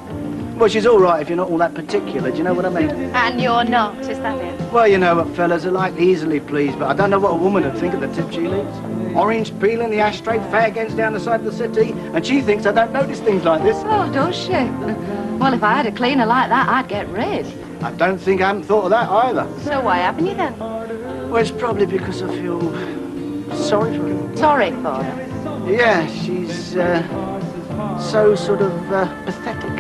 Well, she's all right if you're not all that particular, do you know what I mean? And you're not, is that it? Well, you know what fellas are like, easily pleased, but I don't know what a woman would think of the tip she leaves. Orange peel in the ashtray, fag ends down the side of the city, and she thinks I don't notice things like this. Oh, does she? Well, if I had a cleaner like that, I'd get rid. I don't think I haven't thought of that either. So why haven't you then? Well, it's probably because I feel sorry for her. Sorry for her? Yeah, she's so sort of pathetic.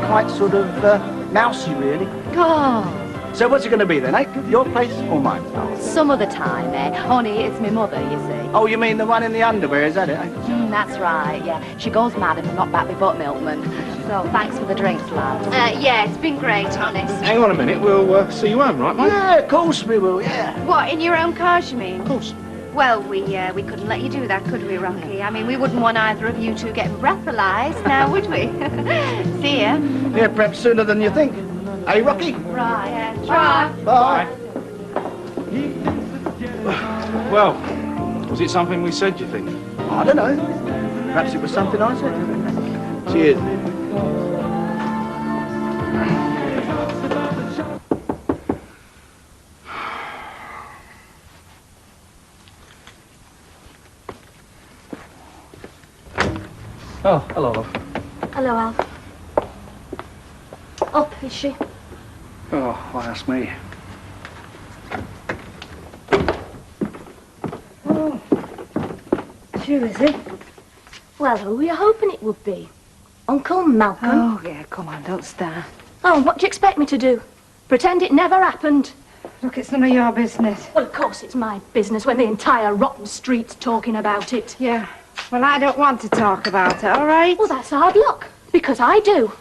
Quite sort of mousy, really. God. So what's it going to be then, eh? Your place or mine? Oh, some other time, eh? Only it's my mother, you see. Oh, you mean the one in the underwear, is that it, eh? That's right, yeah. She goes mad if I'm not back with butt milkman. So thanks for the drinks, lads. Yeah, it's been great, honest. Hang on a minute, we'll see you home, right, mate? Yeah, of course we will, yeah. What, in your own cars, you mean? Of course. Well, we couldn't let you do that, could we, Rocky? I mean, we wouldn't want either of you two getting breathalyzed, now, would we? See ya. Yeah, perhaps sooner than you think. Hey, Rocky? Right, yeah. Try. Bye. Well, was it something we said, do you think? I don't know. Perhaps it was something I said. Cheers. Oh, hello, love. Hello, Alf. Up, is she? Oh, why ask me? Oh. Sure, is it? Well, who were you hoping it would be? Uncle Malcolm? Oh, yeah, come on, don't start. Oh, what do you expect me to do? Pretend it never happened? Look, it's none of your business. Well, of course it's my business when the entire rotten street's talking about it. Yeah. Well, I don't want to talk about it, all right? Well, that's hard luck, because I do.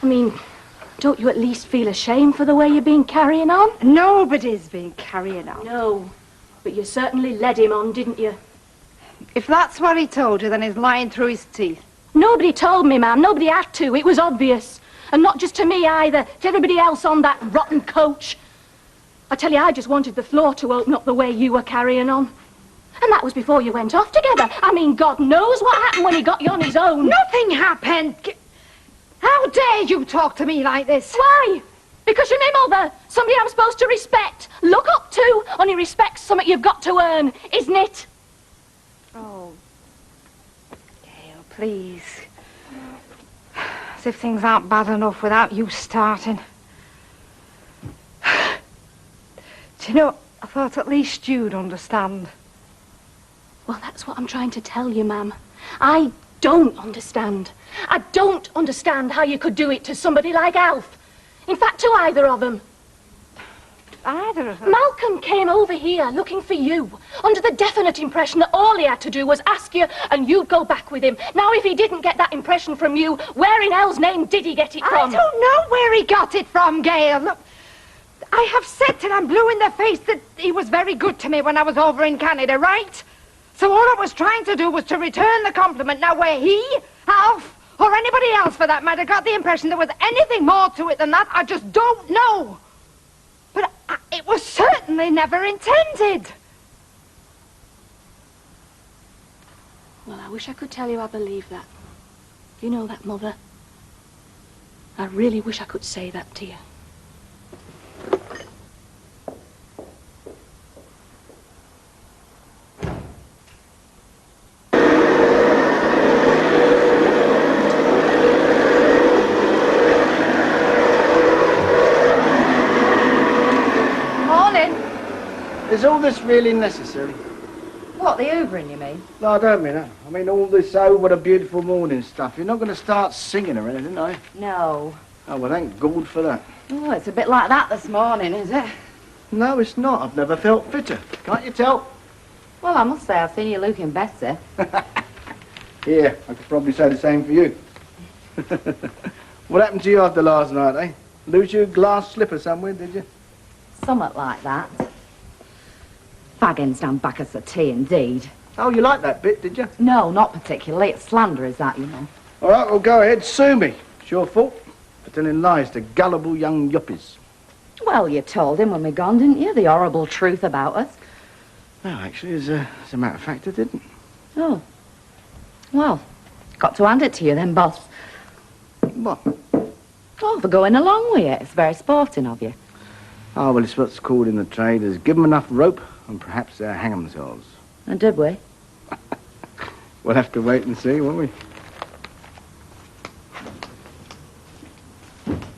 I mean, don't you at least feel ashamed for the way you've been carrying on? Nobody's been carrying on. No, but you certainly led him on, didn't you? If that's what he told you, then he's lying through his teeth. Nobody told me, ma'am. Nobody had to. It was obvious. And not just to me either, to everybody else on that rotten coach. I tell you, I just wanted the floor to open up the way you were carrying on. And that was before you went off together. I mean, God knows what happened when he got you on his own. Nothing happened. How dare you talk to me like this? Why? Because you're my mother. Somebody I'm supposed to respect, look up to. Only respect's something you've got to earn, isn't it? Oh. Gail, please. As if things aren't bad enough without you starting. Do you know, I thought at least you'd understand. Well, that's what I'm trying to tell you, ma'am. I don't understand. I don't understand how you could do it to somebody like Alf. In fact, to either of them. Either of them? Malcolm came over here looking for you, under the definite impression that all he had to do was ask you and you'd go back with him. Now, if he didn't get that impression from you, where in hell's name did he get it from? I don't know where he got it from, Gail. Look, I have said till I'm blue in the face that he was very good to me when I was over in Canada, right? So all I was trying to do was to return the compliment. Now, where he, Alf, or anybody else for that matter, got the impression there was anything more to it than that, I just don't know. But it was certainly never intended. Well, I wish I could tell you I believe that. You know that, Mother? I really wish I could say that to you. Is all this really necessary? What, the hoovering, you mean? No, I don't mean that. I mean all this over the beautiful morning stuff. You're not going to start singing or anything, are you? No. Oh, well, thank God for that. Oh, it's a bit like that this morning, is it? No, it's not. I've never felt fitter. Can't you tell? Well, I must say I've seen you looking better. Yeah, I could probably say the same for you. What happened to you after last night, eh? Lose your glass slipper somewhere, did you? Somewhat like that. Faggins down back at the tea, indeed. Oh, you like that bit, did you? No, not particularly. It's slander, is that, you know? All right, well, go ahead, sue me. It's your fault for telling lies to gullible young yuppies. Well, you told him when we gone, didn't you? The horrible truth about us. Well, actually, as a matter of fact, I didn't. Oh. Well, got to hand it to you then, boss. What? Oh, for going along with it. It's very sporting of you. Oh, well, it's what's called in the trade as give them enough rope and perhaps they'll hang themselves. And did we? We'll have to wait and see, won't we?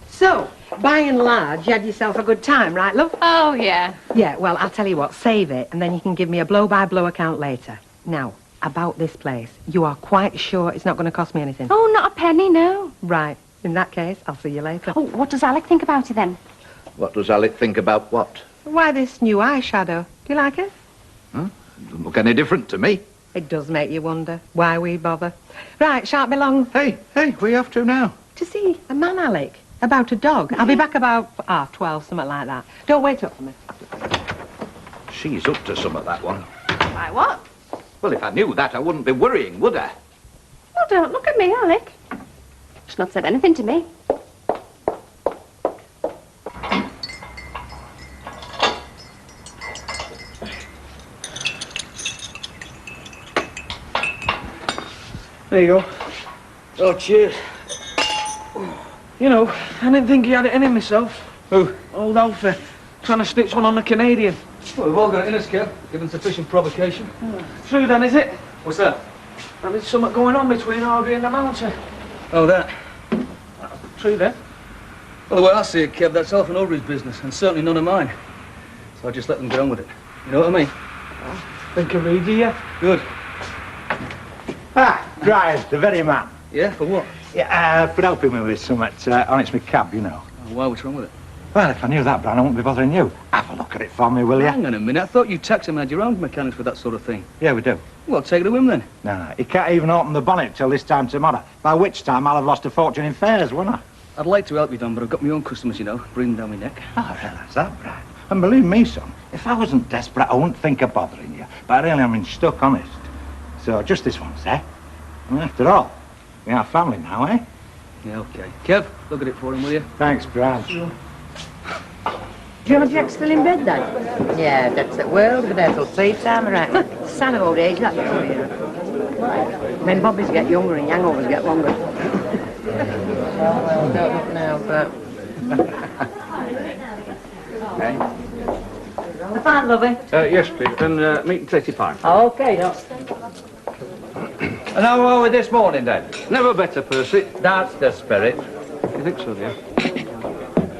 So, by and large, you had yourself a good time, right, love? Oh, yeah. Yeah, well, I'll tell you what, save it, and then you can give me a blow-by-blow account later. Now, about this place, you are quite sure it's not going to cost me anything? Oh, not a penny, no. Right. In that case, I'll see you later. Oh, what does Alec think about it then? What does Alec think about what? Why, this new eyeshadow. Do you like it? Huh? Doesn't look any different to me. It does make you wonder why we bother. Right, shan't be long. Hey, where are you off to now? To see a man, Alec, about a dog. I'll be back about 12, something like that. Don't wait up for me. She's up to some of that one. Like what? Well, if I knew that, I wouldn't be worrying, would I? Well, don't look at me, Alec. She's not said anything to me. There you go. Oh, cheers. You know, I didn't think he had it in him myself. Who? Old Alfie. Trying to stitch one on the Canadian. Well, we've all got it in us, Kev, given sufficient provocation. True then, is it? What's that? Well, there's something going on between Audrey and the mountain. Oh, that. True then. Well, the way I see it, Kev, that's Alf and Aubrey's business, and certainly none of mine. So I just let them get on with it. You know what I mean? Think of Reedy, yeah? Good. Ah, Drive, the very man. Yeah, for what? Yeah, for helping me with something on it's my cab, you know. Oh, why? What's wrong with it? Well, if I knew that, Brian, I wouldn't be bothering you. Have a look at it for me, will you? Hang on a minute. I thought you taxi had your own mechanics for that sort of thing. Yeah, we do. Well, take it to him then. No, he can't even open the bonnet till this time tomorrow, by which time I'll have lost a fortune in fares, won't I? I'd like to help you, Don, but I've got my own customers, you know, breathing down my neck. Oh, I realise that, Brian. And believe me, son, if I wasn't desperate, I wouldn't think of bothering you. But really, I'm in stuck, honest. So, just this once, eh? I mean, after all, we are family now, eh? Yeah, OK. Kev, look at it for him, will you? Thanks, Brian. Do you have Jack still in bed, then? Yeah, that's it. Well, we're there till tea time, I reckon. Sign of old age, that. When bobbies get younger and hangovers get longer. Well, don't look now, but... Hey? The fine, lovey. Yes, please. Then meat and tatty pie. OK, Doc. And how are we this morning, then? Never better, Percy. That's the spirit. You think so, dear?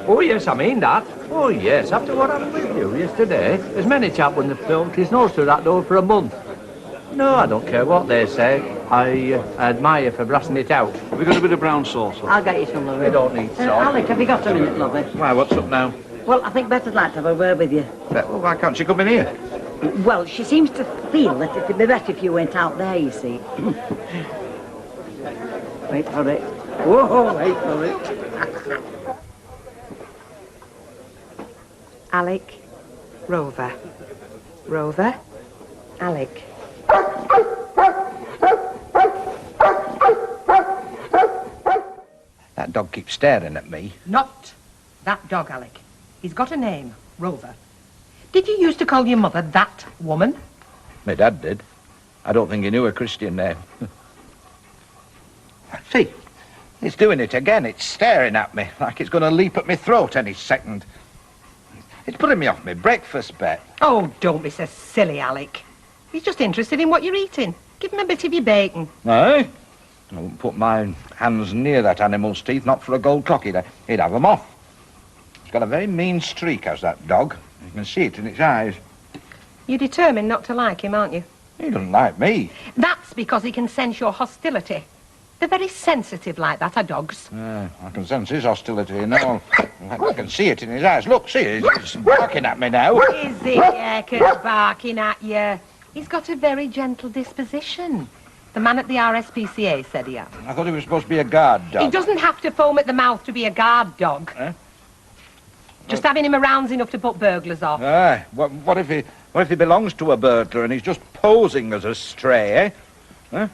Oh, yes, I mean that. Oh, yes, after what happened with you yesterday, there's many chap wouldn't have built his nose through that door for a month. No, I don't care what they say. I admire you for brassing it out. Have we got a bit of brown sauce? I'll get you some, lovey. You don't need salt. Alec, have you got a minute, lovey? Why, what's up now? Well, I think Beth like to have a word with you. Well, why can't she come in here? Well, she seems to feel that it'd be better if you went out there, you see. Wait for it. Whoa, wait for it. Alec. Rover. Rover. Alec. That dog keeps staring at me. Not that dog, Alec. He's got a name, Rover. Did you used to call your mother that woman? My dad did. I don't think he knew a Christian name. See, it's doing it again. It's staring at me like it's going to leap at my throat any second. It's putting me off my breakfast bet. Oh, don't be so silly, Alec. He's just interested in what you're eating. Give him a bit of your bacon. No? I wouldn't put my hands near that animal's teeth, not for a gold clock. He'd have them off. It's got a very mean streak, has that dog. You can see it in its eyes. You're determined not to like him, aren't you? He doesn't like me. That's because he can sense your hostility. They're very sensitive like that, are dogs. I can sense his hostility, you know. I can see it in his eyes. Look, see, he's barking at me now. Is he, Eckert, barking at you? He's got a very gentle disposition. The man at the RSPCA said he had. I thought he was supposed to be a guard dog. He doesn't have to foam at the mouth to be a guard dog. Just having him around's enough to put burglars off. Aye. What if he belongs to a burglar and he's just posing as a stray, eh? Huh?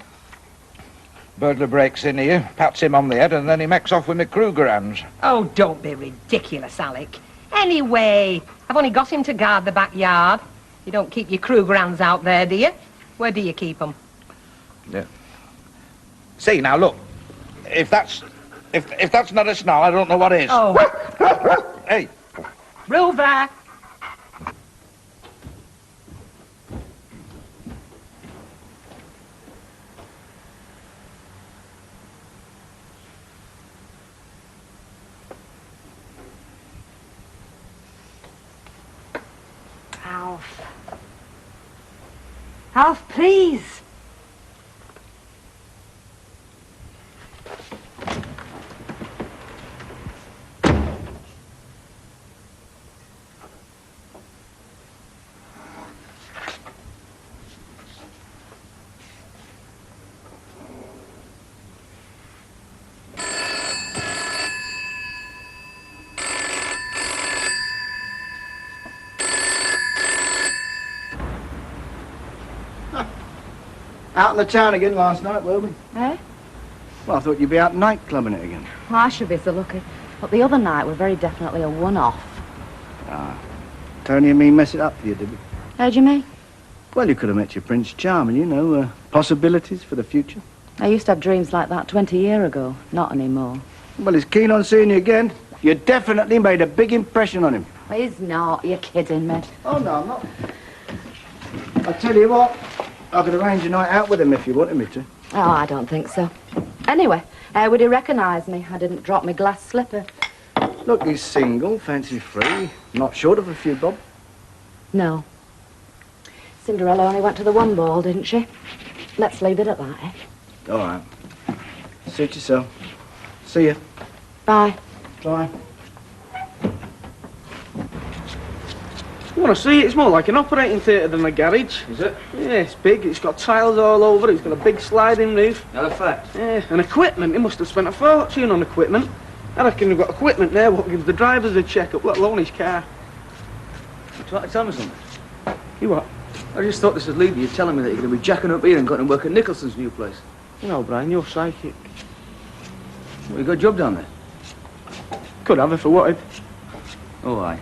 Burglar breaks in here, pats him on the head, and then he makes off with my Kruger hands. Oh, don't be ridiculous, Alec. Anyway, I've only got him to guard the backyard. You don't keep your Kruger hands out there, do you? Where do you keep them? Yeah. See, now, look. If that's not a snarl, I don't know what is. Oh. Hey. Rover! Alf. Alf, please. Out in the town again last night, were we? Eh? Well, I thought you'd be out nightclubbing it again. Well, I should be so lucky. But the other night were very definitely a one-off. Ah. Tony and me mess it up for you, did we? How do you mean? Well, you could have met your Prince Charming, you know, possibilities for the future. I used to have dreams like that 20 years ago. Not anymore. Well, he's keen on seeing you again. You definitely made a big impression on him. He's not. You're kidding me. Oh, no, I'm not. I'll tell you what. I could arrange a night out with him if you wanted me to. Oh, I don't think so. Anyway, how would he recognise me? I didn't drop my glass slipper. Look, he's single, fancy-free, not short of a few bob. No. Cinderella only went to the one ball, didn't she? Let's leave it at that, eh? All right. Suit yourself. See ya. Bye. Bye. You want to see it? It's more like an operating theatre than a garage. Is it? Yeah, it's big. It's got tiles all over. It's got a big sliding roof. Not a fact. Yeah, and equipment. He must have spent a fortune on equipment. I reckon we've got equipment there what gives the drivers a check-up, let alone his car. You trying to tell me something? You what? I just thought this would lead to you telling me that you're going to be jacking up here and going to work at Nicholson's new place. No, Brian, you're psychic. Well, you got a job down there? Could have if I wanted. Oh, aye.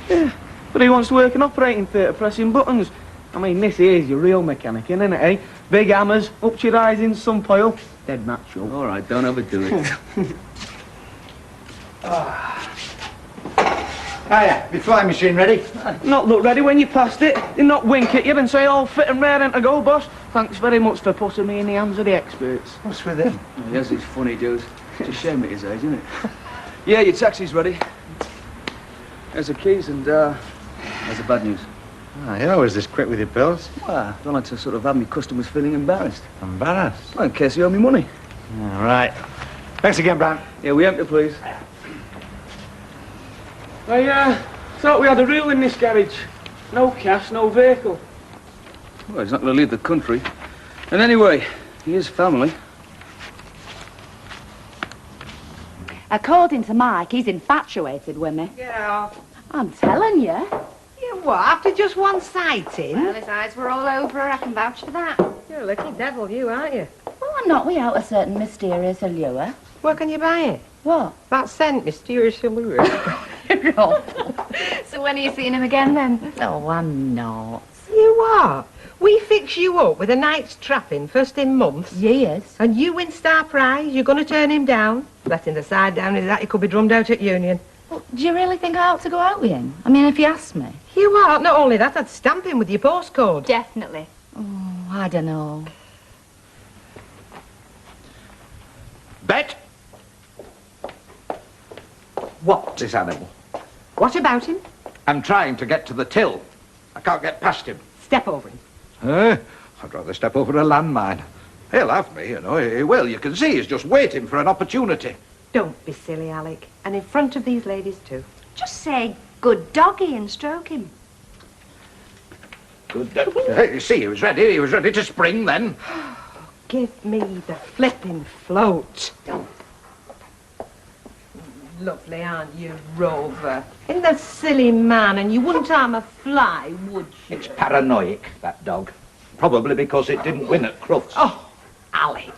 Yeah, but he wants to work in operating theatre pressing buttons. I mean, this is your real mechanic, isn't it, eh? Big hammers, up to your eyes in some pile. Dead natural. All right, don't overdo it. Hiya, your flying machine ready? Not look ready when you passed it. Did not wink at you and say all fit and raring to go, boss. Thanks very much for putting me in the hands of the experts. What's with him? Yes, it's funny, dude. It's a shame at his age, isn't it? Yeah, your taxi's ready. There's the keys and, there's the bad news. Ah, you're always this quick with your bills. Well, I don't like to sort of have me customers feeling embarrassed. Embarrassed? Well, in case you owe me money. All right. Thanks again, Brian. Yeah, we empty, please. I thought we had a rule in this garage. No cash, no vehicle. Well, he's not going to leave the country. And anyway, he is family. According to Mike, he's infatuated with me. Yeah. I'm telling you. You what, after just one sighting? Well, his eyes were all over her, I can vouch for that. You're a little devil, you, aren't you? Well, I'm not without a certain mysterious allure. Where can you buy it? What? That scent, mysterious allure. So when are you seeing him again, then? Oh, I'm not. You what? We fix you up with a night's trapping, first in months. Yes. And you win star prize, you're going to turn him down. Letting the side down is that he could be drummed out at Union. Well, do you really think I ought to go out with him? I mean, if he asked me. You what? Not only that, I'd stamp him with your postcode. Definitely. Oh, I don't know. Bet? What, this animal? What about him? I'm trying to get to the till. I can't get past him. Step over him. I'd rather step over a landmine. He'll have me, you know, he will. You can see he's just waiting for an opportunity. Don't be silly, Alec. And in front of these ladies, too. Just say good doggy and stroke him. Good. Hey, you see, he was ready to spring then. Give me the flipping float. Lovely, aren't you, Rover? Isn't that silly man, and you wouldn't harm a fly, would you? It's paranoid, that dog. Probably because it didn't win at Crufts. Oh, Alec.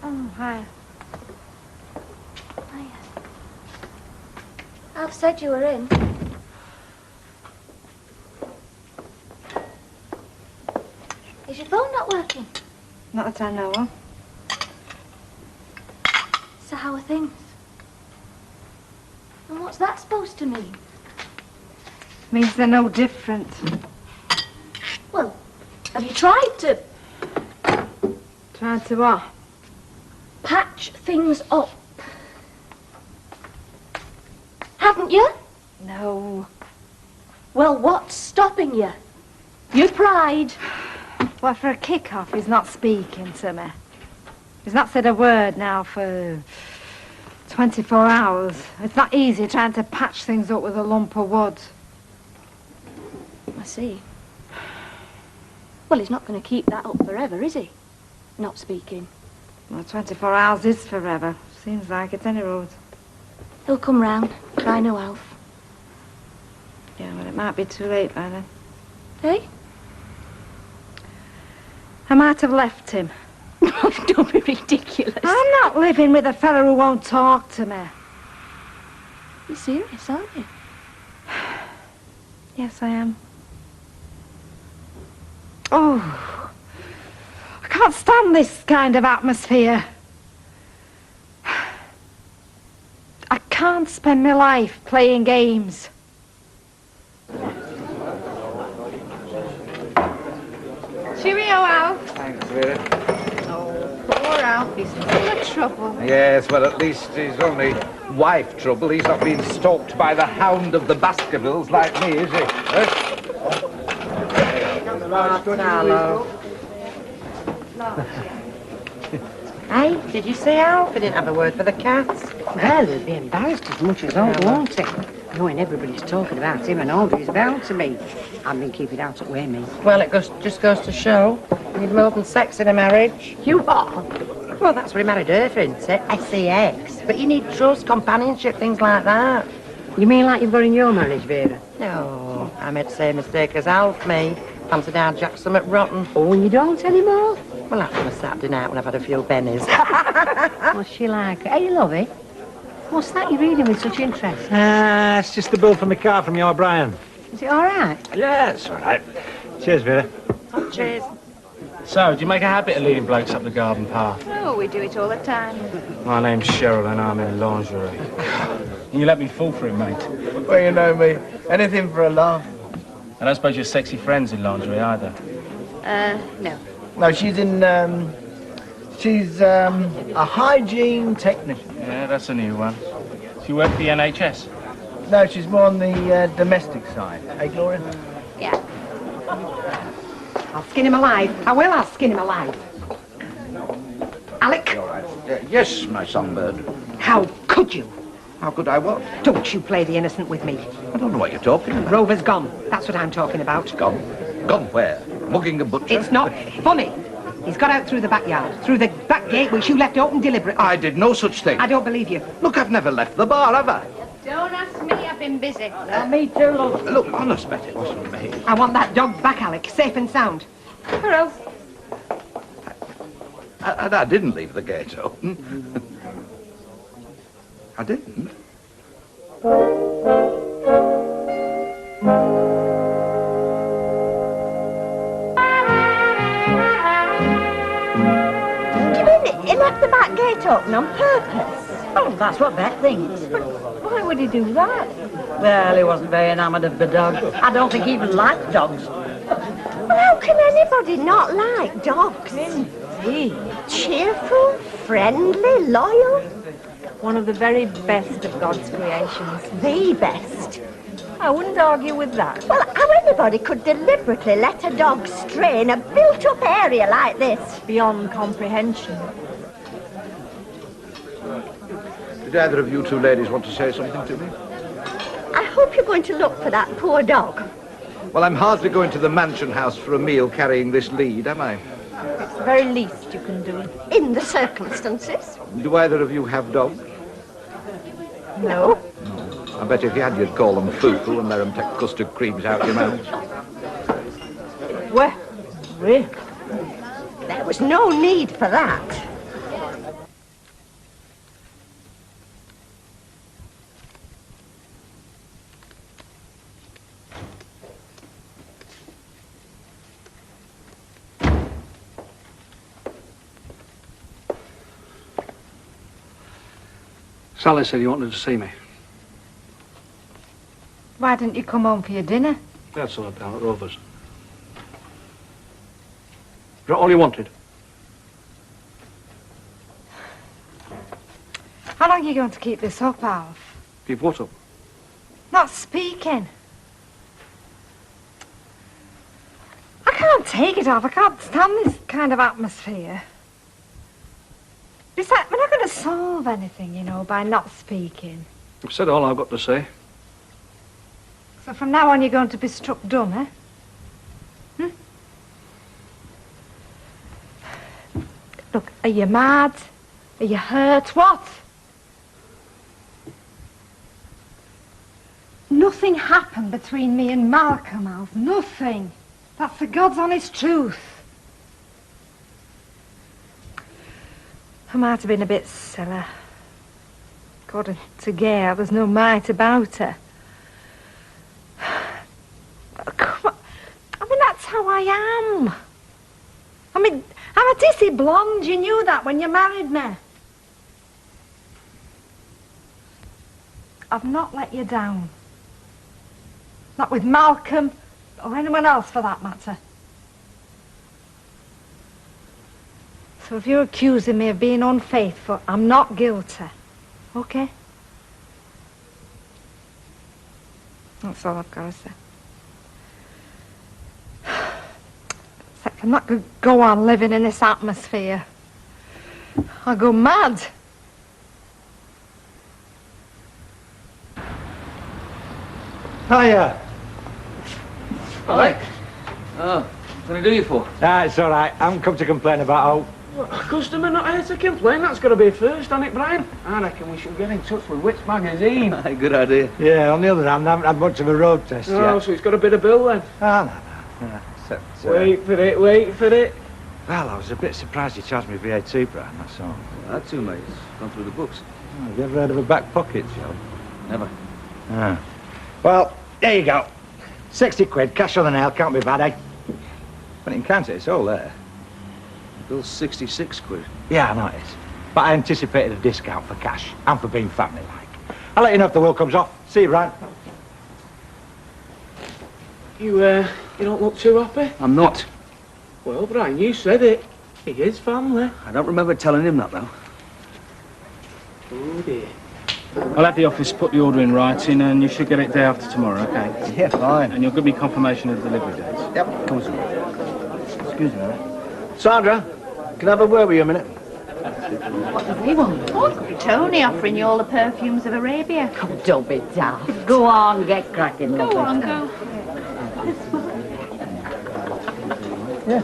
Oh, hi. Hiya. Alf said you were in. Is your phone not working? Not that I know of. So how are things? And what's that supposed to mean? Means they're no different. Well, have you tried to Tried to what? patch things up? Haven't you? No. Well, what's stopping you? Your pride. Well, for a kick-off, he's not speaking to me. He's not said a word now for 24 hours. It's not easy trying to patch things up with a lump of wood. I see. Well, he's not going to keep that up forever, is he? Not speaking. Well, 24 hours is forever. Seems like it's any road. He'll come round. I know Alf. Yeah, well, it might be too late by then. Hey? I might have left him. Don't be ridiculous. I'm not living with a fella who won't talk to me. You're serious, aren't you? Yes, I am. Oh, I can't stand this kind of atmosphere. I can't spend my life playing games. Cheerio, Alf. Thanks, Vera. Oh, poor Alf. He's full of trouble. Yes, well, at least he's only wife trouble. He's not being stalked by the hound of the Baskervilles like me, is he? Hey, did you see Alf? He didn't have a word for the cats. Well, he'd be embarrassed as much as all, won't he? Knowing everybody's talking about him and all he's bound to be. I've been keeping out at Wayme. Well, it just goes to show. You need more than sex in a marriage. You are? Well, that's what he married her for, isn't it? SEX. But you need trust, companionship, things like that. You mean like you've got in your marriage, Vera? No, I made the same mistake as Alf made. Fancied I'd jack some at Rotten. Oh, and you don't anymore? Well, after a Saturday night when I've had a few bennies. What's she like? Hey, lovey. What's that you're reading with such interest? It's just the bill for my car from your Brian. Is it all right? Yeah, it's all right. Cheers, Vera. Oh, cheers. So, do you make a habit of leading blokes up the garden path? Oh, we do it all the time. My name's Cheryl and I'm in lingerie. You let me fall for it, mate. Well, you know me. Anything for a laugh. I don't suppose your sexy friend's in lingerie either. No. No, she's a hygiene technician. Yeah, that's a new one. She work for the NHS? No, she's more on the domestic side. Hey, Gloria? Yeah. I'll skin him alive. I will, I'll skin him alive. Alec, Yes, my songbird. how could you? How could I what? Don't you play the innocent with me. I don't know what you're talking about. Rover's gone. That's what I'm talking about. Gone? Gone where? Mugging a butcher? It's not funny. He's got out through the backyard, through the back gate which you left open deliberately. I did no such thing. I don't believe you. Look, I've never left the bar, have I? Don't ask me, I've been busy. Me too, love. Look, honest, Bet, it wasn't me. I want that dog back, Alec, safe and sound. Or else. I didn't leave the gate open. I didn't. Do you mean he left the back gate open on purpose? Oh, that's what Bet thinks. Why would he do that? Well, he wasn't very enamoured of the dog. I don't think he even liked dogs. Well, how can anybody not like dogs? Indeed. Cheerful, friendly, loyal. One of the very best of God's creations. The best. I wouldn't argue with that. Well, how anybody could deliberately let a dog stray in a built-up area like this? Beyond comprehension. Did either of you two ladies want to say something to me? I hope you're going to look for that poor dog. Well, I'm hardly going to the mansion house for a meal carrying this lead, am I? It's the very least you can do. In the circumstances. Do either of you have dogs? No. I bet if you had, you'd call them foofle and let them take custard creams out your mouths. Well, really? There was no need for that. Sally said you wanted to see me. Why didn't you come home for your dinner? That's all down at Rover's. Is that all you wanted? How long are you going to keep this up, Alf? Keep what up? Not speaking. I can't take it off. I can't stand this kind of atmosphere. Besides, we're not going to solve anything, you know, by not speaking. I've said all I've got to say. So from now on, you're going to be struck dumb, eh? Look, are you mad? Are you hurt? What? Nothing happened between me and Malcolm, Alf. Nothing. That's the God's honest truth. I might have been a bit silly. According to Gail, there's no might about her. Come on. I mean, that's how I am. I mean, I'm a dissy blonde. You knew that when you married me. I've not let you down. Not with Malcolm, or anyone else for that matter. So if you're accusing me of being unfaithful, I'm not guilty. Okay? That's all I've got to say. Except I'm not going to go on living in this atmosphere. I'll go mad. Hiya. Alec. Oh, what can I do you for? Ah, it's all right. I'm come to complain about Customer not here to complain. That's got to be first, hasn't it, Brian? I reckon we should get in touch with Wits magazine. Good idea. Yeah, on the other hand, I haven't had much of a road test Oh, yet. so it's got a bit of bill then? Ah, no. Except, Wait for it, wait for it. Well, I was a bit surprised you charged me VAT, Brian, that's all. That too, mate. It's gone through the books. Oh, have you ever heard of a back pocket, Joe? Never. Ah. Well, there you go. 60 quid, cash on the nail, can't be bad, eh? But you can count it, it's all there. Bill's 66 quid. Yeah, I know it is. But I anticipated a discount for cash and for being family-like. I'll let you know if the will comes off. See you, Brian. You don't look too happy? I'm not. Well, Brian, you said it. He is family. I don't remember telling him that, though. Oh, dear. I'll have the office put the order in writing, and you should get it day after tomorrow, okay? Yeah, fine. And you'll give me confirmation of the delivery dates. Yep, of course. Excuse me, mate. Sandra, can I have a word with you a minute? What does he want? Oh, could be Tony offering you all the perfumes of Arabia. Oh, don't be daft. Go on, get cracking, Go lovely. on, go.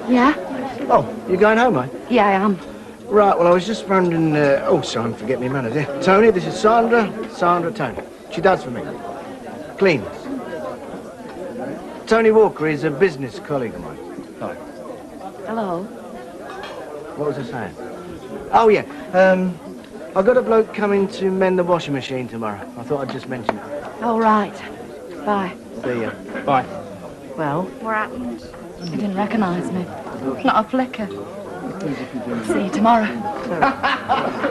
Yeah? Oh, you going home, mate? Yeah, I am. Right, well, I was just wondering... oh, sorry, forget me manners, yeah. Tony, this is Sandra. Sandra, Tony. She does for me. Clean. Tony Walker is a business colleague of mine. Sorry. Hello. What was I saying? Oh, yeah. I've got a bloke coming to mend the washing machine tomorrow. I thought I'd just mention it. All right. Bye. See ya. Bye. Well, What happened? he didn't recognise me. Not a flicker. See you tomorrow.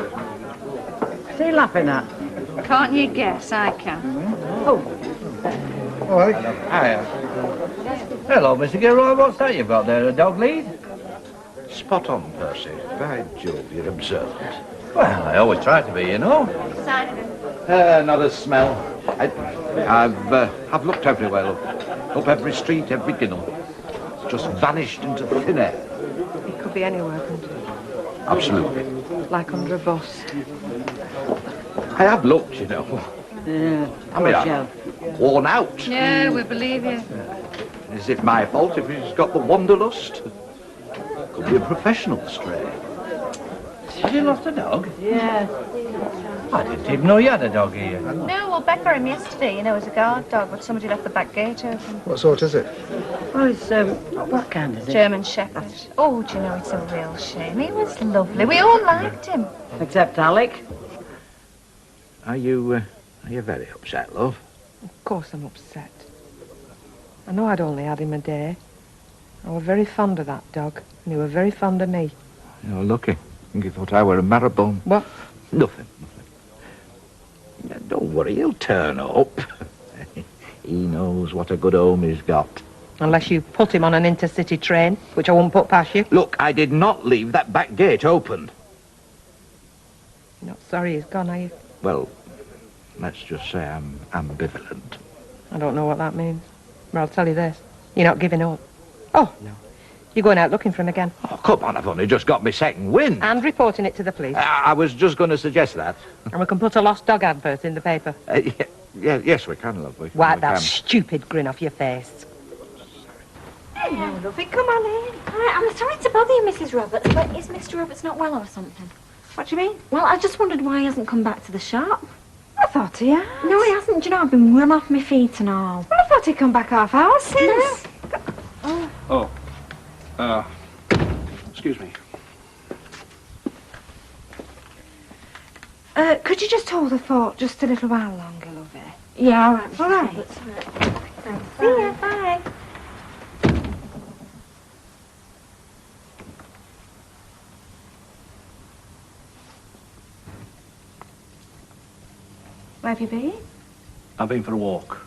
What's he laughing at? Can't you guess? I can. Oh, All right. Hiya. Hello, Mr. Gilroy. What's that you've got there, a dog lead? Spot on, Percy. By Jove, you're observant. Well, I always try to be, you know. Not a smell. I've looked everywhere, look. Up every street, every ginnel. It's just vanished into thin air. It could be anywhere, couldn't it? Absolutely. Like under a bus. I have looked, you know. yeah. I mean, I'm worn out. Yeah, we believe you. Is it my fault if he's got the wanderlust? Could be a professional stray. Have you lost a dog? Yeah. I didn't even know you had a dog here. No, well, Beck got him yesterday. You know, as a guard dog, but somebody left the back gate open. What sort is it? Oh, it's, what kind is it? German Shepherd. Oh, do you know, it's a real shame. He was lovely. We all liked him. Except Alec. Are you very upset, love? Of course I'm upset. I know I'd only had him a day. I were very fond of that dog, and he were very fond of me. You're lucky. I think you thought I were a marrowbone. What? Nothing. Yeah, don't worry, he'll turn up. He knows what a good home he's got. Unless you put him on an intercity train, which I won't put past you. Look, I did not leave that back gate open. You're not sorry he's gone, are you? Well, let's just say I'm ambivalent. I don't know what that means. But I'll tell you this. You're not giving up. Oh, no. You're going out looking for him again. Oh, come on, I've only just got my second wind. And reporting it to the police. I was just going to suggest that. And we can put a lost dog advert in the paper. Yes, we can, lovely. Wipe We that can. stupid grin off your face. Hello, lovey. Come on in. I'm sorry to bother you, Mrs. Roberts, but is Mr. Roberts not well or something? What do you mean? Well, I just wondered why he hasn't come back to the shop. I thought he had. No, he hasn't. Do you know, I've been run off my feet and all. Well, I thought he'd come back half hour since. Excuse me. Could you just hold the fort just a little while longer, lovey? Yeah, all right. All right. Roberts, all right. Thanks. See ya. Bye. Where have you been? I've been for a walk.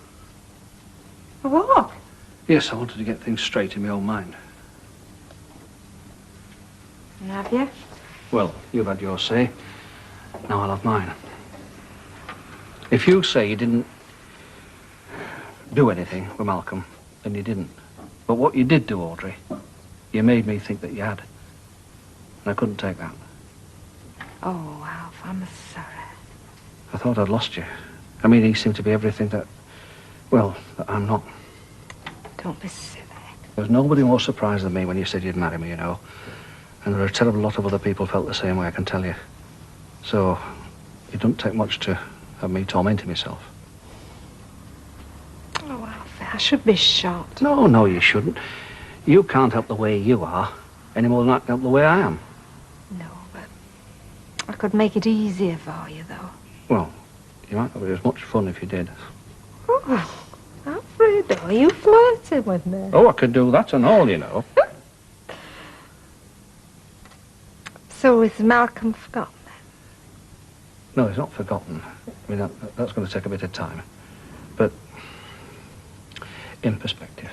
A walk? Yes, I wanted to get things straight in my own mind. And have you? Well, you've had your say. Now I'll have mine. If you say you didn't do anything with Malcolm, then you didn't. But what you did do, Audrey, you made me think that you had. And I couldn't take that. Oh, Alf, I'm sorry. I thought I'd lost you. I mean, he seemed to be everything that, well, that I'm not. Don't be silly. There's nobody more surprised than me when you said you'd marry me, you know. And there are a terrible lot of other people felt the same way, I can tell you. So, it don't take much to have me tormenting myself. Oh, Alfie, I should be shot. No, you shouldn't. You can't help the way you are, any more than I can help the way I am. No, but I could make it easier for you, though. Well, you might not be as much fun if you did. Oh, Alfredo, are you flirting with me? Oh, I could do that and all, you know. So is Malcolm forgotten? No, it's not forgotten. I mean, that's going to take a bit of time. But in perspective.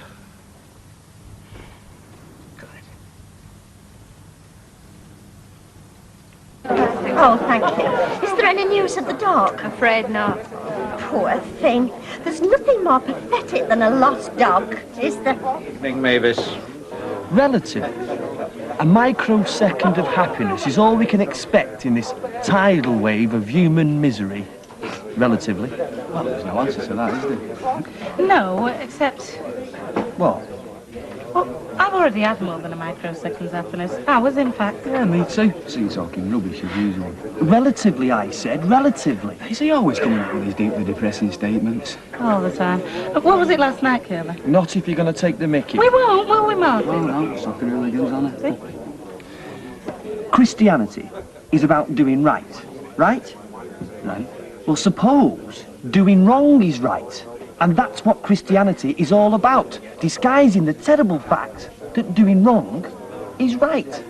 Oh, thank you. Is there any news of the dog? Afraid not. Poor thing. There's nothing more pathetic than a lost dog, is there? Evening, Mavis. Relative. A microsecond of happiness is all we can expect in this tidal wave of human misery. Relatively. Well, there's no answer to that, is there? No, except... What? Well, I've already had more than a microsecond's happiness. Hours, in fact. Yeah, me too. So you're talking rubbish as usual. Relatively, I said. Relatively. Is he always coming up with these deeply depressing statements? All the time. But what was it last night, Curly? Not if you're going to take the mickey. We won't, will we, Mark? Oh, no. Soccer hooligans on it. Christianity is about doing right. Right? Right. Well, suppose doing wrong is right. And that's what Christianity is all about. Disguising the terrible fact that doing wrong is right.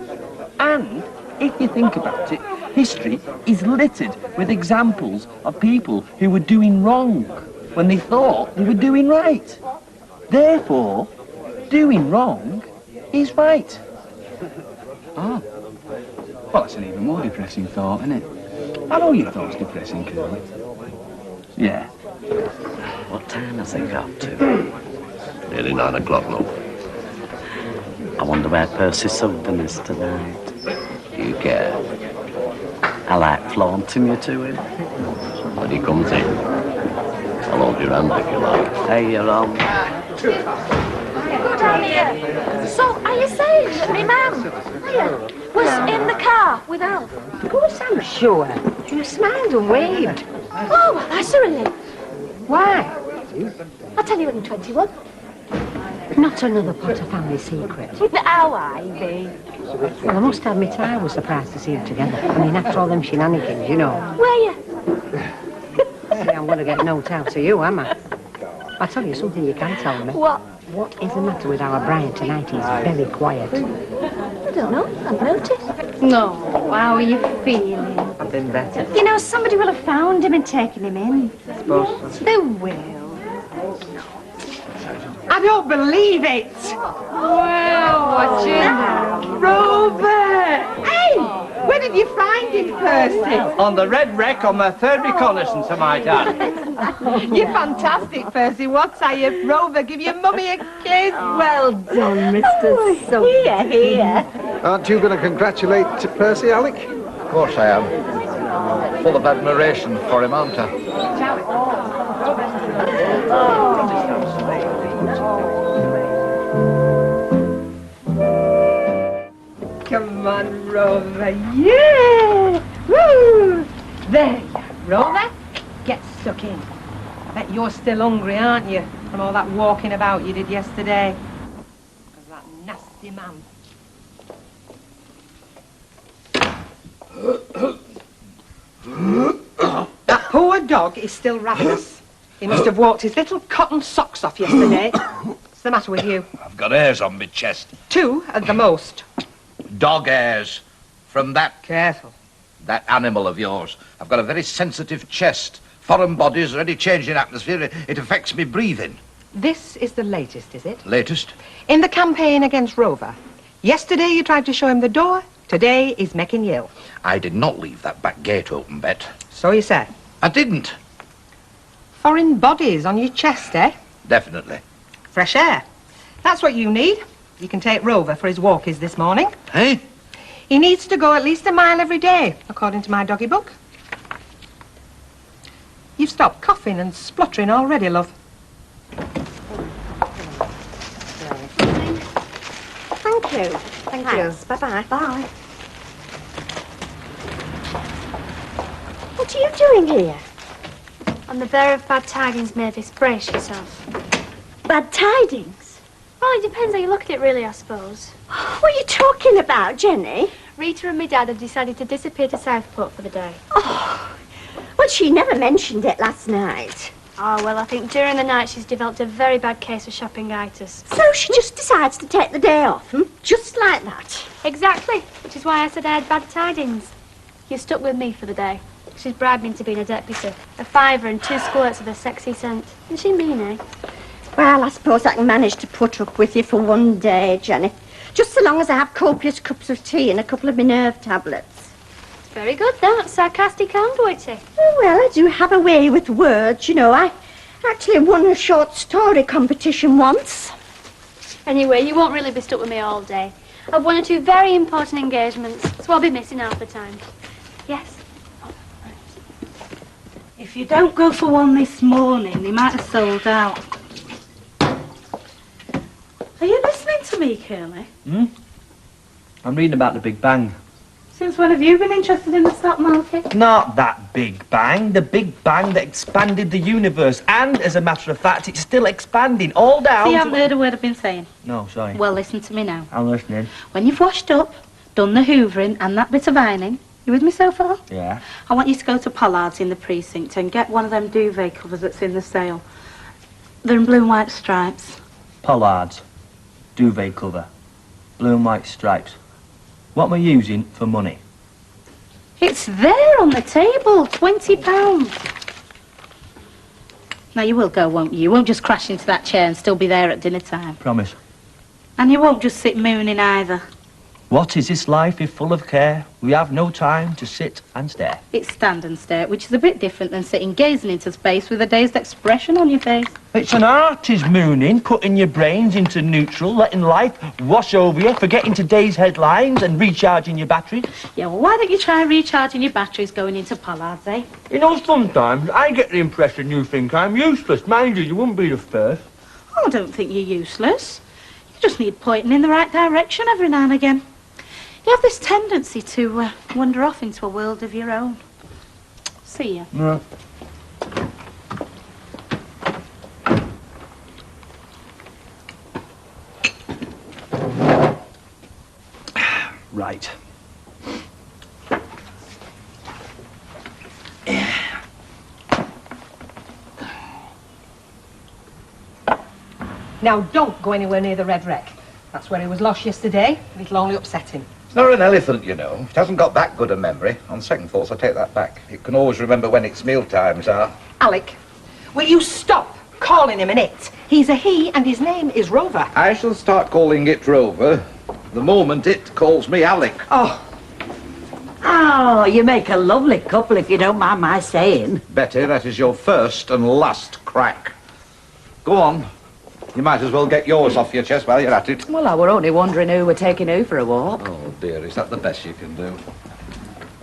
And, if you think about it, history is littered with examples of people who were doing wrong when they thought they were doing right. Therefore, doing wrong is right. Oh. Well, that's an even more depressing thought, isn't it? I know your thought's depressing, Curly. Yeah. What time has it got to? Nearly 9 o'clock now. I wonder where Percy Sugden is tonight. Do you care? I like flaunting you to him. When he comes in, I'll hold your hand if you like. Hey, you're on. Good idea. So, are you saying that my mum was in the car with Alf? Of course I'm sure. You smiled and waved. Oh, well, that's a relief. Why? I'll tell you when I'm 21. Not another Potter family secret. How I be? Well, I must admit I was surprised to see you together. I mean, after all them shenanigans, you know. Were you? See, I'm going to get no out of you, am I? I'll tell you something you can tell me. What? What is the matter with our Brian tonight? He's very quiet. I don't know. I've noticed. No, how are you feeling? I've been better. You know, somebody will have found him and taken him in. I suppose. They will. I don't believe it! Well, what's your name? Robert! Hey! Where did you find him, Percy? On the red wreck on my third reconnaissance, I might add. You're fantastic, Percy. What say you, Rover? Give your mummy a kiss. Well done, Mr. Here, here. Aren't you going to congratulate Percy, Alec? Of course I am. Full of admiration for him, aren't I? Come on, Rover. Yeah! Woo! There you are, Rover. Get stuck in. I bet you're still hungry, aren't you? From all that walking about you did yesterday. Because that nasty man. That poor dog is still ravenous. He must have walked his little cotton socks off yesterday. What's the matter with you? I've got hairs on my chest. 2 at the most. Dog hairs. From that Careful. animal of yours. I've got a very sensitive chest. Foreign bodies are any change in atmosphere. It affects me breathing. This is the latest, is it? Latest? In the campaign against Rover. Yesterday you tried to show him the door. Today he's making you ill. I did not leave that back gate open, Bet. So you say. I didn't. Foreign bodies on your chest, eh? Definitely. Fresh air. That's what you need. You can take Rover for his walkies this morning. Hey? He needs to go at least a mile every day, according to my doggy book. You've stopped coughing and spluttering already, love. Thank you. Thank Thanks. Bye-bye. Bye. What are you doing here? I'm the bearer of bad tidings, Mavis. Brace yourself. Bad tidings? Well, it depends how you look at it, really, I suppose. What are you talking about, Jenny? Rita and my dad have decided to disappear to Southport for the day. Oh, well, she never mentioned it last night. Oh, well, I think during the night she's developed a very bad case of shoppingitis. So she just decides to take the day off, just like that. Exactly, which is why I said I had bad tidings. You're stuck with me for the day. She's bribed me into being a deputy. A fiver and 2 squirts of her sexy scent. Isn't she mean, eh? Well, I suppose I can manage to put up with you for one day, Jenny. Just so long as I have copious cups of tea and a couple of my nerve tablets. Very good, that. Sarcastic and witty. Oh, well, I do have a way with words, you know. I actually won a short story competition once. Anyway, you won't really be stuck with me all day. I've 1 or 2 very important engagements, so I'll be missing half the time. Yes? If you don't go for one this morning, they might have sold out. Are you listening to me, Curly? I'm reading about the Big Bang. Since when have you been interested in the stock market? Not that Big Bang. The Big Bang that expanded the universe. And, as a matter of fact, it's still expanding all down. So you haven't heard a word I've been saying? No, sorry. Well, listen to me now. I'm listening. When you've washed up, done the hoovering and that bit of ironing, you with me so far? Yeah. I want you to go to Pollard's in the precinct and get one of them duvet covers that's in the sale. They're in blue and white stripes. Pollard's. Duvet cover. Blue and white stripes. What am I using for money? It's there on the table, £20. Now, you will go, won't you? You won't just crash into that chair and still be there at dinner time. Promise. And you won't just sit mooning either. What is this life if full of care? We have no time to sit and stare. It's stand and stare, which is a bit different than sitting gazing into space with a dazed expression on your face. It's an art, is mooning, putting your brains into neutral, letting life wash over you, forgetting today's headlines and recharging your batteries. Yeah, well, why don't you try recharging your batteries going into Pollard's, eh? You know, sometimes I get the impression you think I'm useless. Mind you wouldn't be the first. Oh, I don't think you're useless. You just need pointing in the right direction every now and again. You have this tendency to wander off into a world of your own. See ya. No. Right. Now, don't go anywhere near the Red Wreck. That's where he was lost yesterday, and it'll only upset him. It's not an elephant, you know. It hasn't got that good a memory. On second thoughts, I take that back. It can always remember when its meal times are. Alec, will you stop calling him an it? He's a he, and his name is Rover. I shall start calling it Rover the moment it calls me Alec. Oh. Oh, you make a lovely couple, if you don't mind my saying. Betty, that is your first and last crack. Go on. You might as well get yours off your chest while you're at it. Well, I were only wondering who were taking who for a walk. Oh, dear, is that the best you can do?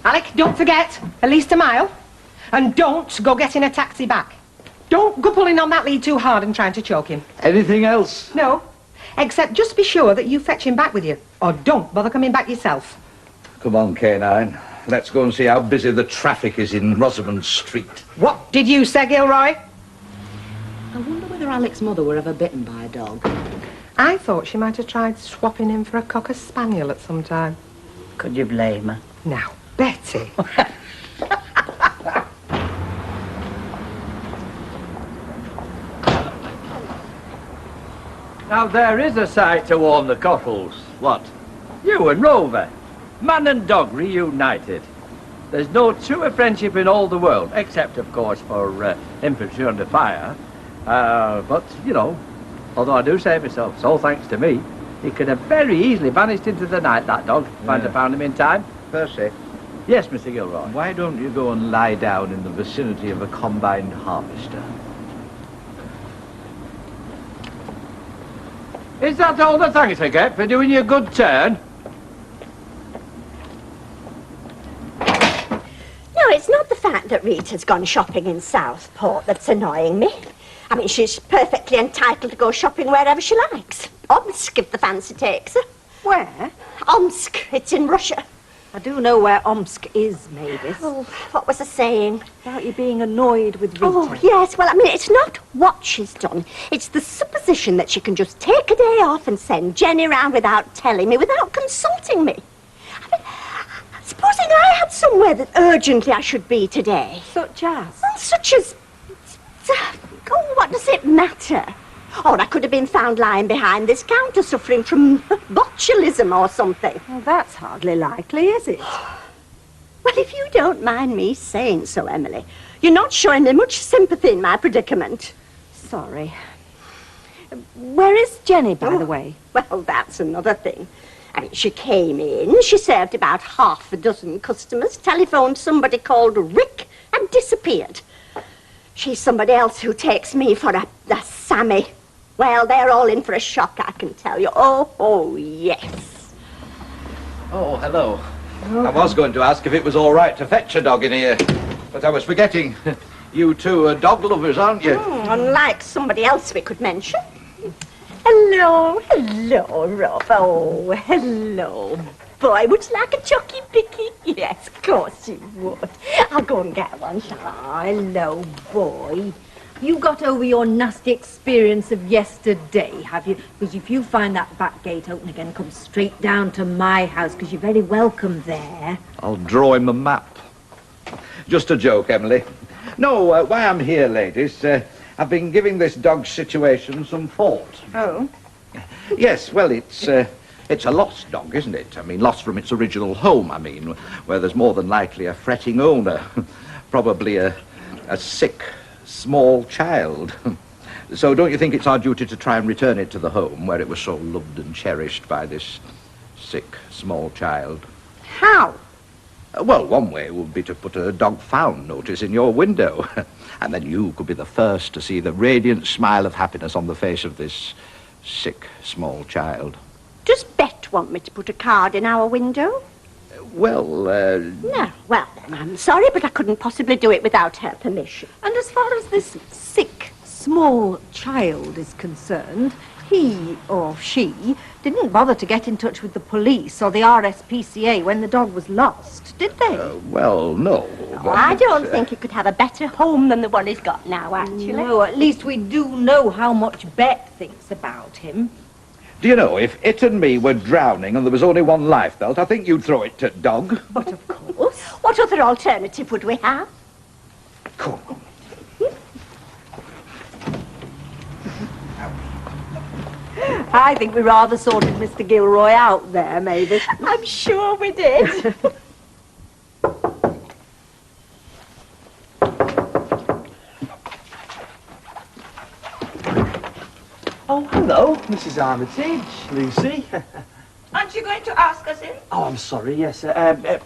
Alec, don't forget, at least a mile. And don't go getting a taxi back. Don't go pulling on that lead too hard and trying to choke him. Anything else? No, except just be sure that you fetch him back with you. Or don't bother coming back yourself. Come on, K9. Let's go and see how busy the traffic is in Rosamond Street. What did you say, Gilroy? I wonder whether Alec's mother were ever bitten by a dog. I thought she might have tried swapping him for a cocker spaniel at some time. Could you blame her? Now, Betty. Now, there is a sight to warm the cockles. What? You and Rover. Man and dog reunited. There's no truer friendship in all the world, except, of course, for infantry under fire. But, you know, although I do say myself, it's all thanks to me, he could have very easily vanished into the night, that dog, if I'd have found him in time. Percy? Yes, Mr. Gilroy. Why don't you go and lie down in the vicinity of a combined harvester? Is that all the thanks I get for doing you a good turn? No, it's not the fact that Rita's gone shopping in Southport that's annoying me. I mean, she's perfectly entitled to go shopping wherever she likes. Omsk, if the fancy takes her. Where? Omsk. It's in Russia. I do know where Omsk is, Mavis. Oh, what was I saying? About you being annoyed with Rita. Oh, yes. Well, I mean, it's not what she's done. It's the supposition that she can just take a day off and send Jenny round without telling me, without consulting me. I mean, supposing I had somewhere that urgently I should be today. Such as? Well, such as... Oh, what does it matter? Or I could have been found lying behind this counter suffering from botulism or something. Well, that's hardly likely, is it? Well, if you don't mind me saying so, Emily, you're not showing me much sympathy in my predicament. Sorry. Where is Jenny, by the way? Well, that's another thing. I mean, she came in, she served about half a dozen customers, telephoned somebody called Rick, and disappeared. She's somebody else who takes me for a Sammy. Well, they're all in for a shock, I can tell you. Oh, yes. Oh, hello. I was going to ask if it was all right to fetch a dog in here, but I was forgetting. You two are dog lovers, aren't you? Unlike somebody else we could mention. Hello, Rob. Oh, hello, boy. Would you like a chucky picky? Yes, of course you would. I'll go and get one, shall I? Hello, boy. You got over your nasty experience of yesterday, have you? Because if you find that back gate open again, come straight down to my house, because you're very welcome there. I'll draw him a map. Just a joke, Emily. No, why I'm here, ladies, I've been giving this dog's situation some thought. Oh? Yes, well, it's a lost dog, isn't it? I mean, lost from its original home, I mean, where there's more than likely a fretting owner. Probably a sick, small child. So don't you think it's our duty to try and return it to the home where it was so loved and cherished by this sick, small child? How? Well, one way would be to put a dog found notice in your window. And then you could be the first to see the radiant smile of happiness on the face of this sick, small child. Does Bet want me to put a card in our window? Well, No. Well, then, I'm sorry, but I couldn't possibly do it without her permission. And as far as this sick, small child is concerned, he or she didn't bother to get in touch with the police or the RSPCA when the dog was lost, did they? Well, no. Oh, I don't think he could have a better home than the one he's got now, actually. No, at least we do know how much Bet thinks about him. Do you know, if it and me were drowning and there was only one lifebelt, I think you'd throw it to dog. But of course. What other alternative would we have? Come on. I think we rather sorted Mr. Gilroy out there, maybe. I'm sure we did. Oh, hello, Mrs. Armitage, Lucy. Aren't you going to ask us in? Oh, I'm sorry, yes.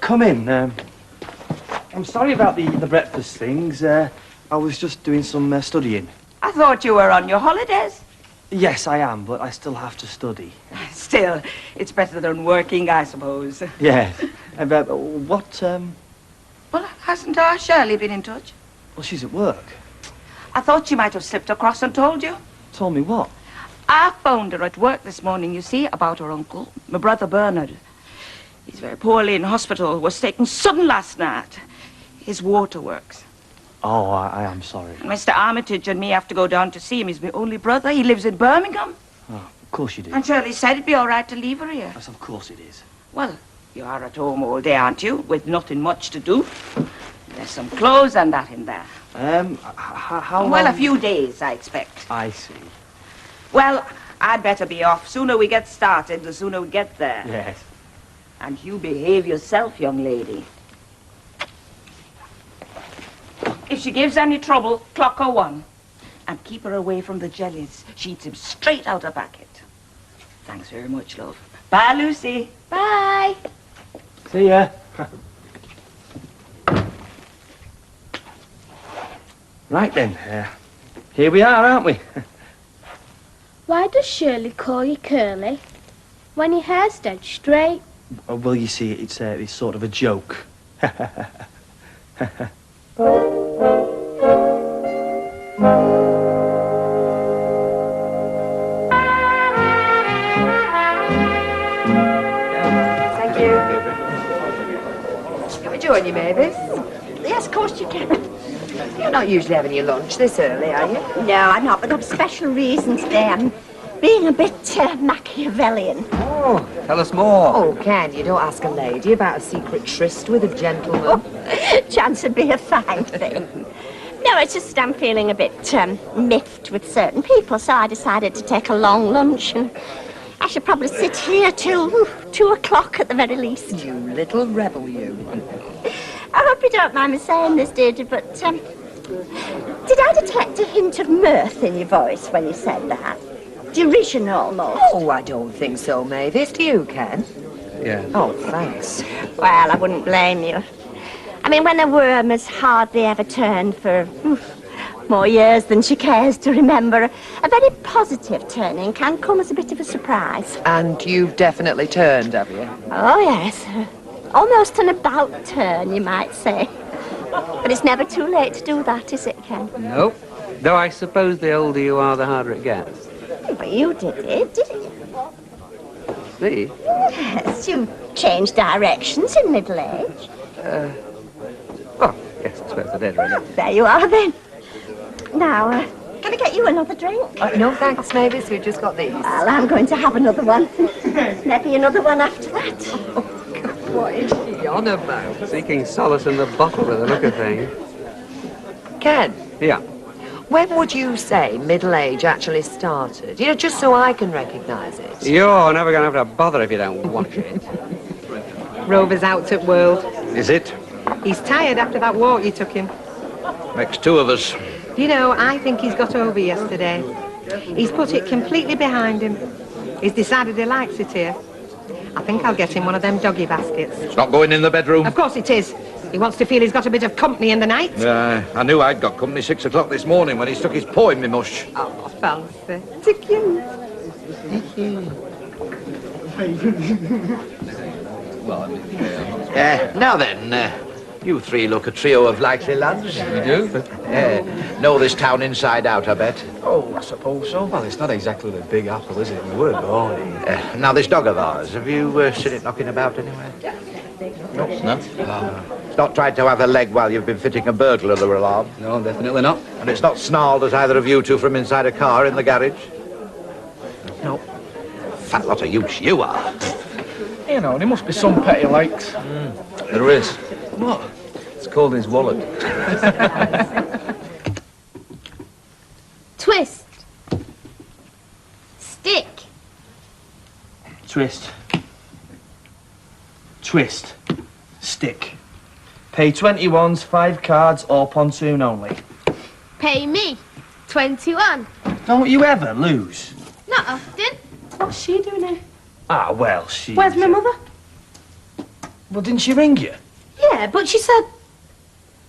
Come in. I'm sorry about the breakfast things. I was just doing some studying. I thought you were on your holidays. Yes, I am, but I still have to study. Still, it's better than working, I suppose. Yes. What, Well, hasn't our Shirley been in touch? Well, she's at work. I thought she might have slipped across and told you. Told me what? I phoned her at work this morning, you see, about her uncle, my brother Bernard. He's very poorly in hospital, was taken sudden last night. His waterworks. Oh, I am sorry. Mr. Armitage and me have to go down to see him. He's my only brother. He lives in Birmingham. Oh, of course you do. And Shirley said it'd be all right to leave her here. Yes, of course it is. Well, you are at home all day, aren't you? With nothing much to do. There's some clothes and that in there. How Well, long? a few days, I expect. I see. Well, I'd better be off. Sooner we get started, the sooner we get there. Yes. And you behave yourself, young lady. If she gives any trouble, clock her one. And keep her away from the jellies. She eats them straight out of packet. Thanks very much, love. Bye, Lucy. Bye. See ya. Right then, here we are, aren't we? Why does Shirley call you Curly when your hair's dead straight? Well, you see, it's sort of a joke. Thank you. Can we join you, Mavis? Yes, of course you can. You're not usually having your lunch this early, are you? No, I'm not, but I've special reason today. I'm being a bit Machiavellian. Oh, Tell us more. Oh, Ken, you don't ask a lady about a secret tryst with a gentleman. Chance would be a fine thing. No, it's just I'm feeling a bit miffed with certain people, so I decided to take a long lunch, and I should probably sit here till 2 o'clock at the very least. You little rebel, you. I hope you don't mind me saying this, Deirdre, but did I detect a hint of mirth in your voice when you said that? Derision almost. Oh, I don't think so, Mavis. Do you, Ken? Yeah. Oh, thanks. Well, I wouldn't blame you. I mean, when a worm has hardly ever turned for more years than she cares to remember, a very positive turning can come as a bit of a surprise. And you've definitely turned, have you? Oh, yes. Almost an about turn, you might say. But it's never too late to do that, is it, Ken? Nope. Though I suppose the older you are, the harder it gets. But you did it, didn't you? See? Yes, you changed directions in middle age. Oh, yes, I suppose I did, really. There you are, then. Now, can I get you another drink? No, thanks, Mavis. We've just got these. Well, I'm going to have another one. Maybe another one after that. What is she on about? Seeking solace in the bottle with the look of things. Ken, Yeah. when would you say middle age actually started? You know, just so I can recognise it. You're never going to have to bother if you don't watch it. Rover's out at World. Is it? He's tired after that walk you took him. Makes two of us. You know, I think he's got over yesterday. He's put it completely behind him. He's decided he likes it here. I think I'll get him one of them doggy baskets. It's not going in the bedroom. Of course it is. He wants to feel he's got a bit of company in the night. Yeah, I knew I'd got company 6 o'clock this morning when he stuck his paw in me mush. Oh, fancy. Too cute. Now then, you three look a trio of likely lads. We do? Know this town inside out, I bet. Oh, I suppose so. Well, it's not exactly the Big Apple, is it? We were born here. Now, this dog of ours, have you seen it knocking about anywhere? No. It's not tried to have a leg while you've been fitting a burglar alarm? No, definitely not. And it's not snarled at either of you two from inside a car in the garage? No. Fat lot of use you are. You know, there must be some petty likes. There is. What? It's called his wallet. Twist. Stick. Twist. Twist. Stick. Pay 21s, 5 cards, or pontoon only. Pay me. 21. Don't you ever lose? Not often. What's she doing here? Ah, well, she... Where's my mother? Well, didn't she ring you? Yeah, but she said...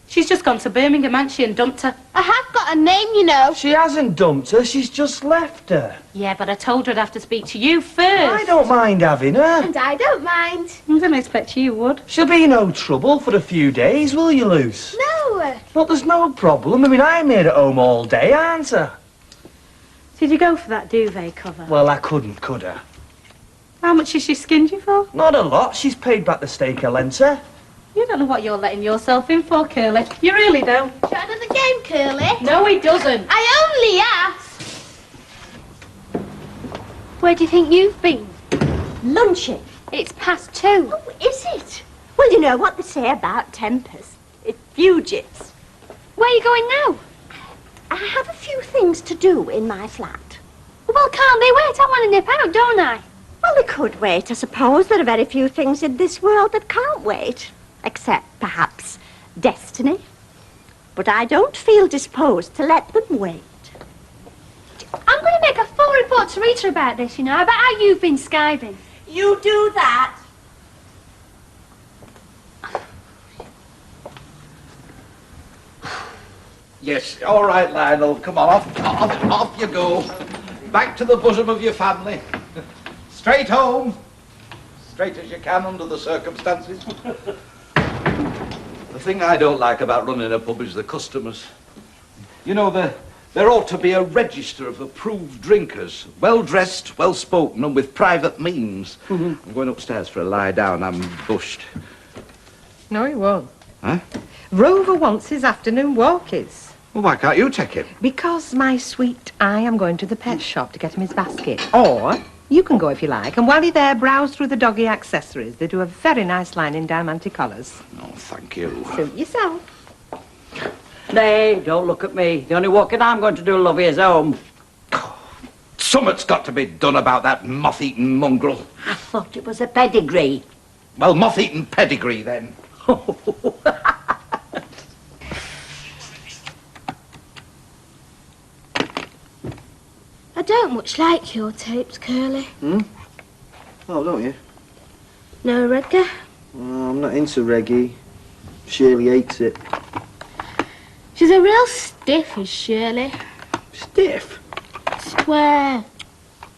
She's just gone to Birmingham, hasn't she, and dumped her. I have got a name, you know. She hasn't dumped her, she's just left her. Yeah, but I told her I'd have to speak to you first. I don't mind having her. And I don't mind. I didn't expect you would. She'll be no trouble for a few days, will you, Luce? No. Well, there's no problem. I mean, I'm here at home all day, aren't I? Did you go for that duvet cover? Well, I couldn't, could I? How much has she skinned you for? Not a lot. She's paid back the stake I lent her. You don't know what you're letting yourself in for, Curly. You really don't. Try another game, Curly. No, he doesn't. I only asked. Where do you think you've been? Lunching. It's past 2. Oh, is it? Well, you know what they say about tempers. It fuges. Where are you going now? I have a few things to do in my flat. Well, can't they wait? I want to nip out, don't I? Well, they could wait, I suppose. There are very few things in this world that can't wait. Except, perhaps, destiny. But I don't feel disposed to let them wait. I'm going to make a full report to Rita about this, you know, about how you've been skiving. You do that. Yes, all right, Lionel. Come on, off you go. Back to the bosom of your family. Straight home. Straight as you can under the circumstances. The thing I don't like about running a pub is the customers. You know, there ought to be a register of approved drinkers. Well-dressed, well-spoken, and with private means. I'm going upstairs for a lie down. I'm bushed. No, he won't. Huh? Rover wants his afternoon walkies. Well, why can't you take him? Because, my sweet, I am going to the pet shop to get him his basket. Or you can go if you like, and while you're there, browse through the doggy accessories. They do a very nice line in diamante collars. Oh, thank you. Suit yourself. Nay, don't look at me. The only walking I'm going to do, lovey, is home. Something's got to be done about that moth-eaten mongrel. I thought it was a pedigree. Well, moth-eaten pedigree, then. I don't much like your tapes, Curly. Hmm? Oh, don't you? No, Redgar? Well, I'm not into reggae. Shirley hates it. She's a real stiff, is Shirley. Stiff? Swear.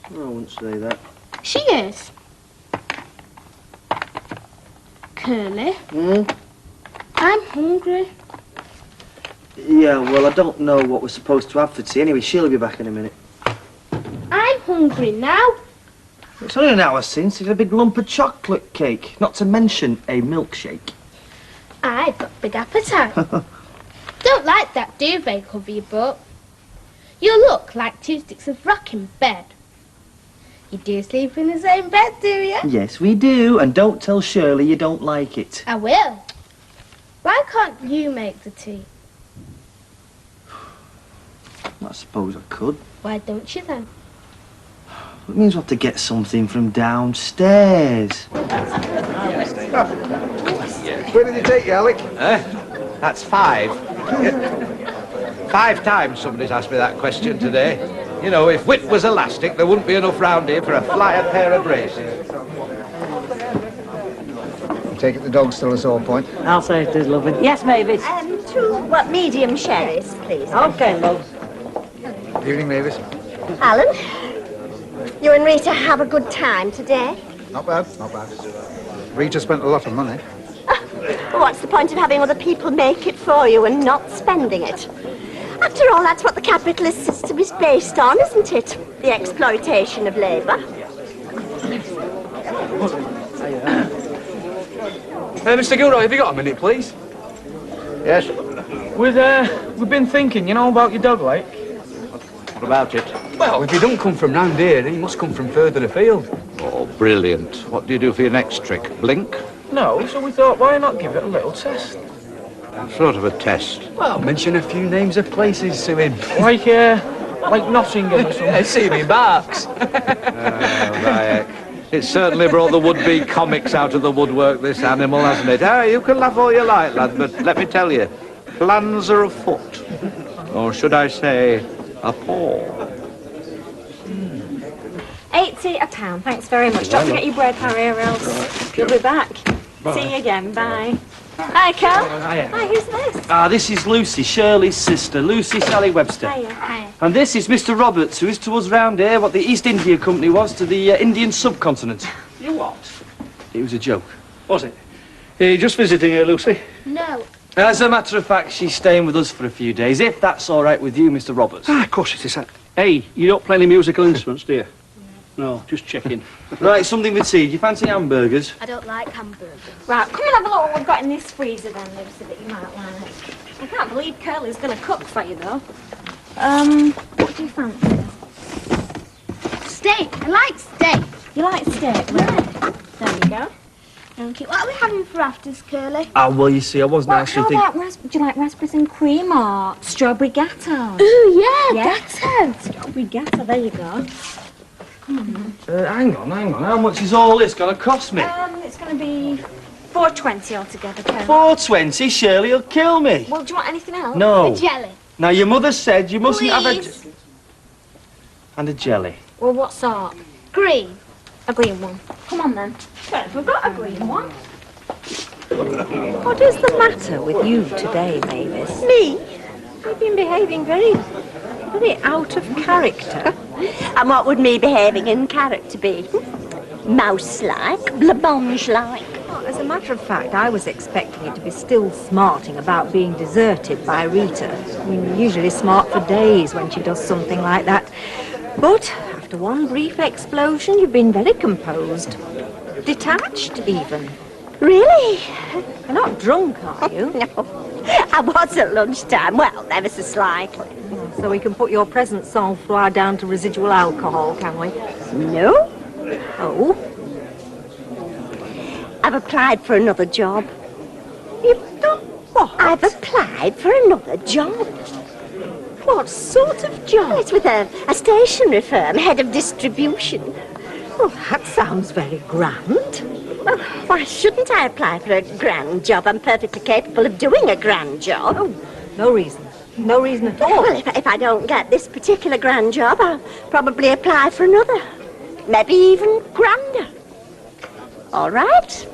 I wouldn't say that. She is. Curly, Hmm? I'm hungry. Yeah, well, I don't know what we're supposed to have for tea. Anyway, she'll be back in a minute. I'm hungry now. It's only an hour since. It's a big lump of chocolate cake. Not to mention a milkshake. I've got big appetite. Don't like that duvet cover you bought. You look like two sticks of rock in bed. You do sleep in the same bed, do you? Yes, we do. And don't tell Shirley you don't like it. I will. Why can't you make the tea? I suppose I could. Why don't you then? It means we'll have to get something from downstairs. Where did it take you, Alec? That's 5. 5 times somebody's asked me that question today. You know, if wit was elastic, there wouldn't be enough round here for a flyer pair of braces. I take it the dog's still a sore point. I'll say it is, lovey. Yes, Mavis. 2 medium sherries, please. Okay, love. Evening, Mavis. Alan, you and Rita have a good time today? Not bad, not bad. Rita spent a lot of money. Well, what's the point of having other people make it for you and not spending it? After all, that's what the capitalist system is based on, isn't it? The exploitation of labour. Mr. Gilroy, have you got a minute, please? Yes? We've been thinking, you know, about your dog, like. What about it? Well, if he don't come from round here, then he must come from further afield. Oh, brilliant. What do you do for your next trick? Blink? No, so we thought, why not give it a little test? Sort of a test. Well, mention a few names of places to him. Like Nottingham or something. Yeah, see me barks. Right. It's certainly brought the would-be comics out of the woodwork, this animal, hasn't it? Ah, you can laugh all you like, lad, but let me tell you, plans are afoot. Or should I say, a paw. 80 a pound, thanks very much. Don't forget your bread, Harry, or else you'll be back. See you again, bye. Hi, Cal. Hiya. Hi, who's this? This is Lucy, Shirley's sister, Lucy Sally Webster. Hiya. And this is Mr. Roberts, who is to us round here what the East India Company was to the Indian subcontinent. You what? It was a joke. Was it? Are you just visiting her, Lucy? No. As a matter of fact, she's staying with us for a few days, if that's all right with you, Mr. Roberts. Of course it is. Hey, you don't play any musical instruments, do you? No, just checking. Right, something with tea. Do you fancy hamburgers? I don't like hamburgers. Right, come and have a look what we've got in this freezer then, Lucy, that you might like. I can't believe Curly's going to cook for you, though. What do you fancy? Steak. I like steak. You like steak? Yeah. There you go. Thank you. What are we having for afters, Curly? Ah, well, you see, I wasn't Well, actually how thinking... about do you like raspberries and cream or strawberry gatto? Ooh, yeah, gatto. Strawberry gatto, there you go. Come on then. hang on. How much is all this going to cost me? It's going to be $4.20 altogether, Curly. $4.20? Shirley will kill me. Well, do you want anything else? No. A jelly. Now, your mother said you mustn't have Please. a... And a jelly. Well, what sort? Green. A green one. Come on then. We've got a green one. What is the matter with you today, Mavis? Me? You've been behaving very out of character. And what would me behaving in character be? Mouse-like, blancmange-like. Well, as a matter of fact, I was expecting you to be still smarting about being deserted by Rita. I mean, you're usually smart for days when she does something like that. But after one brief explosion, you've been very composed. Detached, even. Really? You're not drunk, are you? No. I was at lunchtime. Well, ever so slightly. So we can put your present sang-froid down to residual alcohol, can we? No. Oh? I've applied for another job. You've done what? I've applied for another job. What sort of job? It's with a stationery firm, head of distribution. Oh, that sounds very grand. Well, why shouldn't I apply for a grand job? I'm perfectly capable of doing a grand job. Oh, no reason. No reason at all. Well, if I don't get this particular grand job, I'll probably apply for another. Maybe even grander. All right.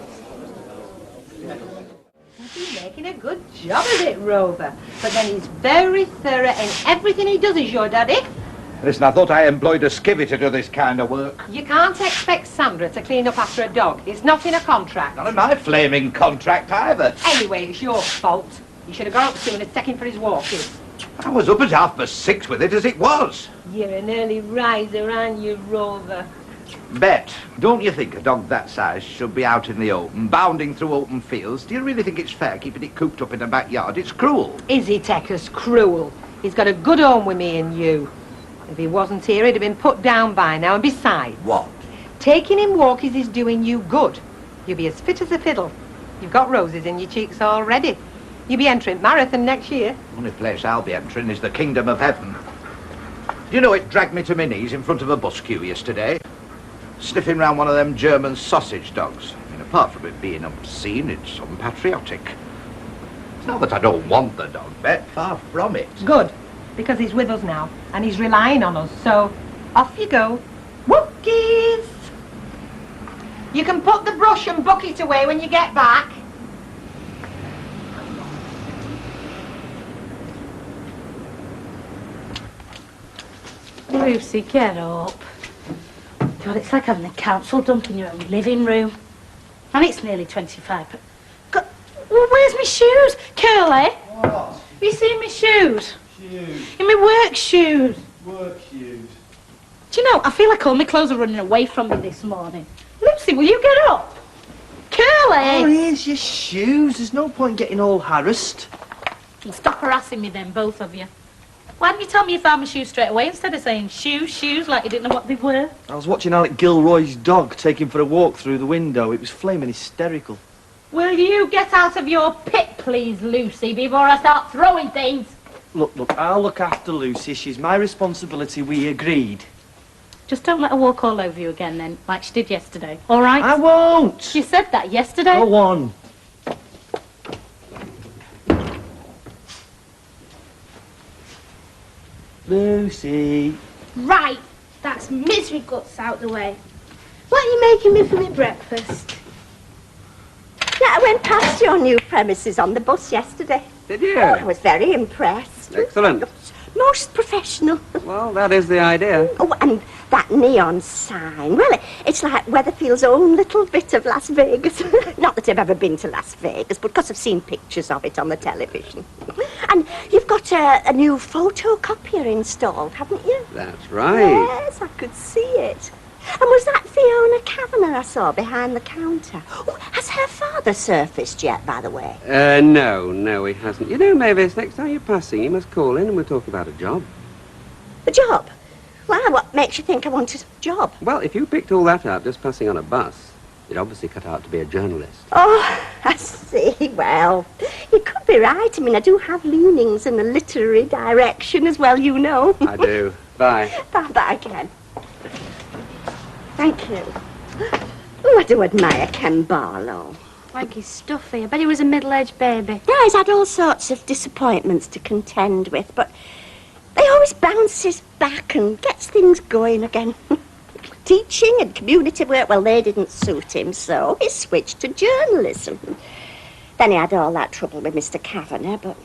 He's making a good job of it, Rover. But then he's very thorough in everything he does, is your daddy. Listen, I thought I employed a skivvy to do this kind of work. You can't expect Sandra to clean up after a dog. It's not in a contract. Not in my flaming contract either. Anyway, it's your fault. You should have got up sooner to take him for his walkies. I was up at 6:30 with it as it was. You're an early riser, aren't you, Rover? Bet, don't you think a dog that size should be out in the open, bounding through open fields? Do you really think it's fair keeping it cooped up in the backyard? It's cruel. Is he, Techers, cruel? He's got a good home with me and you. If he wasn't here, he'd have been put down by now. And besides... What? Taking him walkies is doing you good. You'll be as fit as a fiddle. You've got roses in your cheeks already. You'll be entering marathon next year. The only place I'll be entering is the kingdom of heaven. Do you know, it dragged me to my knees in front of a bus queue yesterday, sniffing round one of them German sausage dogs. I mean, apart from it being obscene, it's unpatriotic. It's not that I don't want the dog, Bet, far from it. Good, because he's with us now, and he's relying on us, so off you go. Wookies! You can put the brush and bucket away when you get back. Lucy, get up. God, it's like having the council dump in your own living room. And it's nearly 25. But God, well, where's my shoes? Curly? What? Have you seen my shoes? Shoes. In my work shoes. Work shoes. Do you know, I feel like all my clothes are running away from me this morning. Lucy, will you get up? Curly! Oh, here's your shoes. There's no point getting all harassed. Well, stop harassing me then, both of you. Why didn't you tell me you found my shoes straight away instead of saying shoes, shoes, like you didn't know what they were? I was watching Alec Gilroy's dog take him for a walk through the window. It was flaming hysterical. Will you get out of your pit, please, Lucy, before I start throwing things? Look, I'll look after Lucy. She's my responsibility. We agreed. Just don't let her walk all over you again then, like she did yesterday, all right? I won't! You said that yesterday. Go on. Lucy. Right, that's misery guts out the way. What are you making me for my breakfast? Yeah, I went past your new premises on the bus yesterday. Did you? Oh, I was very impressed. Excellent. Most professional. Well, that is the idea. Oh, and that neon sign. Well, it's like Weatherfield's own little bit of Las Vegas. Not that I've ever been to Las Vegas, but because I've seen pictures of it on the television. And you've got a new photocopier installed, haven't you? That's right. Yes, I could see it. And was that Fiona Kavanagh I saw behind the counter? Oh, has her father surfaced yet, by the way? No, he hasn't. You know, Mavis, next time you're passing, you must call in and we'll talk about a job. A job? Why, what makes you think I want a job? Well, if you picked all that up just passing on a bus, you'd obviously cut out to be a journalist. Oh, I see. Well, you could be right. I mean, I do have leanings in the literary direction as well, you know. I do. Bye. Bye-bye, Ken. Thank you. Oh, I do admire Ken Barlow. Like he's stuffy. I bet he was a middle-aged baby. Yeah, he's had all sorts of disappointments to contend with, but he always bounces back and gets things going again. Teaching and community work, well, they didn't suit him, so he switched to journalism. Then he had all that trouble with Mr. Kavanagh, but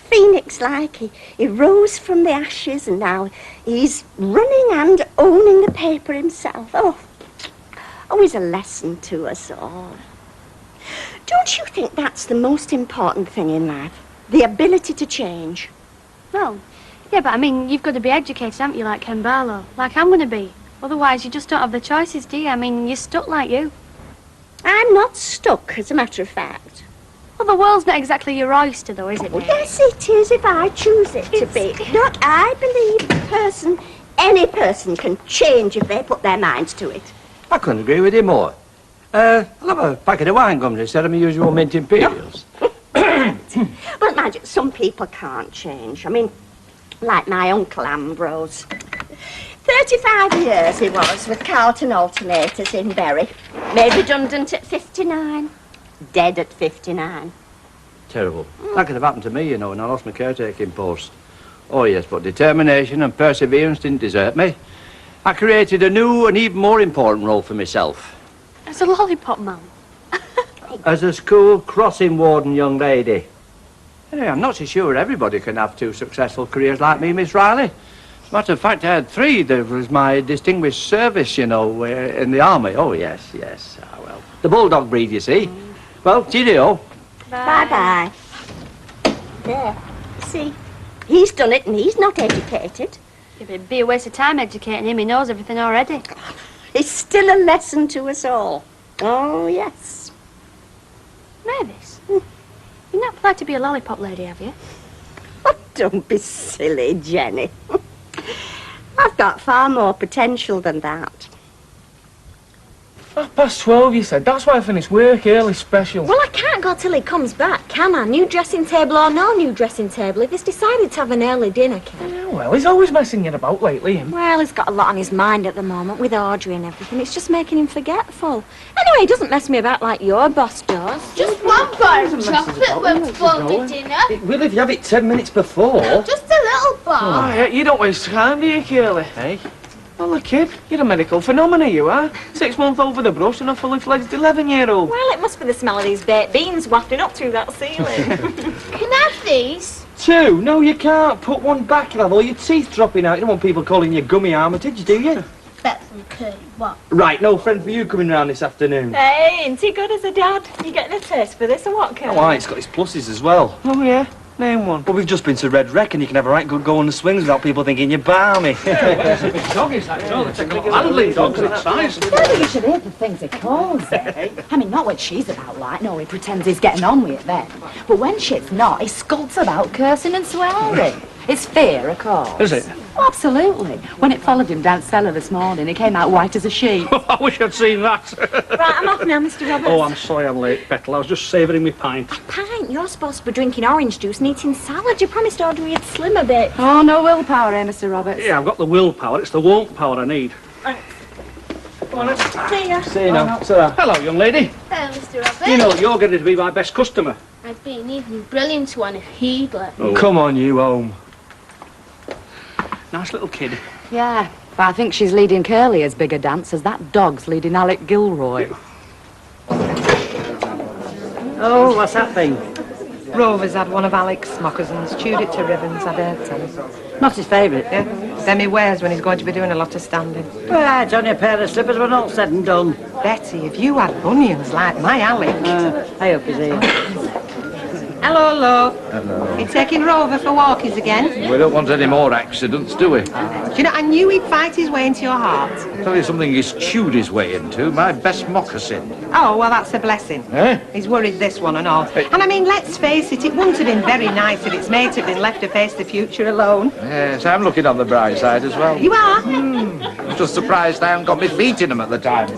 Phoenix-like, he rose from the ashes and now he's running and owning the paper himself. Oh, always a lesson to us all. Don't you think that's the most important thing in life? The ability to change. Well, yeah, but I mean, you've got to be educated, haven't you, like Ken Barlow? Like I'm going to be. Otherwise, you just don't have the choices, do you? I mean, you're stuck like you. I'm not stuck, as a matter of fact. Well, the world's not exactly your oyster, though, is it, Well, Mary? yes, it is, if I choose it to be. Look, I believe any person can change if they put their minds to it. I couldn't agree with you more. I'll have a packet of wine gums instead of my usual mint imperials. But mind you, some people can't change. I mean, like my uncle Ambrose. 35 years he was with Carlton Alternators in Bury. Made redundant at 59. Dead at 59. Terrible. That could have happened to me, you know, when I lost my caretaking post. Oh, yes, but determination and perseverance didn't desert me. I created a new and even more important role for myself. As a lollipop man. As a school crossing warden, young lady. Hey, I'm not so sure everybody can have 2 successful careers like me, Miss Riley. Matter of fact, I had 3. There was my distinguished service, you know, in the army. Oh, yes, yes. Ah, well, the bulldog breed, you see. Well, cheerio. Bye-bye. There. See? He's done it and he's not educated. Yeah, but it'd be a waste of time educating him. He knows everything already. It's still a lesson to us all. Oh, yes. Mavis, you've not applied to be a lollipop lady, have you? Oh, don't be silly, Jenny. I've got far more potential than that. 12:30, you said. That's why I finished work early special. Well, I can't go till he comes back, can I? New dressing table or no new dressing table, if he's decided to have an early dinner, Ken. Yeah, well, he's always messing you about lately, him. Well, he's got a lot on his mind at the moment with Audrey and everything. It's just making him forgetful. Anyway, he doesn't mess me about like your boss does. Just one bar of chocolate won't spoil me dinner. It will if you have it 10 minutes before. Just a little bar. Oh, yeah, you don't waste time, do you, Curly? Hey? Well, look, kid, you're a medical phenomenon, you are. 6 months over the brush and a fully fledged 11-year-old. Well, it must be the smell of these baked beans wafting up through that ceiling. Can I have these? 2? No, you can't. Put one back. You'll have all your teeth dropping out. You don't want people calling you Gummy Armitage, do you? That's okay. What? Right, no friend for you coming round this afternoon. Hey, ain't he good as a dad? You getting a taste for this or what, Ken? Oh, why, it's got its pluses as well. Oh, yeah? Name one. Well, we've just been to Red Wreck and you can have a right good go on the swings without people thinking you're balmy. It's a big dog, is that? No, they're taking handling dogs in size. Maybe you should hear the things he calls it. I mean, not when she's about like, no, he pretends he's getting on with it then. But when shit's not, he scolds about cursing and swearing. It's fear, of course. Is it? Oh, absolutely. When it followed him down cellar this morning, he came out white as a sheet. I wish I'd seen that. Right, I'm off now, Mr. Roberts. Oh, I'm sorry I'm late, Petal. I was just savouring my pint. Pint? You're supposed to be drinking orange juice and eating salad. You promised Audrey you'd slim a bit. Oh, no willpower, eh, Mr. Roberts? Yeah, I've got the willpower. It's the won't power I need. Come on, let's... See ya. See you now. Hello, young lady. Hello, Mr. Roberts. You know, you're getting to be my best customer. I'd be an even brilliant one if he'd let me. Oh. Come on, you home. Nice little kid. Yeah, but I think she's leading Curly as big a dance as that dog's leading Alec Gilroy. Oh, what's that thing? Rover's had one of Alec's moccasins, chewed it to ribbons, I'd heard tell him. Not his favourite, yeah? Them he wears when he's going to be doing a lot of standing. Well, it's only a pair of slippers when all said and done. Betty, if you had bunions like my Alec... I hope he's here. Hello, love. Hello. You taking Rover for walkies again? We don't want any more accidents, do we? Do you know, I knew he'd fight his way into your heart. Tell you something he's chewed his way into, my best moccasin. Oh, well, that's a blessing. Eh? He's worried this one and all. And I mean, let's face it, it wouldn't have been very nice if its mate had been left to face the future alone. Yes, I'm looking on the bright side as well. You are? I'm just surprised I haven't got my feet in them at the time.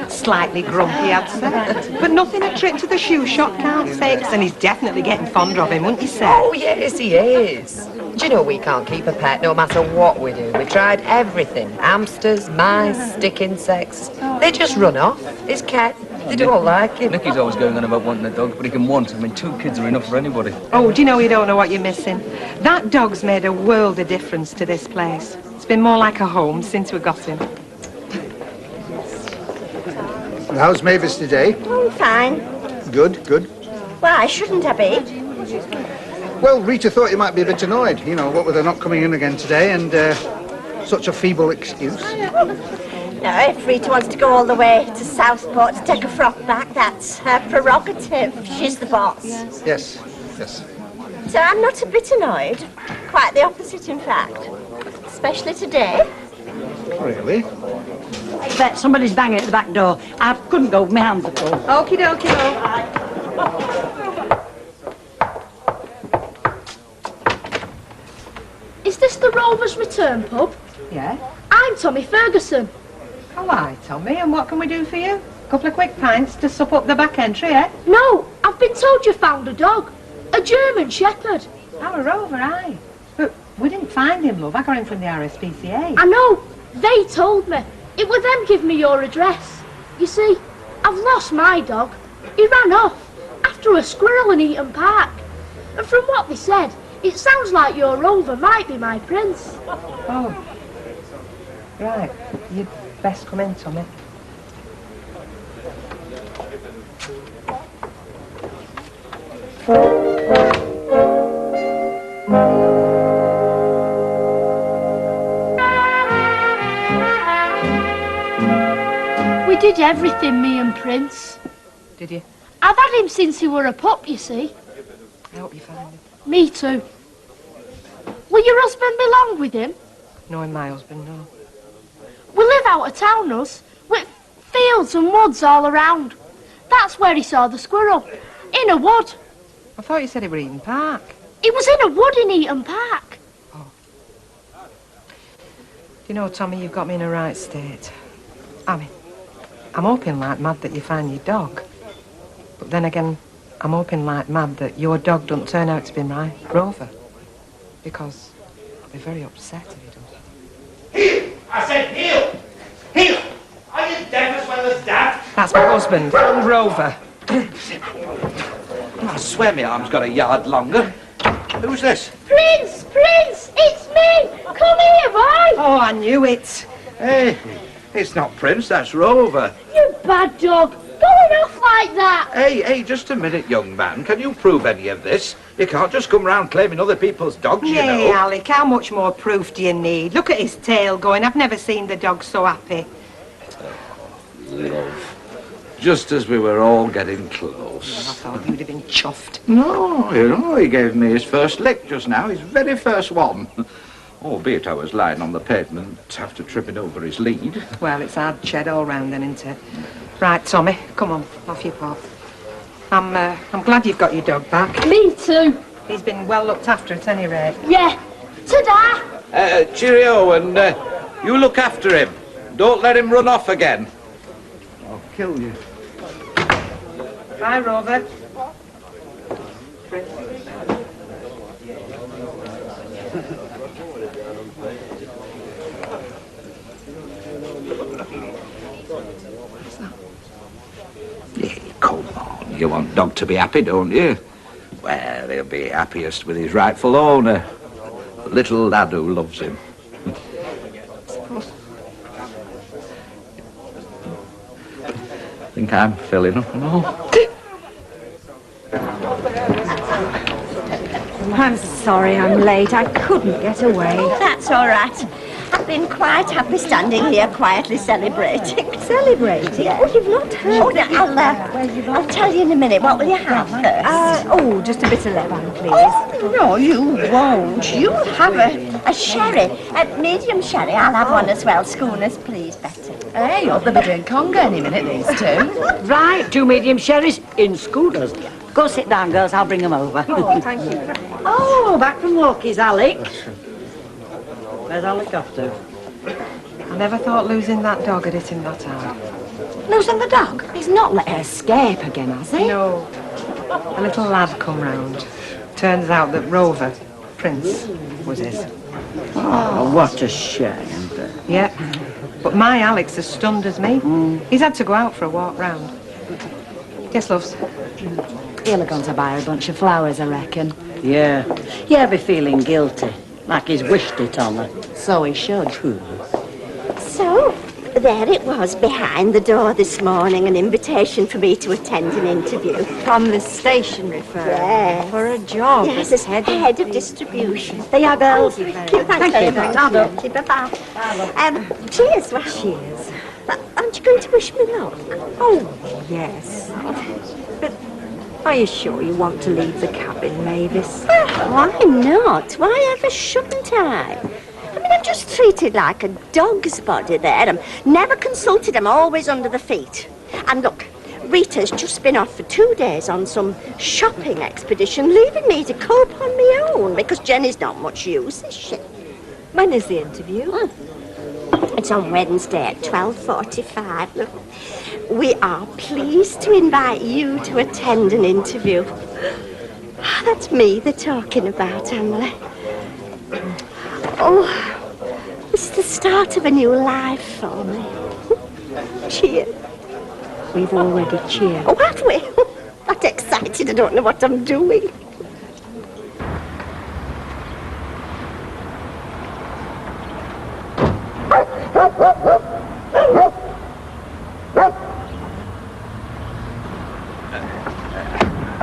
Slightly grumpy, I'd say. But nothing a trip to the shoe shop can't fix, and he's definitely getting fonder of him, wouldn't you say? Oh, yes, he is. Do you know we can't keep a pet no matter what we do? We tried everything. Hamsters, mice, stick insects. They just run off. His cat, they don't like him. Nicky's always going on about wanting a dog, but he can want. I mean, 2 kids are enough for anybody. Oh, do you know you don't know what you're missing? That dog's made a world of difference to this place. It's been more like a home since we got him. How's Mavis today? Oh, fine. Good, good. Why shouldn't I be? Well, Rita thought you might be a bit annoyed, you know, what with her not coming in again today and such a feeble excuse. No, if Rita wants to go all the way to Southport to take a frock back, that's her prerogative. She's the boss. Yes, yes. So I'm not a bit annoyed. Quite the opposite, in fact. Especially today. Really? I bet somebody's banging at the back door. I couldn't go with my hands at all. Okie dokie, Is this the Rovers Return pub? Yeah? I'm Tommy Ferguson. Oh, hi, Tommy, and what can we do for you? Couple of quick pints to sup up the back entry, eh? No, I've been told you found a dog. A German Shepherd. Our Rover, aye. But we didn't find him, love. I got him from the RSPCA. I know. They told me. It was them give me your address. You see, I've lost my dog. He ran off after a squirrel in Eaton Park. And from what they said, it sounds like your Rover might be my prince. Oh. Right. You'd best come in, Tommy. We did everything, me and Prince. Did you? I've had him since he were a pup, you see. I hope you find him. Me too. Will your husband be long with him? Knowing my husband, no. We live out of town, us, with fields and woods all around. That's where he saw the squirrel. In a wood. I thought you said it were Eaton Park. It was in a wood in Eaton Park. You know, Tommy, you've got me in a right state. I'm hoping like mad that you find your dog. But then again, I'm hoping like mad that your dog doesn't turn out to be my Rover. Because I'll be very upset if he does. Heel! I said heel! Heel! Are you deaf as well as daft? That's my husband, Rover. I swear my arm's got a yard longer. Who's this? Prince! Prince! It's me! Come here, boy! Oh, I knew it. Hey, it's not Prince, that's Rover. You bad dog! Going off like that! Hey, just a minute, young man. Can you prove any of this? You can't just come round claiming other people's dogs, you know. Nay, Alec, how much more proof do you need? Look at his tail going. I've never seen the dog so happy. Love. Just as we were all getting close. Well, I thought you'd have been chuffed. No, you know, he gave me his first lick just now, his very first one. Albeit I was lying on the pavement after tripping over his lead. Well, it's hard shed all round then, isn't it? Right, Tommy, come on, off you pop. I'm glad you've got your dog back. Me too. He's been well looked after at any rate. Yeah. Ta-da! Cheerio, and you look after him. Don't let him run off again. I'll kill you. Bye, Rover. Yeah, come on. You want dog to be happy, don't you? Well, he'll be happiest with his rightful owner. A little lad who loves him. Think I'm filling up and all. I'm sorry I'm late. I couldn't get away. That's all right. I've been quite happy standing here quietly celebrating. Celebrating? Yeah. Oh, you've not heard. Oh, no, I'll tell you in a minute. What will you have first? Just a bit of lemon, please. Oh, no, you won't. You'll have a sherry. A medium sherry. I'll have one as well. Schooners, please, Betty. Hey, you'll be doing conga any minute, these two. Right, 2 medium sherries in schooners. Go sit down, girls. I'll bring them over. Oh, thank you. Oh, back from Loki's, Alec. Where's Alec off to? I never thought losing that dog had hit him that hard. Losing the dog? He's not let her escape again, has he? No. A little lad come round. Turns out that Rover, Prince, was his. Oh, what a shame. Yeah. But my Alec's as stunned as me. He's had to go out for a walk round. Yes, loves? He'll have gone to buy her a bunch of flowers, I reckon. Yeah. Yeah, be feeling guilty. Like he's wished it on her. So he should. So, there it was behind the door this morning, an invitation for me to attend an interview. From the stationery firm. Yes. For a job. Yes, as head of distribution. There you are, girls. Thank you very much. Thank you. Bye-bye. Cheers. Well, Cheers. aren't you going to wish me luck? Oh, yes. But are you sure you want to leave the cabin, Mavis? Well, why not? Why ever shouldn't I? I mean, I'm just treated like a dog's body there. I'm never consulted. I'm always under the feet. And look, Rita's just been off for 2 days on some shopping expedition, leaving me to cope on my own, because Jenny's not much use, is she? When is the interview? It's on Wednesday at 12:45. We are pleased to invite you to attend an interview. That's me they're talking about, Emily. Oh, this is the start of a new life for me. Cheers. We've already cheered. Oh, have we? That excited, I don't know what I'm doing.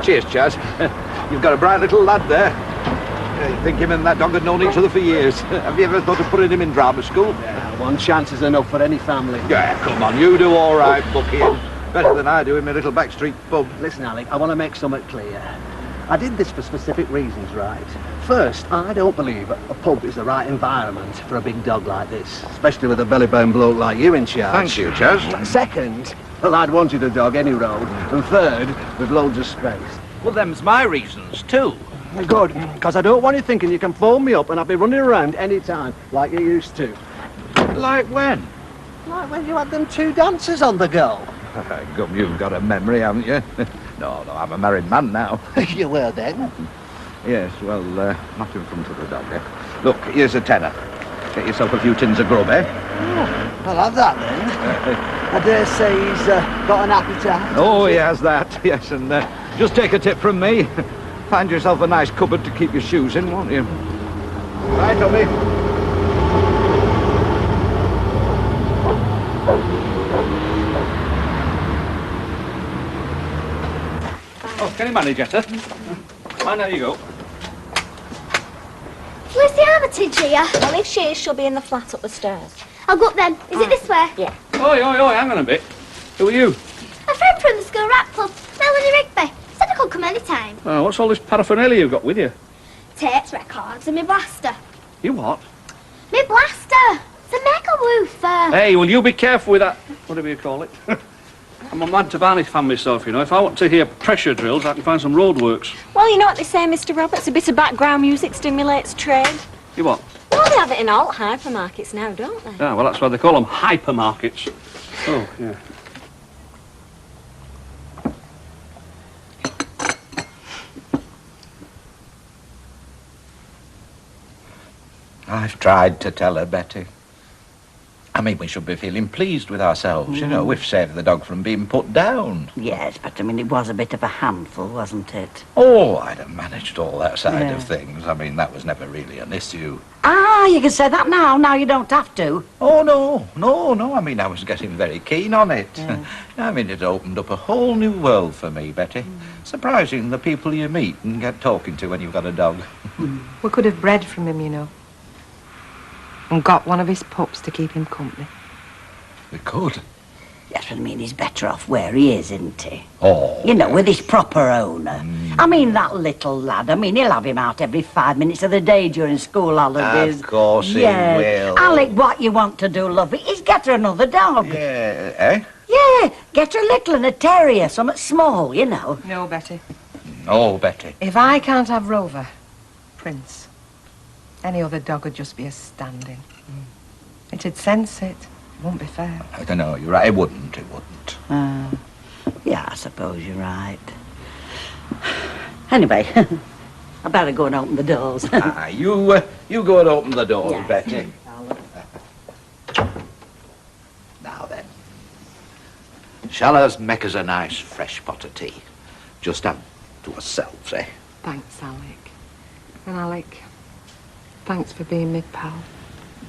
Cheers, Chaz. You've got a bright little lad there. You think him and that dog had known each other for years. Have you ever thought of putting him in drama school? Yeah, one chance is enough for any family. Yeah, come on, you do all right, Bucky. Better than I do in my little backstreet pub. Listen, Alec, I want to make something clear. I did this for specific reasons, right? First, I don't believe a pub is the right environment for a big dog like this, especially with a belly-bound bloke like you in charge. Thank you, Chaz. Second, well, I'd wanted a dog any road. And third, with loads of space. Well, them's my reasons, too. Good, because I don't want you thinking you can phone me up and I'll be running around any time like you used to. Like when? Like when you had them 2 dancers on the go. Gum, you've got a memory, haven't you? No, I'm a married man now. You were then? Yes, well, not in front of the dog, eh? Look, here's a tenner. Get yourself a few tins of grub, eh? Oh, I'll have that then. I dare say he's got an appetite. Oh, he has that, yes, and just take a tip from me. Find yourself a nice cupboard to keep your shoes in, won't you? Right, Tommy. Oh, can you manage, Etta? Fine, there you go. Where's the Armitage here? Well, if she is, she'll be in the flat up the stairs. I'll go up then. Is it this way? Yeah. Oi, hang on a bit. Who are you? A friend from the school rap club, Melanie Rigby. Said I could come any time. Oh, what's all this paraphernalia you've got with you? Tapes, records, and my blaster. You what? My blaster! It's a mega woofer. Hey, will you be careful with that, whatever you call it? I'm a mad Tabarni fan myself, you know. If I want to hear pressure drills, I can find some roadworks. Well, you know what they say, Mr. Roberts? A bit of background music stimulates trade. You what? Well, they have it in all hypermarkets now, don't they? Ah, well, that's why they call them hypermarkets. Oh, yeah. I've tried to tell her, Betty. I mean, we should be feeling pleased with ourselves, you know. We've saved the dog from being put down. Yes, but I mean, it was a bit of a handful, wasn't it? Oh, I'd have managed all that side Yeah. of things. I mean, that was never really an issue. Ah, you can say that now. Now you don't have to. Oh, no. I mean, I was getting very keen on it. Yeah. I mean, it opened up a whole new world for me, Betty. Surprising the people you meet and get talking to when you've got a dog. We could have bred from him, you know. And got one of his pups to keep him company. We could. Yes, but I mean, he's better off where he is, isn't he? Oh. You know, with his proper owner. I mean, that little lad. I mean, he'll have him out every 5 minutes of the day during school holidays. Of course he Yeah. will. Alec, what you want to do, love, is get her another dog. Yeah, eh? Yeah, get her a little and a terrier, something small, you know. No, Betty. Oh, Betty. If I can't have Rover, Prince, any other dog would just be a stand-in. It'd sense it. It won't be fair. I don't know, you're right. It wouldn't. Yeah, I suppose you're right. Anyway, I better go and open the doors. You go and open the door, Yeah. Betty. Now then. Shall us make us a nice fresh pot of tea? Just have to ourselves, eh? Thanks, Alec. And Alec, thanks for being my pal.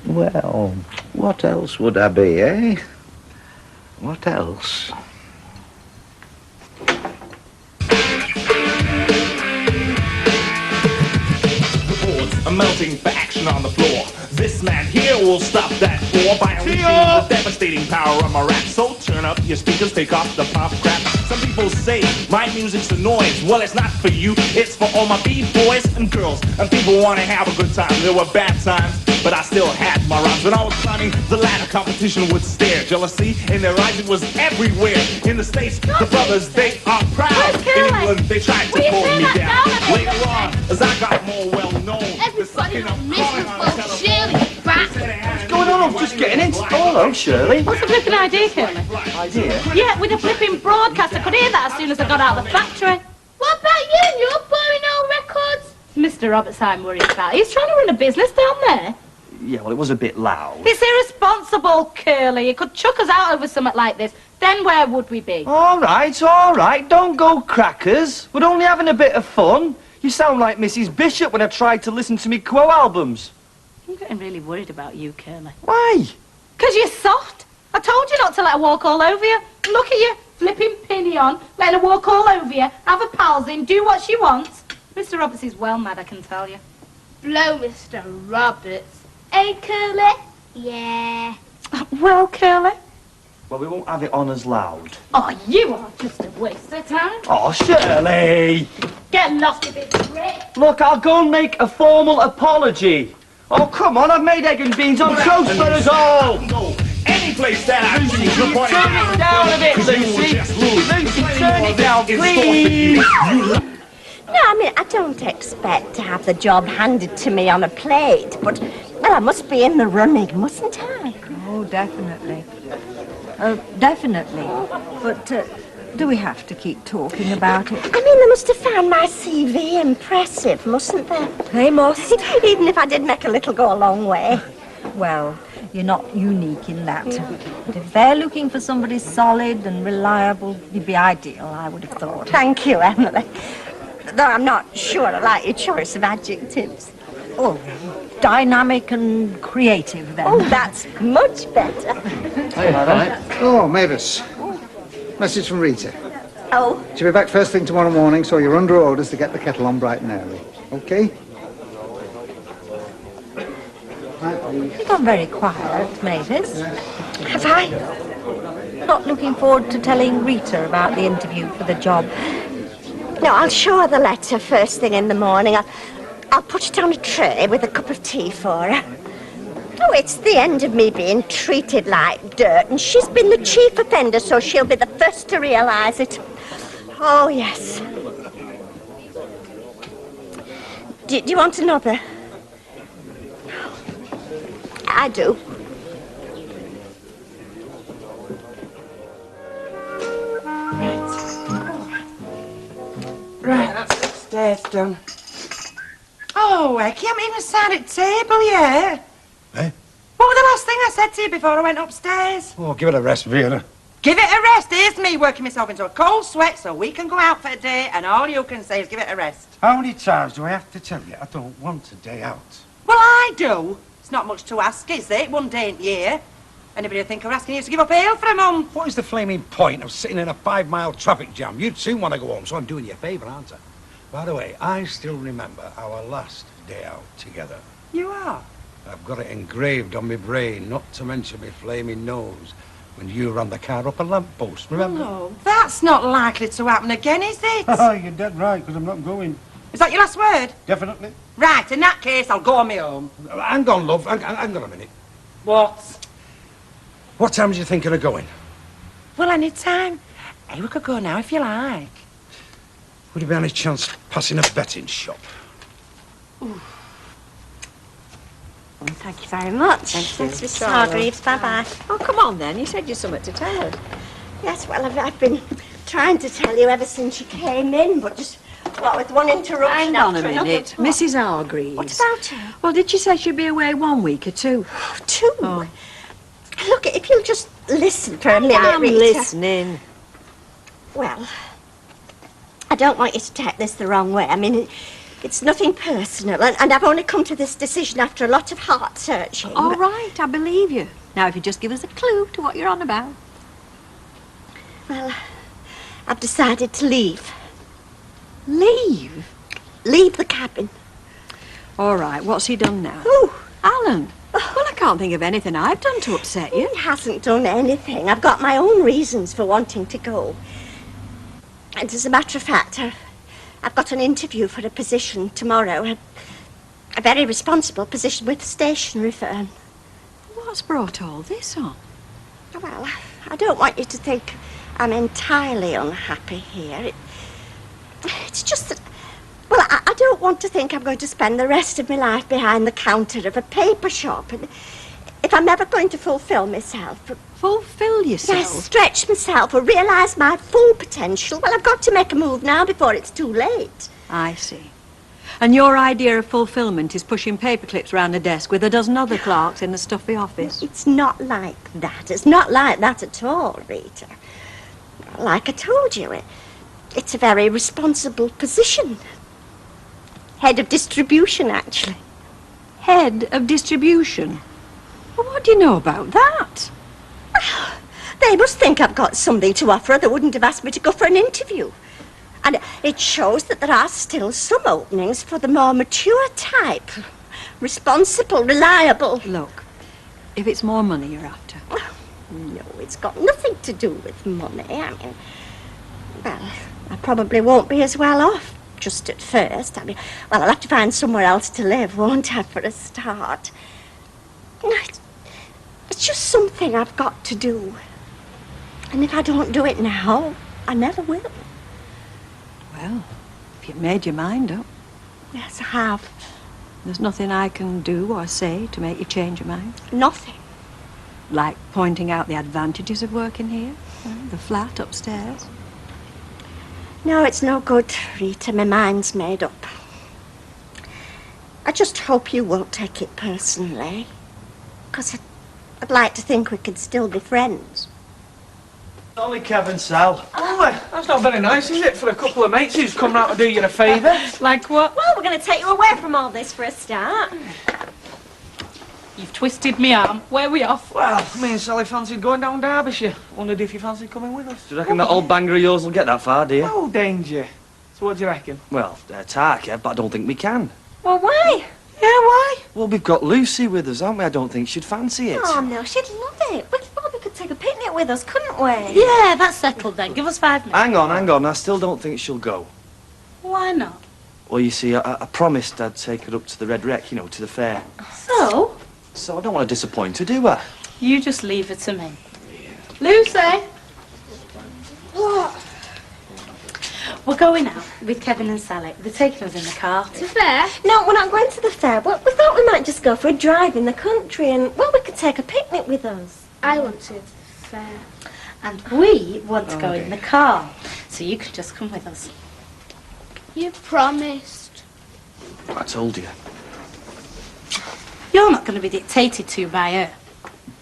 Well, what else would I be, eh? What else? A melting for action on the floor. This man here will stop that war by unleashing the devastating power of my rap. So turn up your speakers, take off the pop crap. Some people say my music's a noise. Well, it's not for you, it's for all my b-boys and girls. And people want to have a good time. There were bad times, but I still had my rhymes. When I was climbing the ladder, competition would stare. Jealousy in their eyes, it was everywhere. In the States, the brothers, they are proud. In England, they tried to pull me down. Later on, as I got more well-known, Everybody on this will Shirley, you brat. what's going no, just getting in. Oh, hello, Shirley. What's the flipping idea, Curly? Idea? Yeah, with a flipping broadcast. I could hear that as soon as I got out of the factory. What about you and your boring old records? Mr. Roberts I'm worried about. He's trying to run a business down there. Yeah, well, it was a bit loud. It's irresponsible, Curly. It could chuck us out over something like this. Then where would we be? All right. Don't go crackers. We're only having a bit of fun. You sound like Mrs. Bishop when I tried to listen to me Quo albums. I'm getting really worried about you, Curly. Why? 'Cause you're soft. I told you not to let her walk all over you. Look at you, flipping Pinny on, letting her walk all over you, have her pals in, do what she wants. Mr. Roberts is well mad, I can tell you. Blow Mr. Roberts. Eh, Curly? Yeah. Well, Curly? Well, we won't have it on as loud. Oh, you are just a waste of time. Oh, Shirley! Get lost, you bit prick. Look, I'll go and make a formal apology. Oh, come on, I've made egg and beans on toast for us all! Any place that I Lucy, choose, can you turn it down a bit, Lucy? Lucy, turn it down, please! No, I mean, I don't expect to have the job handed to me on a plate, but, well, I must be in the running, mustn't I? Oh, definitely. Definitely. But do we have to keep talking about it? I mean, they must have found my CV impressive, mustn't they? They must. Even if I did make a little go a long way. Well, you're not unique in that. But if they're looking for somebody solid and reliable, you'd be ideal, I would have thought. Thank you, Emily. Though I'm not sure I like your choice of adjectives. Oh, dynamic and creative, then. Oh, that's much better. Oh, Mavis. Message from Rita. Oh? She'll be back first thing tomorrow morning, so you're under orders to get the kettle on bright and early. Okay? You've gone very quiet, Mavis. Have I? Not looking forward to telling Rita about the interview for the job. No, I'll show her the letter first thing in the morning. I'll put it on a tray with a cup of tea for her. Oh, it's the end of me being treated like dirt, and she's been the chief offender, so she'll be the first to realise it. Oh, yes. Do you want another? I do. Right, that's upstairs done. Oh, heck, you haven't even sat at table yet. Eh? What was the last thing I said to you before I went upstairs? Oh, give it a rest, Vera. Give it a rest. Here's me working myself into a cold sweat so we can go out for a day, and all you can say is give it a rest. How many times do I have to tell you I don't want a day out? Well, I do. It's not much to ask, is it? One day in a year. Anybody would think of asking you to give up ale for a month? What is the flaming point of sitting in a 5-mile traffic jam? You'd soon want to go home, so I'm doing you a favour, aren't I? By the way, I still remember our last day out together. You are? I've got it engraved on my brain, not to mention my flaming nose, when you ran the car up a lamppost, remember? No, that's not likely to happen again, is it? Oh, you're dead right, because I'm not going. Is that your last word? Definitely. Right, in that case, I'll go on my own. Hang on, love. Hang on a minute. What? What time are you thinking of going? Well, any time. Hey, we could go now if you like. Would there be any chance passing a betting shop? Ooh. Well, thank you very much. Thanks, Mr. Hargreaves. Bye-bye. Oh, come on, then. You said you had something to tell us. Yes, well, I've been trying to tell you ever since you came in, but just, what, with one interruption Hang on a after minute. another. Mrs. Hargreaves. What about her? Well, did she say she'd be away 1 week or 2? 2? Oh. Look, if you'll just listen for a minute, I'm Rita. listening. Well, I don't want you to take this the wrong way. I mean, it's nothing personal, and I've only come to this decision after a lot of heart searching. All but- right, I believe you. Now, if you just give us a clue to what you're on about. Well, I've decided to leave. Leave? Leave the cabin. All right, what's he done now? Who? Alan. Well, I can't think of anything I've done to upset you. He hasn't done anything. I've got my own reasons for wanting to go. And as a matter of fact, I've got an interview for a position tomorrow. A very responsible position with a stationery firm. What's brought all this on? Well, I don't want you to think I'm entirely unhappy here. It's just that, well, I don't want to think I'm going to spend the rest of my life behind the counter of a paper shop. And if I'm ever going to fulfil myself. Fulfil yourself? Yes, stretch myself or realise my full potential. Well, I've got to make a move now before it's too late. I see. And your idea of fulfilment is pushing paper clips round a desk with a dozen other clerks in a stuffy office? It's not like that. It's not like that at all, Rita. Like I told you, it's a very responsible position. Head of distribution, actually. Head of distribution? Well, what do you know about that? Well, they must think I've got something to offer. They wouldn't have asked me to go for an interview. And it shows that there are still some openings for the more mature type. Responsible, reliable. Look, if it's more money you're after. No, it's got nothing to do with money. I mean, well, I probably won't be as well off just at first. I mean, well, I'll have to find somewhere else to live, won't I, for a start? It's just something I've got to do. And if I don't do it now, I never will. Well, if you've made your mind up. Yes, I have. There's nothing I can do or say to make you change your mind? Nothing. Like pointing out the advantages of working here? The flat upstairs? No, it's no good, Rita. My mind's made up. I just hope you won't take it personally. Because I'd like to think we could still be friends. Only Kevin, Sal. Oh, that's not very nice, is it, for a couple of mates who's come round to do you a favour? Like what? Well, we're going to take you away from all this for a start. You've twisted me arm. Where are we off? Well, me and Sally fancied going down Derbyshire. Wondered if you fancied coming with us. Do you reckon that old banger of yours will get that far, dear? Oh, danger. So what do you reckon? Well, talk, yeah, but I don't think we can. Well, why? Yeah, why? Well, we've got Lucy with us, haven't we? I don't think she'd fancy it. Oh, no, she'd love it. We thought we could take a picnic with us, couldn't we? Yeah, that's settled then. Give us 5 minutes. Hang on. I still don't think she'll go. Why not? Well, you see, I promised I'd take her up to the Red Wreck, you know, to the fair. So? So I don't want to disappoint her, do I? You just leave it to me. Lucy! What? We're going out with Kevin and Sally. They're taking us in the car. To the fair? No, we're not going to the fair. We thought we might just go for a drive in the country and, well, we could take a picnic with us. I want to the fair. And we want to go in the car. So you can just come with us. You promised. I told you. You're not going to be dictated to by her.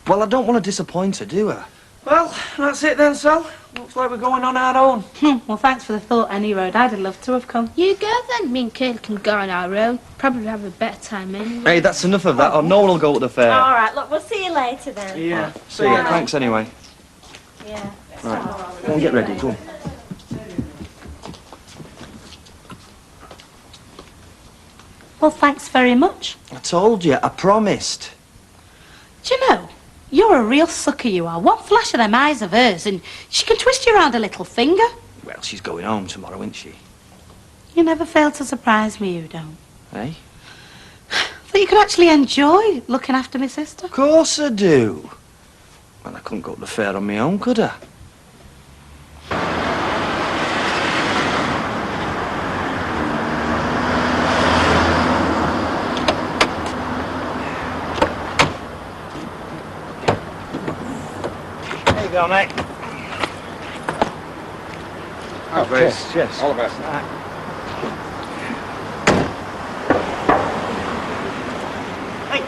Well, I don't want to disappoint her, do I? Well, that's it then, Sal. Looks like we're going on our own. Well, thanks for the thought, any road. I'd have loved to have come. You go then. Me and Kayla can go on our own. Probably have a better time anyway. Hey, that's enough of that, or no one will go to the fair. All right, look, we'll see you later then. Yeah. See ya. Thanks anyway. Yeah. Right. Go and get ready. Go on. Well, thanks very much. I told you. I promised. Do you know, you're a real sucker, you are. One flash of them eyes of hers and she can twist you around a little finger. Well, she's going home tomorrow, isn't she? You never fail to surprise me, you don't. Hey? That you could actually enjoy looking after my sister. Of course I do. Well, I couldn't go to the fair on my own, could I? There you go, mate. Oh, cheers. Cheers. All the best. Hey,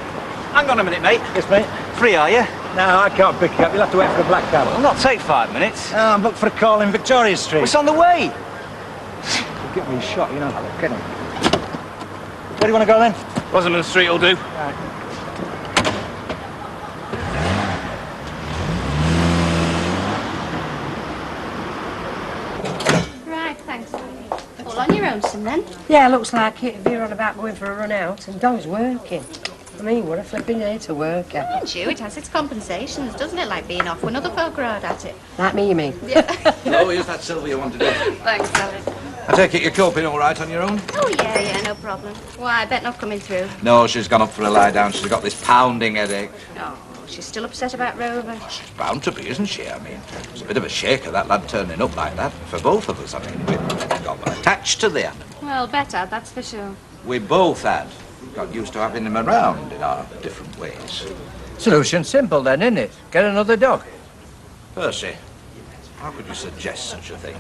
hang on a minute, mate. Yes, mate. Free, are you? No, I can't pick you up. You'll have to wait for a black cab. Well, not take 5 minutes. No, I'm booked for a call in Victoria Street. It's on the way. You'll get me shot, you know that, look, get him. Where do you want to go then? Rosamond Street will do. Right. Right, thanks. All on your own, son, then? Yeah, looks like it. If you're on about going for a run out, and Don's working. I mean, we're a flipping here to work at. Mind you, it has its compensations, doesn't it? Like being off when other folk are hard at it. Like me, you mean? Hello, here's that Sylvia wanted to do. Thanks, Sally. I take it you're coping all right on your own? Oh, yeah, no problem. Why, I bet not coming through. No, she's gone up for a lie down. She's got this pounding headache. Oh, she's still upset about Rover. She's bound to be, isn't she? I mean, it's a bit of a shaker, that lad turning up like that. For both of us, I mean, we got attached to the animal. Well, better, that's for sure. We both had. Got used to having him around in our different ways. Solution simple then, isn't it? Get another dog. Percy, how could you suggest such a thing?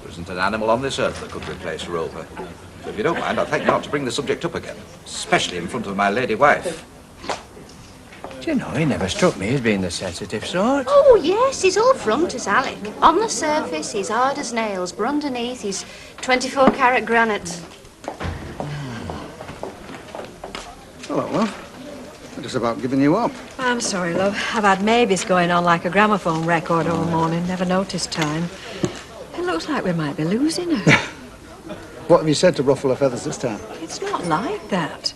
There isn't an animal on this earth that could replace Rover. So if you don't mind, I'll thank you not to bring the subject up again, especially in front of my lady wife. Do you know, he never struck me as being the sensitive sort. Oh, yes, he's all front as Alec. On the surface, he's hard as nails, but underneath, he's 24-carat granite. Hello, love. I'm just about giving you up. I'm sorry, love. I've had maybes going on like a gramophone record all morning. Never noticed time. It looks like we might be losing her. What have you said to ruffle her feathers this time? It's not like that.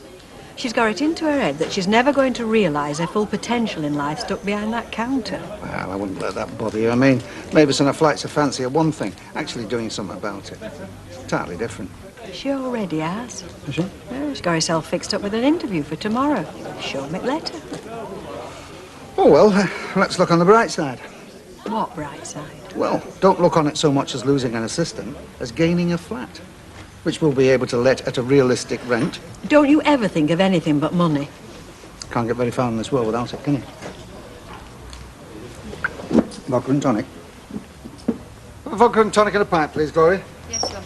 She's got it into her head that she's never going to realise her full potential in life stuck behind that counter. Well, I wouldn't let that bother you. I mean, maybe on her flights of fancy are one thing. Actually doing something about it. Entirely different. She already has. Is she? Yeah, she's got herself fixed up with an interview for tomorrow. Show me later. Oh, well, let's look on the bright side. What bright side? Well, don't look on it so much as losing an assistant as gaining a flat, which we'll be able to let at a realistic rent. Don't you ever think of anything but money? Can't get very far in this world without it, can you? Vodka and tonic. Vodka and tonic and a pint, please, Gloria. Yes, sir.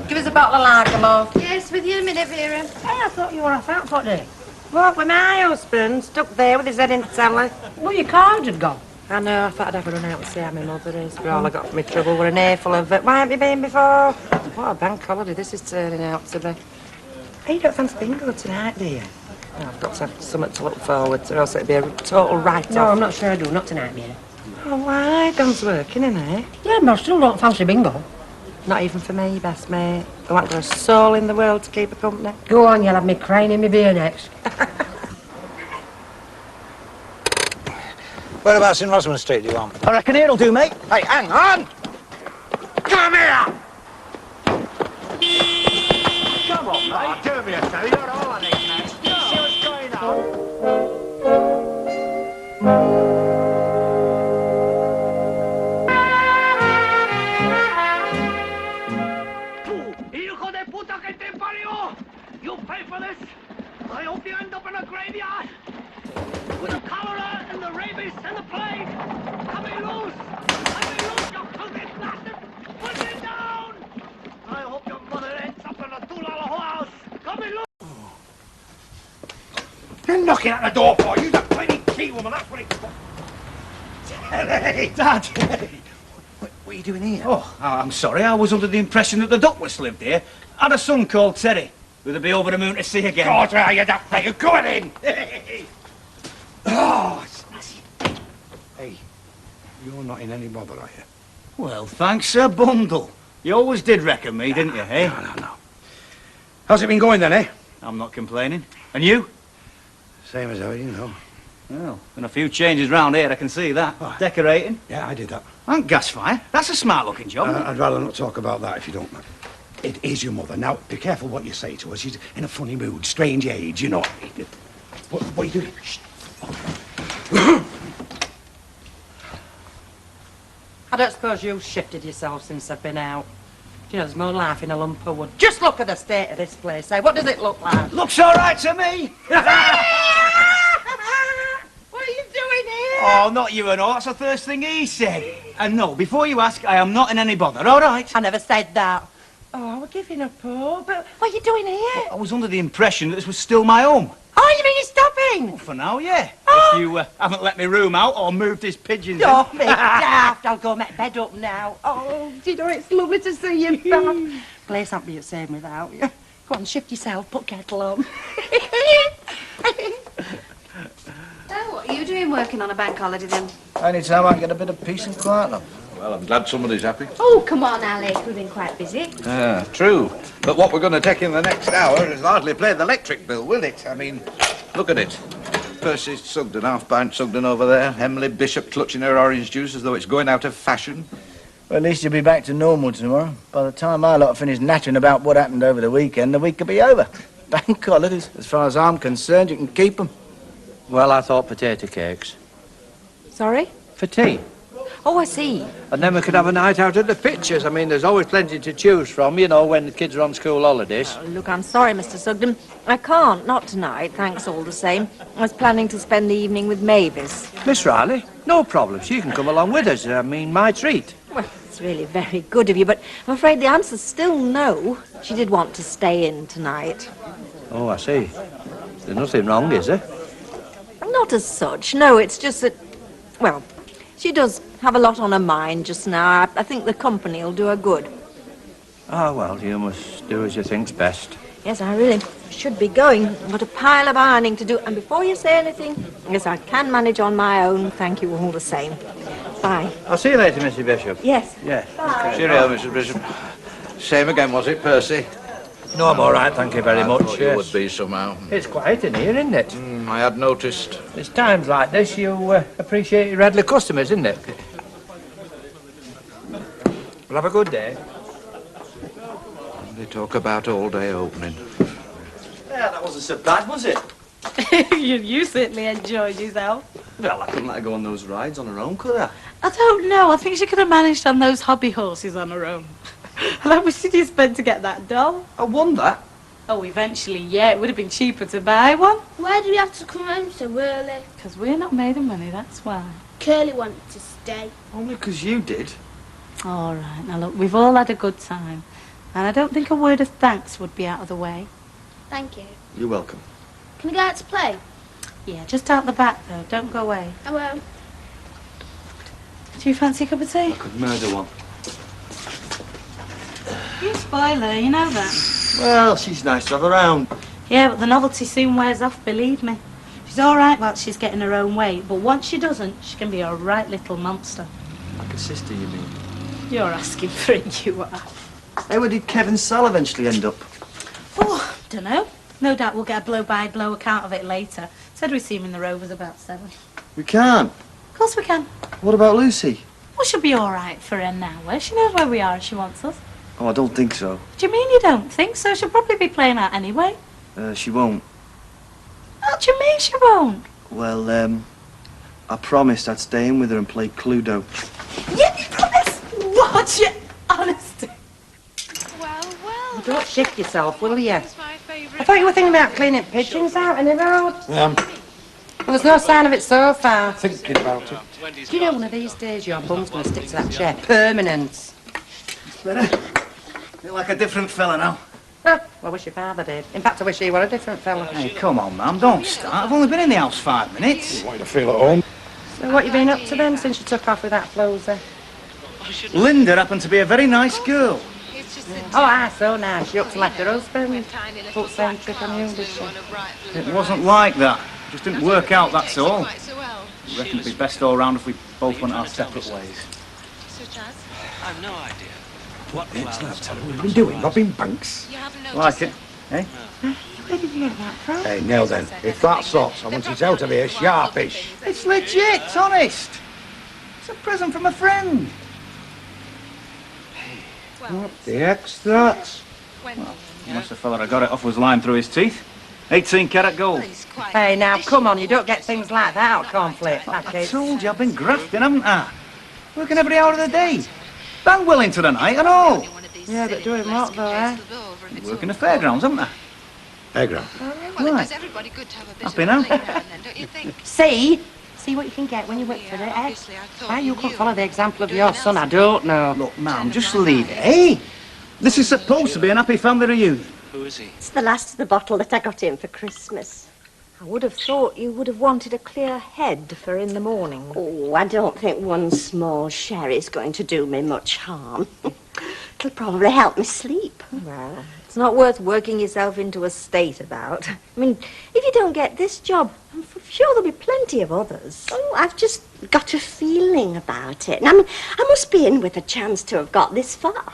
Give us a bottle of lager, Mum. Yes, with you in a minute, Vera. Hey, I thought you were off out for today. What, with my husband, stuck there with his head in the cellar? Well, your card had gone. I know, I thought I'd have a run out and see how my mother is. But all I got for my trouble were an earful of it. Why haven't you been before? What a bank holiday this is turning out to be. Hey, you don't fancy bingo tonight, do you? Oh, I've got to have something to look forward to, or else it'd be a total write-off. No, I'm not sure I do. Not tonight, Mary. Oh, why? Don's working, isn't he? Yeah, but I still don't fancy bingo. Not even for me, best mate. I want a soul in the world to keep her company. Go on, you'll have me crying in my beer next. Whereabouts in Rosamond Street do you want? I reckon here'll do, mate. Hey, hang on! Come here! Come on, mate. Do me a favour, you're all on it, mate. See what's going on? Hijo de puta que te parió! You pay for this! I hope you end up in a graveyard! With the cholera and the rabies and the plague! Cut me loose! Cut me loose, you filthy bastard! Put me down! I hope your mother ends up in a $2 house! Cut me loose! You're knocking at the door for you, the bloody key woman, that's what it's for. Hey, Dad! What are you doing here? Oh, I'm sorry. I was under the impression that the Duckwitts lived here. I had a son called Teddy, who'd be over the moon to see again. God, where are you, that thing? You're going in! Oh, snazzy. Hey, you're not in any bother, are you? Well, thanks a bundle. You always did reckon me, didn't you, eh? No. How's it been going then, eh? I'm not complaining. And you? Same as ever, you know. Well, been a few changes round here, I can see that. Decorating. Yeah, I did that. And gas fire. That's a smart-looking job. I'd rather not talk about that if you don't mind. It is your mother. Now, be careful what you say to her. She's in a funny mood, strange age, you know. What are you doing? Shh. I don't suppose you've shifted yourself since I've been out. Do you know, there's more life in a lump of wood. Just look at the state of this place, eh? What does it look like? Looks all right to me. What are you doing here? Oh, not you and all. That's the first thing he said. And no, before you ask, I am not in any bother, all right? I never said that. Oh, we're giving up hope. But what are you doing here? I was under the impression that this was still my home. Oh, you mean you're stopping? Well, for now, yeah. If you haven't let me room out or moved his pigeons in. Don't be daft. I'll go make bed up now. Oh, do you know, it's lovely to see you back. Place won't be the same without you. Go on, shift yourself, put kettle on. So, what are you doing working on a bank holiday then? Any time I can get a bit of peace and quiet, love. Well, I'm glad somebody's happy. Oh, come on, Alec. We've been quite busy. True. But what we're going to take in the next hour is hardly play the electric bill, will it? I mean, look at it. Percy's sugged an half-pint Sugden over there. Emily Bishop clutching her orange juice as though it's going out of fashion. Well, at least you'll be back to normal tomorrow. By the time I lot finish nattering about what happened over the weekend, the week will be over. Bank holidays, as far as I'm concerned, you can keep them. Well, I thought potato cakes. Sorry? For tea. Oh, I see. And then we could have a night out at the pictures. I mean, there's always plenty to choose from, you know, when the kids are on school holidays. Look, I'm sorry, Mr. Sugden. I can't, not tonight, thanks all the same. I was planning to spend the evening with Mavis. Miss Riley, no problem. She can come along with us. I mean, my treat. Well, it's really very good of you, but I'm afraid the answer's still no. She did want to stay in tonight. Oh, I see. There's nothing wrong, is there? Not as such, no, it's just that, well, she does have a lot on her mind just now. I think the company will do her good. Ah, well, you must do as you think's best. Yes, I really should be going. I've got a pile of ironing to do. And before you say anything, yes, I can manage on my own. Thank you all the same. Bye. I'll see you later, Mrs. Bishop. Yes. Yes. Bye. Cheerio, Mrs. Bishop. Same again, was it, Percy? No, I'm all right, thank you very much. Thought you would be somehow. It's quiet in here, isn't it? I had noticed. It's times like this you appreciate your regular customers, isn't it? Well, have a good day. They talk about all-day opening. Yeah, that wasn't so bad, was it? you certainly enjoyed yourself. Well, I couldn't let her go on those rides on her own, could I? I don't know. I think she could have managed on those hobby horses on her own. How much did you spend to get that doll? I won that. Oh, eventually, yeah. It would have been cheaper to buy one. Why do we have to come home so early? Because we're not made of money, that's why. Curly wanted to stay. Only because you did. All right. Now, look, we've all had a good time. And I don't think a word of thanks would be out of the way. Thank you. You're welcome. Can I go out to play? Yeah, just out the back, though. Don't go away. I won't. Do you fancy a cup of tea? I could murder one. You spoil her, you know that. Well, she's nice to have around. Yeah, but the novelty soon wears off, believe me. She's all right while she's getting her own way, but once she doesn't, she can be a right little monster. Like a sister, you mean? You're asking for it, you are. Hey, where did Kev and Sal eventually end up? Oh, dunno. No doubt we'll get a blow-by-blow account of it later. Said we'd see him in the Rovers about 7. We can't. Of course we can. What about Lucy? Well, she'll be all right for her now. Well, she knows where we are if she wants us. Oh, I don't think so. Do you mean you don't think so? She'll probably be playing out anyway. She won't. What do you mean she won't? Well, I promised I'd stay in with her and play Cluedo. Yeah, you promised? What? You honesty? Well, don't shift yourself, will you? I thought you were thinking about cleaning pigeons out in the road. Well, There's no sign of it so far. thinking about it. Do you know one of these days your bum's going to stick to that chair? Permanent. Better. Feel like a different fella now. Well, I wish your father did. In fact, I wish he were a different fella. Hey, come on, Mum, don't start. I've only been in the house 5 minutes. Want you to feel at home? So what you been up to then since you took off with that floater? Linda happened to be a very nice girl. Oh, so nice. She up to left her husband. Put same trip on you, did she? It wasn't like that. It just didn't work out, that's all. I reckon it'd be best all round if we both went our separate ways. I've no idea. What It's not terrible. What have you been doing? Robbing banks? Like it, eh? Where did you get that from? Hey, now then, if that's hot, I want it out of here sharpish. It's legit, honest. It's a present from a friend. What the heck's that? Unless the fella I got it off was lying through his teeth. 18 karat gold. Hey, now, come on. You don't get things like that out of cornflake I packets. told you I've been grafting, haven't I? Working every hour of the day. Bang Wellington tonight and all. Yeah, but doing what, though, eh? Working the fairgrounds, haven't I? Fairground. Right. Happy now? See? See what you can get when you work for it, eh? Why you couldn't follow the example of your son, I don't know. Look, Ma'am, just leave it, eh? This is supposed to be an happy family reunion. Who is he? It's the last of the bottle that I got him for Christmas. I would have thought you would have wanted a clear head for in the morning. Oh, I don't think one small sherry's going to do me much harm. It'll probably help me sleep. Well, it's not worth working yourself into a state about. I mean, if you don't get this job, I'm sure there'll be plenty of others. Oh, I've just got a feeling about it. I mean, I must be in with a chance to have got this far.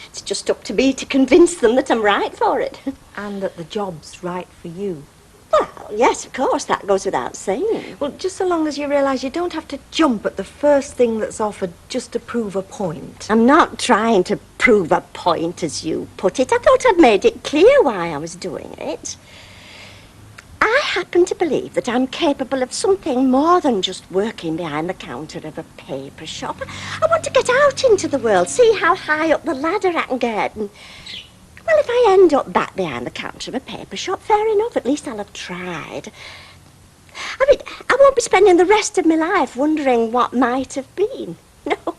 It's just up to me to convince them that I'm right for it. And that the job's right for you. Well, yes, of course, that goes without saying. Well, just so long as you realise you don't have to jump at the first thing that's offered just to prove a point. I'm not trying to prove a point, as you put it. I thought I'd made it clear why I was doing it. I happen to believe that I'm capable of something more than just working behind the counter of a paper shop. I want to get out into the world, see how high up the ladder I can get. And, well, if I end up back behind the counter of a paper shop, fair enough. At least I'll have tried. I mean, I won't be spending the rest of my life wondering what might have been. No.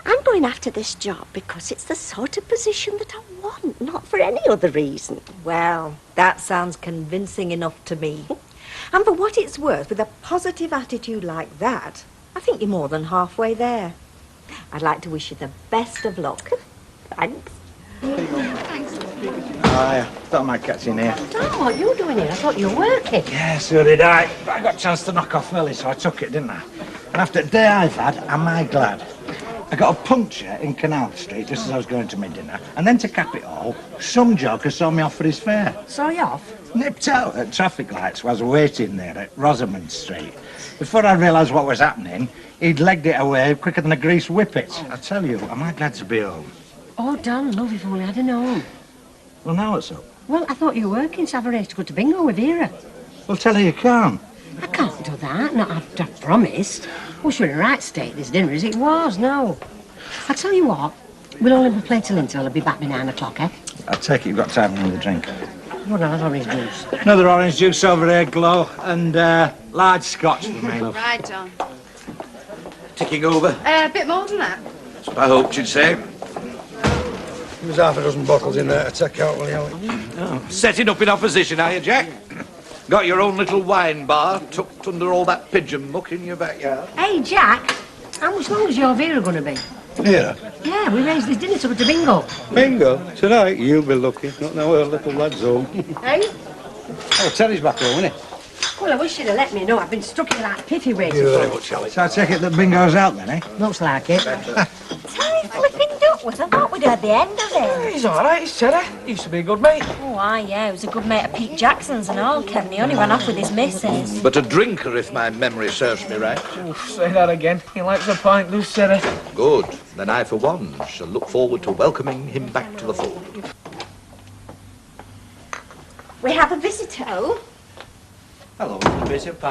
I'm going after this job because it's the sort of position that I want, not for any other reason. Well, that sounds convincing enough to me. And for what it's worth, with a positive attitude like that, I think you're more than halfway there. I'd like to wish you the best of luck. Thanks. I thought I might catch you in here. Oh, what are you doing here? I thought you were working. Yeah, so did I. But I got a chance to knock off early, so I took it, didn't I? And after the day I've had, am I glad? I got a puncture in Canal Street just as I was going to my dinner. And then to cap it all, some joker saw me off for his fare. Saw you off? Nipped out at traffic lights while I was waiting there at Rosamond Street. Before I realised what was happening, he'd legged it away quicker than a greased whippet. I tell you, am I glad to be home? Oh, Dan, love, if only I'd have known. Well, now what's up? Well, I thought you were working, so I've arranged to go to bingo with Vera. Well, tell her you can't. I can't do that, not after I've promised. Well, she was in the right state this dinner as it was, no. I tell you what, we'll only be playing till until I'll be back by 9 o'clock, eh? I take it you've got time for another drink. What else orange juice? Another orange juice over there, Glow, and large scotch for me, love. Right, John. Ticking over. A bit more than that. That's what I hoped you'd say. There's half a dozen bottles in there to take out, will you? Oh, setting up in opposition, are you, Jack? Got your own little wine bar tucked under all that pigeon muck in your backyard? Hey, Jack, how much longer is your Vera going to be? Vera? Yeah, we raised this dinner to go to bingo. Bingo? Tonight? You'll be lucky. Not now our little lad's home. Hey? Oh, Terry's back home, isn't he? Well, I wish you'd have let me know. I've been stuck here like Piffy waiting You're for very you. much, Alex. So I take it that bingo's out then, eh? Looks like it. Terry flipping Duckworth, I thought we'd heard the end of it. He's all right, he's Terry. He used to be a good mate. Oh, aye, yeah, he was a good mate of Pete Jackson's and all, Ken. He only ran off with his missus. But a drinker, if my memory serves me right. Say that again. He likes a pint, does Terry. Good. Then I, for one, shall look forward to welcoming him back to the fold. We have a visitor. Hello, Mr. Bishop.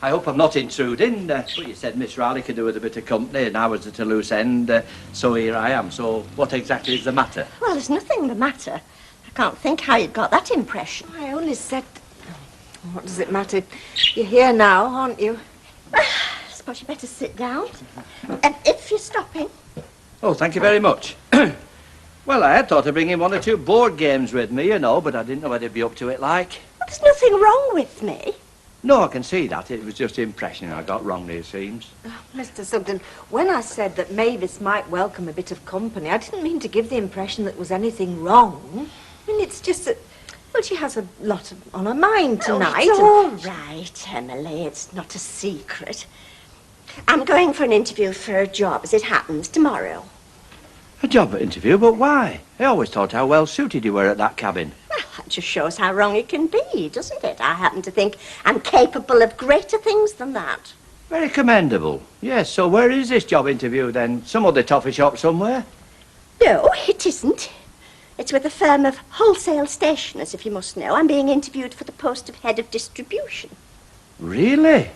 I hope I'm not intruding, but you said Miss Riley could do with a bit of company and I was at a loose end, so here I am. So what exactly is the matter? Well, there's nothing the matter. I can't think how you got that impression. I only said... What does it matter? You're here now, aren't you? I suppose you better sit down. If you're stopping. Oh, thank you very much. Well, I had thought of bringing 1 or 2 board games with me, you know, but I didn't know whether you'd be up to it like. Well, there's nothing wrong with me. No, I can see that. It was just the impression I got wrongly, it seems. Oh, Mr. Sugden, when I said that Mavis might welcome a bit of company, I didn't mean to give the impression that there was anything wrong. I mean, it's just that, well, she has a lot on her mind tonight. It's all right, Emily. It's not a secret. I'm going for an interview for a job, as it happens, tomorrow. A job interview, but why? I always thought how well suited you were at that cabin. Well, that just shows how wrong it can be, doesn't it? I happen to think I'm capable of greater things than that. Very commendable. Yes, so where is this job interview then? Some other toffee shop somewhere? No, it isn't. It's with a firm of wholesale stationers, if you must know. I'm being interviewed for the post of head of distribution. Really?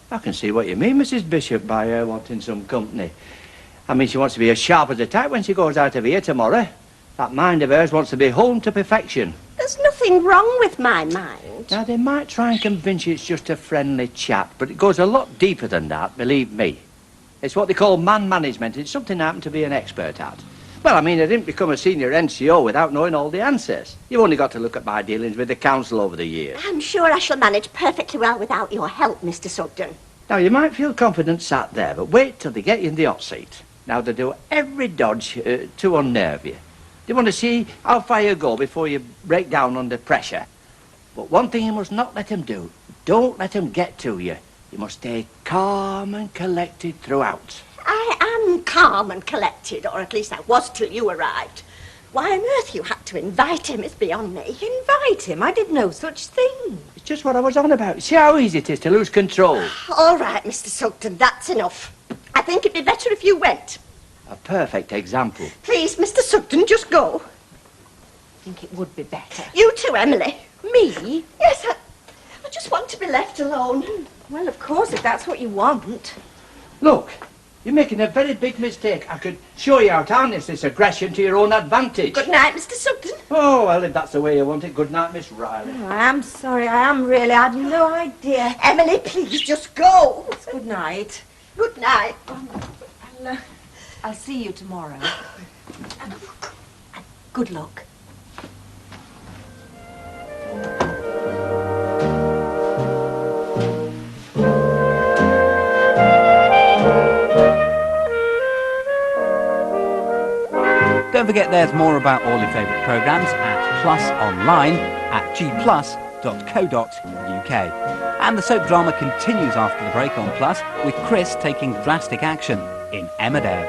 I can see what you mean, Mrs. Bishop, by her wanting some company. I mean, she wants to be as sharp as a tack when she goes out of here tomorrow. That mind of hers wants to be honed to perfection. There's nothing wrong with my mind. Now, they might try and convince you it's just a friendly chat, but it goes a lot deeper than that, believe me. It's what they call man management. It's something I happen to be an expert at. Well, I mean, I didn't become a senior NCO without knowing all the answers. You've only got to look at my dealings with the council over the years. I'm sure I shall manage perfectly well without your help, Mr. Sugden. Now, you might feel confident sat there, but wait till they get you in the hot seat. Now, they do every dodge to unnerve you. They want to see how far you go before you break down under pressure. But one thing you must not let them do, don't let them get to you. You must stay calm and collected throughout. I am calm and collected, or at least I was till you arrived. Why on earth you had to invite him is beyond me. Invite him? I did no such thing. It's just what I was on about. See how easy it is to lose control. All right, Mr. Sugden, that's enough. I think it'd be better if you went. A perfect example. Please, Mr. Sugden, just go. I think it would be better. You too, Emily. Me? Yes, I just want to be left alone. Well, of course, if that's what you want. Look, you're making a very big mistake. I could show you how to harness this aggression to your own advantage. Good night, Mr. Sugden. Oh, well, if that's the way you want it, good night, Miss Riley. Oh, I am sorry, I am really. I had no idea. Emily, please, just go. Good night. Good night. I'll see you tomorrow. Good luck. Don't forget there's more about all your favourite programmes at Plus Online at gplus.co.uk. And the soap drama continues after the break on Plus, with Chris taking drastic action in Emmerdale.